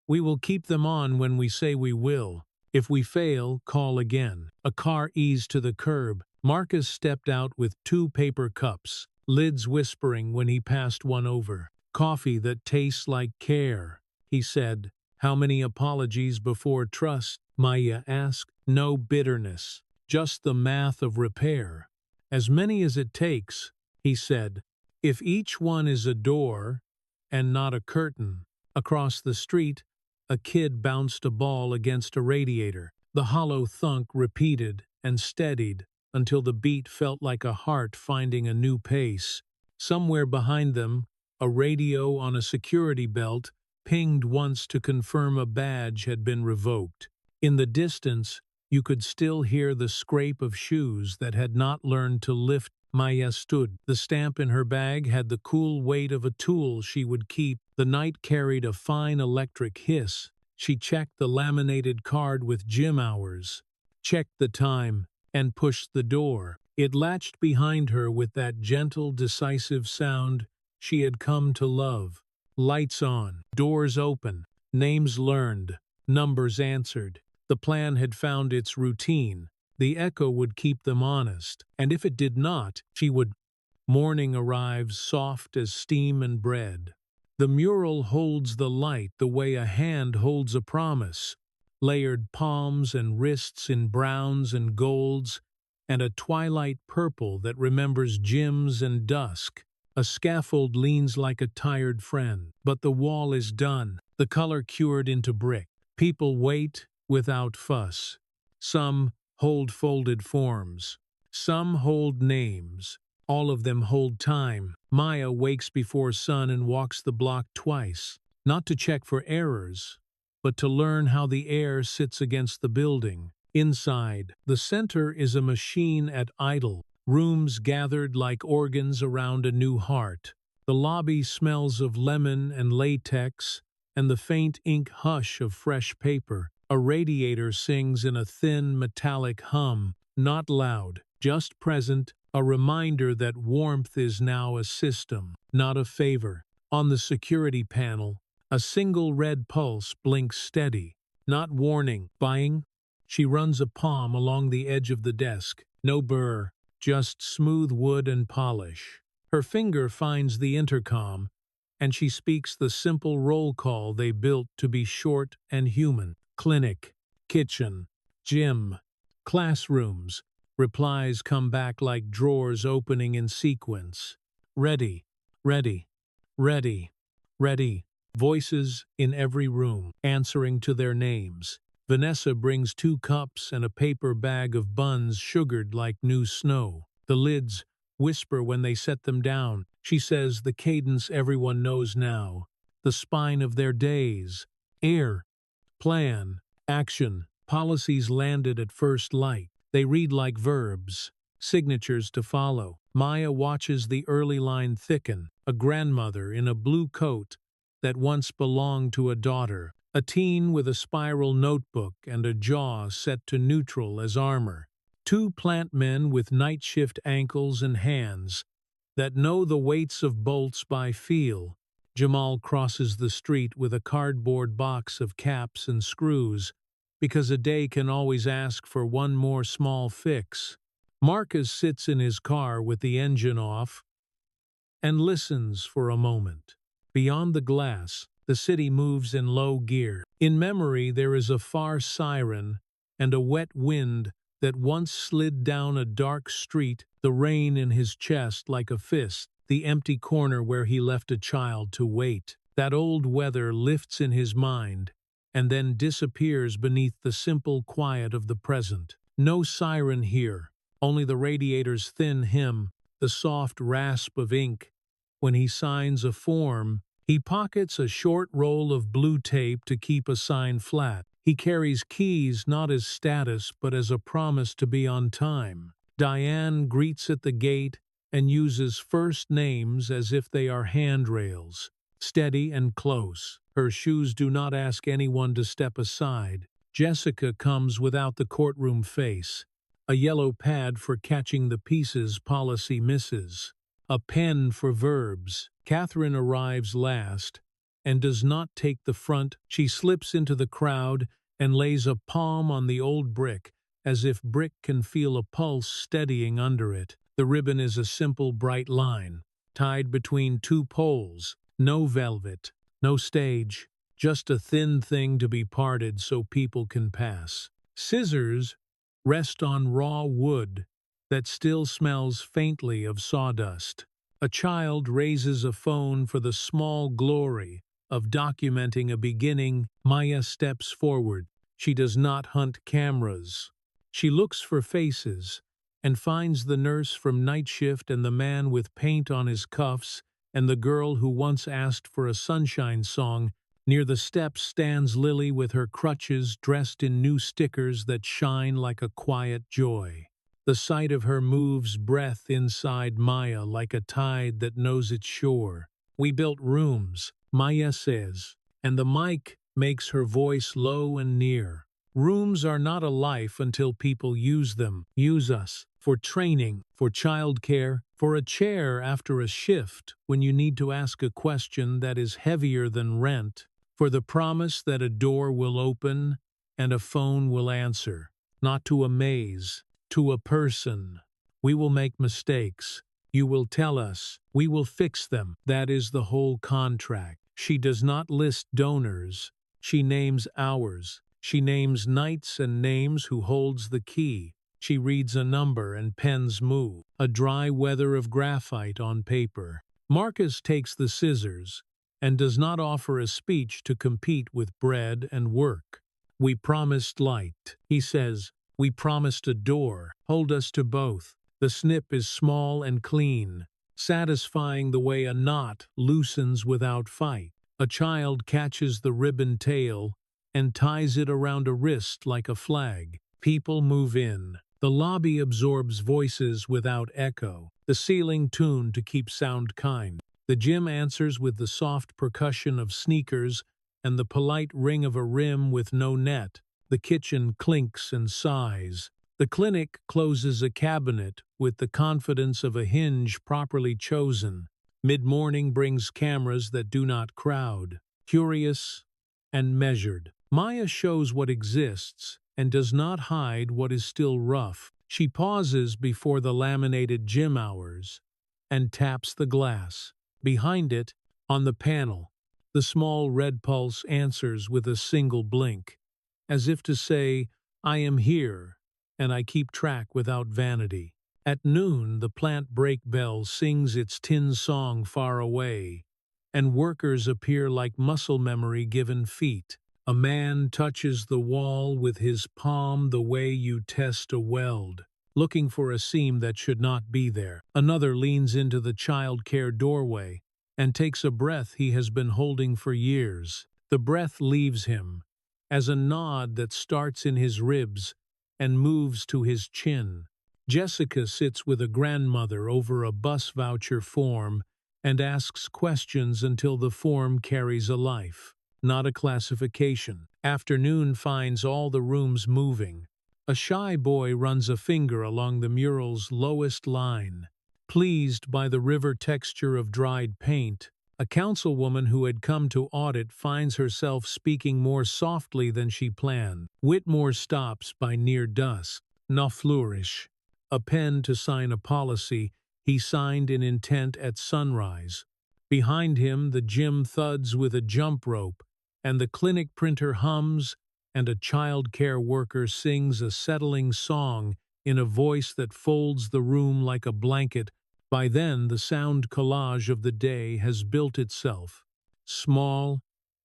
"We will keep them on when we say we will. If we fail, call again." A car eased to the curb. Marcus stepped out with 2 paper cups, lids whispering when he passed one over. "Coffee that tastes like care," he said. "How many apologies before trust?" Maya asked. "No bitterness, just the math of repair." "As many as it takes," he said. "If each one is a door and not a curtain." Across the street, a kid bounced a ball against a radiator. The hollow thunk repeated and steadied until the beat felt like a heart finding a new pace. Somewhere behind them, a radio on a security belt pinged once to confirm a badge had been revoked. In the distance, you could still hear the scrape of shoes that had not learned to lift. Maya stood. The stamp in her bag had the cool weight of a tool she would keep. The night carried a fine electric hiss. She checked the laminated card with gym hours, checked the time, and pushed the door. It latched behind her with that gentle, decisive sound she had come to love. Lights on, doors open, names learned, numbers answered. The plan had found its routine. The echo would keep them honest, and if it did not, she would. Morning arrives soft as steam and bread. The mural holds the light the way a hand holds a promise. Layered palms and wrists in browns and golds, and a twilight purple that remembers gyms and dusk. A scaffold leans like a tired friend, but the wall is done, the color cured into brick. People wait without fuss. Some hold folded forms. Some hold names. All of them hold time. Maya wakes before sun and walks the block twice, not to check for errors, but to learn how the air sits against the building. Inside, the center is a machine at idle, rooms gathered like organs around a new heart. The lobby smells of lemon and latex, and the faint ink hush of fresh paper. A radiator sings in a thin, metallic hum, not loud, just present, a reminder that warmth is now a system, not a favor. On the security panel, a single red pulse blinks steady, not warning. Buying? She runs a palm along the edge of the desk. No burr, just smooth wood and polish. Her finger finds the intercom, and she speaks the simple roll call they built to be short and human. Clinic, kitchen, gym, classrooms. Replies come back like drawers opening in sequence. Ready, ready, ready, ready. Voices in every room, answering to their names. Vanessa brings 2 cups and a paper bag of buns sugared like new snow. The lids whisper when they set them down. She says the cadence everyone knows now. The spine of their days. Air, plan, action. Policies landed at first light. They read like verbs, signatures to follow. Maya watches the early line thicken. A grandmother in a blue coat that once belonged to a daughter. A teen with a spiral notebook and a jaw set to neutral as armor. 2 plant men with night shift ankles and hands that know the weights of bolts by feel. Jamal crosses the street with a cardboard box of caps and screws, because a day can always ask for one more small fix. Marcus sits in his car with the engine off and listens for a moment. Beyond the glass, the city moves in low gear. In memory, there is a far siren and a wet wind that once slid down a dark street, the rain in his chest like a fist, the empty corner where he left a child to wait. That old weather lifts in his mind and then disappears beneath the simple quiet of the present. No siren here, only the radiator's thin hymn, the soft rasp of ink. When he signs a form, he pockets a short roll of blue tape to keep a sign flat. He carries keys not as status but as a promise to be on time. Diane greets at the gate and uses first names as if they are handrails, steady and close. Her shoes do not ask anyone to step aside. Jessica comes without the courtroom face, a yellow pad for catching the pieces policy misses, a pen for verbs. Catherine arrives last and does not take the front. She slips into the crowd and lays a palm on the old brick as if brick can feel a pulse steadying under it. The ribbon is a simple bright line, tied between two poles. No velvet, no stage, just a thin thing to be parted so people can pass. Scissors rest on raw wood that still smells faintly of sawdust. A child raises a phone for the small glory of documenting a beginning. Maya steps forward. She does not hunt cameras. She looks for faces and finds the nurse from night shift and the man with paint on his cuffs and the girl who once asked for a sunshine song. Near the steps stands Lily with her crutches, dressed in new stickers that shine like a quiet joy. The sight of her moves breath inside Maya like a tide that knows its shore. We built rooms, Maya says, and the mic makes her voice low and near. Rooms are not a life until people use them, use us, for training, for childcare, for a chair after a shift when you need to ask a question that is heavier than rent, for the promise that a door will open and a phone will answer, not to a maze, to a person. We will make mistakes. You will tell us. We will fix them. That is the whole contract. She does not list donors. She names hours. She names nights and names who holds the key. She reads a number and pens move. A dry weather of graphite on paper. Marcus takes the scissors and does not offer a speech to compete with bread and work. We promised light. He says, we promised a door. Hold us to both. The snip is small and clean, satisfying the way a knot loosens without fight. A child catches the ribbon tail and ties it around a wrist like a flag. People move in. The lobby absorbs voices without echo. The ceiling tuned to keep sound kind. The gym answers with the soft percussion of sneakers and the polite ring of a rim with no net. The kitchen clinks and sighs. The clinic closes a cabinet with the confidence of a hinge properly chosen. Mid-morning brings cameras that do not crowd, curious and measured. Maya shows what exists and does not hide what is still rough. She pauses before the laminated gym hours and taps the glass. Behind it, on the panel, the small red pulse answers with a single blink, as if to say, I am here, and I keep track without vanity. At noon, the plant break bell sings its tin song far away, and workers appear like muscle memory given feet. A man touches the wall with his palm the way you test a weld, looking for a seam that should not be there. Another leans into the child care doorway and takes a breath he has been holding for years. The breath leaves him as a nod that starts in his ribs and moves to his chin. Jessica sits with a grandmother over a bus voucher form and asks questions until the form carries a life, not a classification. Afternoon finds all the rooms moving. A shy boy runs a finger along the mural's lowest line. Pleased by the river texture of dried paint, a councilwoman who had come to audit finds herself speaking more softly than she planned. Whitmore stops by near dusk. Na flourish. A pen to sign a policy he signed in intent at sunrise. Behind him, the gym thuds with a jump rope, and the clinic printer hums, and a child care worker sings a settling song in a voice that folds the room like a blanket. By then, the sound collage of the day has built itself, small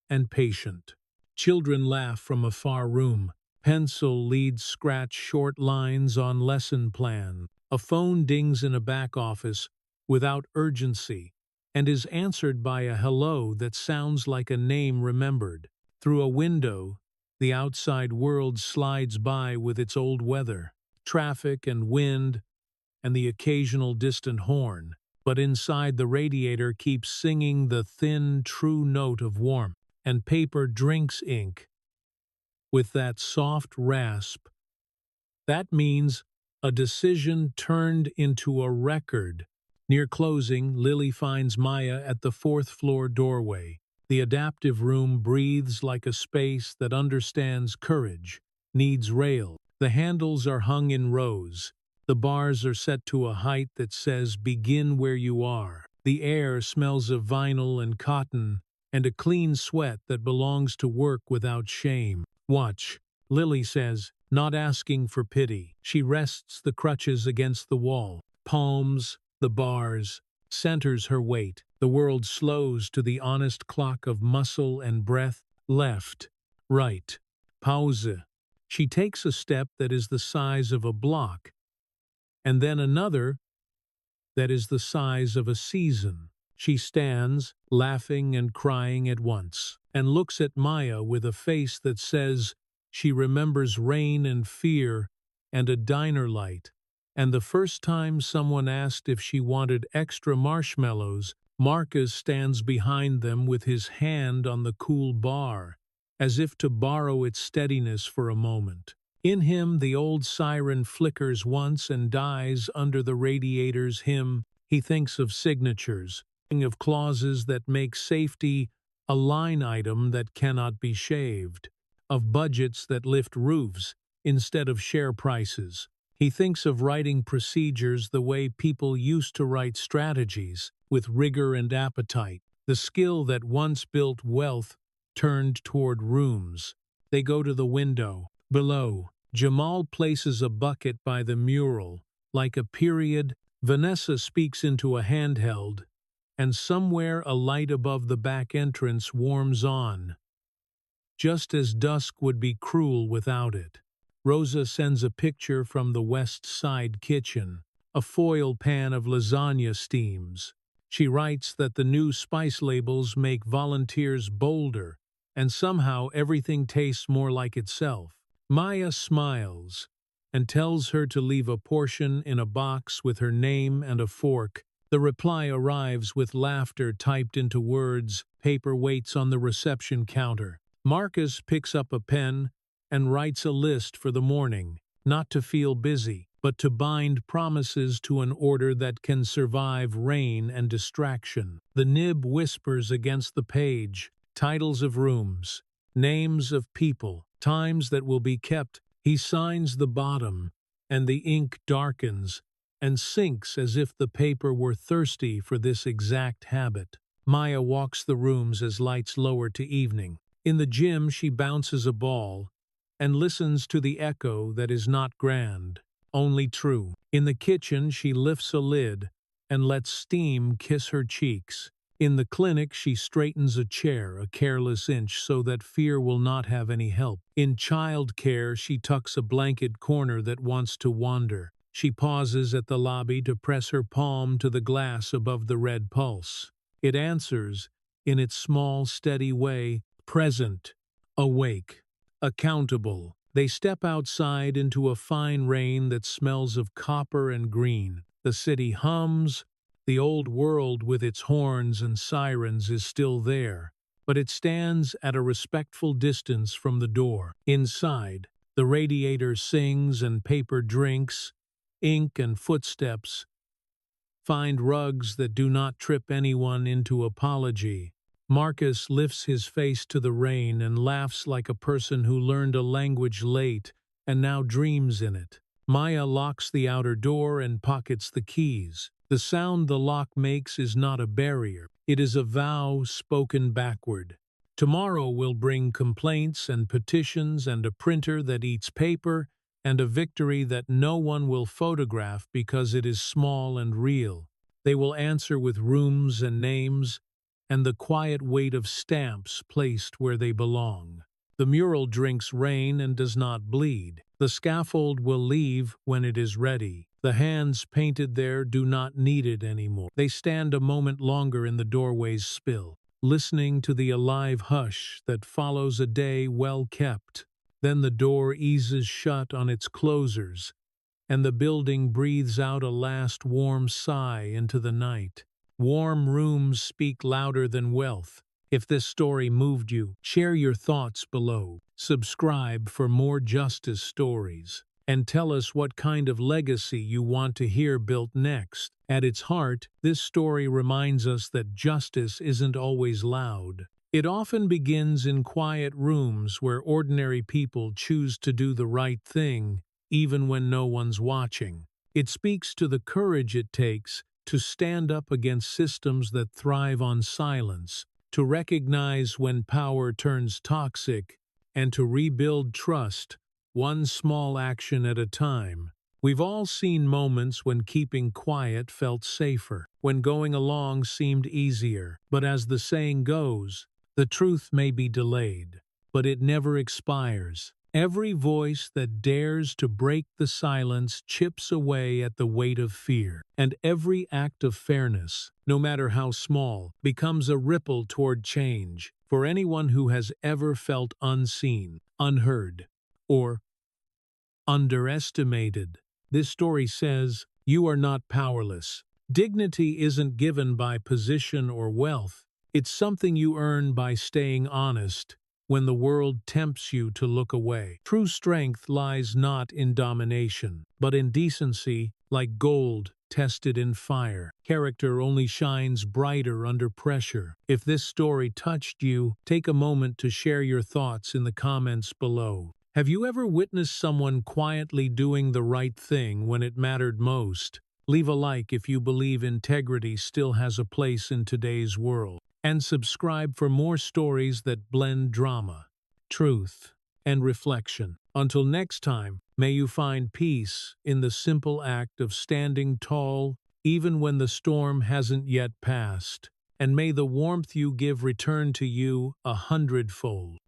and patient. Children laugh from a far room. Pencil leads scratch short lines on lesson plan. A phone dings in a back office without urgency and is answered by a hello that sounds like a name remembered. Through a window, the outside world slides by with its old weather, traffic and wind, and the occasional distant horn. But inside, the radiator keeps singing the thin, true note of warmth, and paper drinks ink with that soft rasp. That means a decision turned into a record. Near closing, Lily finds Maya at the fourth-floor doorway. The adaptive room breathes like a space that understands courage, needs rail. The handles are hung in rows. The bars are set to a height that says, "Begin where you are." The air smells of vinyl and cotton, and a clean sweat that belongs to work without shame. "Watch," Lily says, not asking for pity. She rests the crutches against the wall. Palms, the bars, centers her weight. The world slows to the honest clock of muscle and breath. Left, right, pause. She takes a step that is the size of a block, and then another that is the size of a season. She stands, laughing and crying at once, and looks at Maya with a face that says she remembers rain and fear and a diner light. And the first time someone asked if she wanted extra marshmallows, Marcus stands behind them with his hand on the cool bar, as if to borrow its steadiness for a moment. In him the old siren flickers once and dies under the radiator's hymn. He thinks of signatures, of clauses that make safety a line item that cannot be shaved, of budgets that lift roofs instead of share prices. He thinks of writing procedures the way people used to write strategies, with rigor and appetite. The skill that once built wealth turned toward rooms. They go to the window. Below, Jamal places a bucket by the mural, like a period. Vanessa speaks into a handheld, and somewhere a light above the back entrance warms on, just as dusk would be cruel without it. Rosa sends a picture from the West Side kitchen. A foil pan of lasagna steams. She writes that the new spice labels make volunteers bolder, and somehow everything tastes more like itself. Maya smiles and tells her to leave a portion in a box with her name and a fork. The reply arrives with laughter typed into words. Paper waits on the reception counter. Marcus picks up a pen and writes a list for the morning, not to feel busy, but to bind promises to an order that can survive rain and distraction. The nib whispers against the page, titles of rooms, names of people, times that will be kept. He signs the bottom, and the ink darkens and sinks as if the paper were thirsty for this exact habit. Maya walks the rooms as lights lower to evening. In the gym, she bounces a ball and listens to the echo that is not grand, only true. In the kitchen, she lifts a lid and lets steam kiss her cheeks. In the clinic, she straightens a chair a careless inch so that fear will not have any help. In child care, she tucks a blanket corner that wants to wander. She pauses at the lobby to press her palm to the glass above the red pulse. It answers, in its small, steady way, present, awake, accountable. They step outside into a fine rain that smells of copper and green. The city hums. The old world with its horns and sirens is still there, but it stands at a respectful distance from the door. Inside, the radiator sings and paper drinks, ink and footsteps find rugs that do not trip anyone into apology. Marcus lifts his face to the rain and laughs like a person who learned a language late and now dreams in it. Maya locks the outer door and pockets the keys. The sound the lock makes is not a barrier. It is a vow spoken backward. Tomorrow will bring complaints and petitions and a printer that eats paper and a victory that no one will photograph because it is small and real. They will answer with rooms and names and the quiet weight of stamps placed where they belong. The mural drinks rain and does not bleed. The scaffold will leave when it is ready. The hands painted there do not need it anymore. They stand a moment longer in the doorway's spill, listening to the alive hush that follows a day well kept. Then the door eases shut on its closers, and the building breathes out a last warm sigh into the night. Warm rooms speak louder than wealth. If this story moved you, share your thoughts below. Subscribe for more justice stories. And tell us what kind of legacy you want to hear built next. At its heart, this story reminds us that justice isn't always loud. It often begins in quiet rooms where ordinary people choose to do the right thing even when no one's watching. It speaks to the courage it takes to stand up against systems that thrive on silence, to recognize when power turns toxic, and to rebuild trust, one small action at a time. We've all seen moments when keeping quiet felt safer, when going along seemed easier. But as the saying goes, the truth may be delayed, but it never expires. Every voice that dares to break the silence chips away at the weight of fear, and every act of fairness, no matter how small, becomes a ripple toward change. For anyone who has ever felt unseen, unheard, or underestimated, this story says, you are not powerless. Dignity isn't given by position or wealth. It's something you earn by staying honest when the world tempts you to look away. True strength lies not in domination, but in decency, like gold tested in fire. Character only shines brighter under pressure. If this story touched you, take a moment to share your thoughts in the comments below. Have you ever witnessed someone quietly doing the right thing when it mattered most? Leave a like if you believe integrity still has a place in today's world. And subscribe for more stories that blend drama, truth, and reflection. Until next time, may you find peace in the simple act of standing tall, even when the storm hasn't yet passed. And may the warmth you give return to you 100-fold.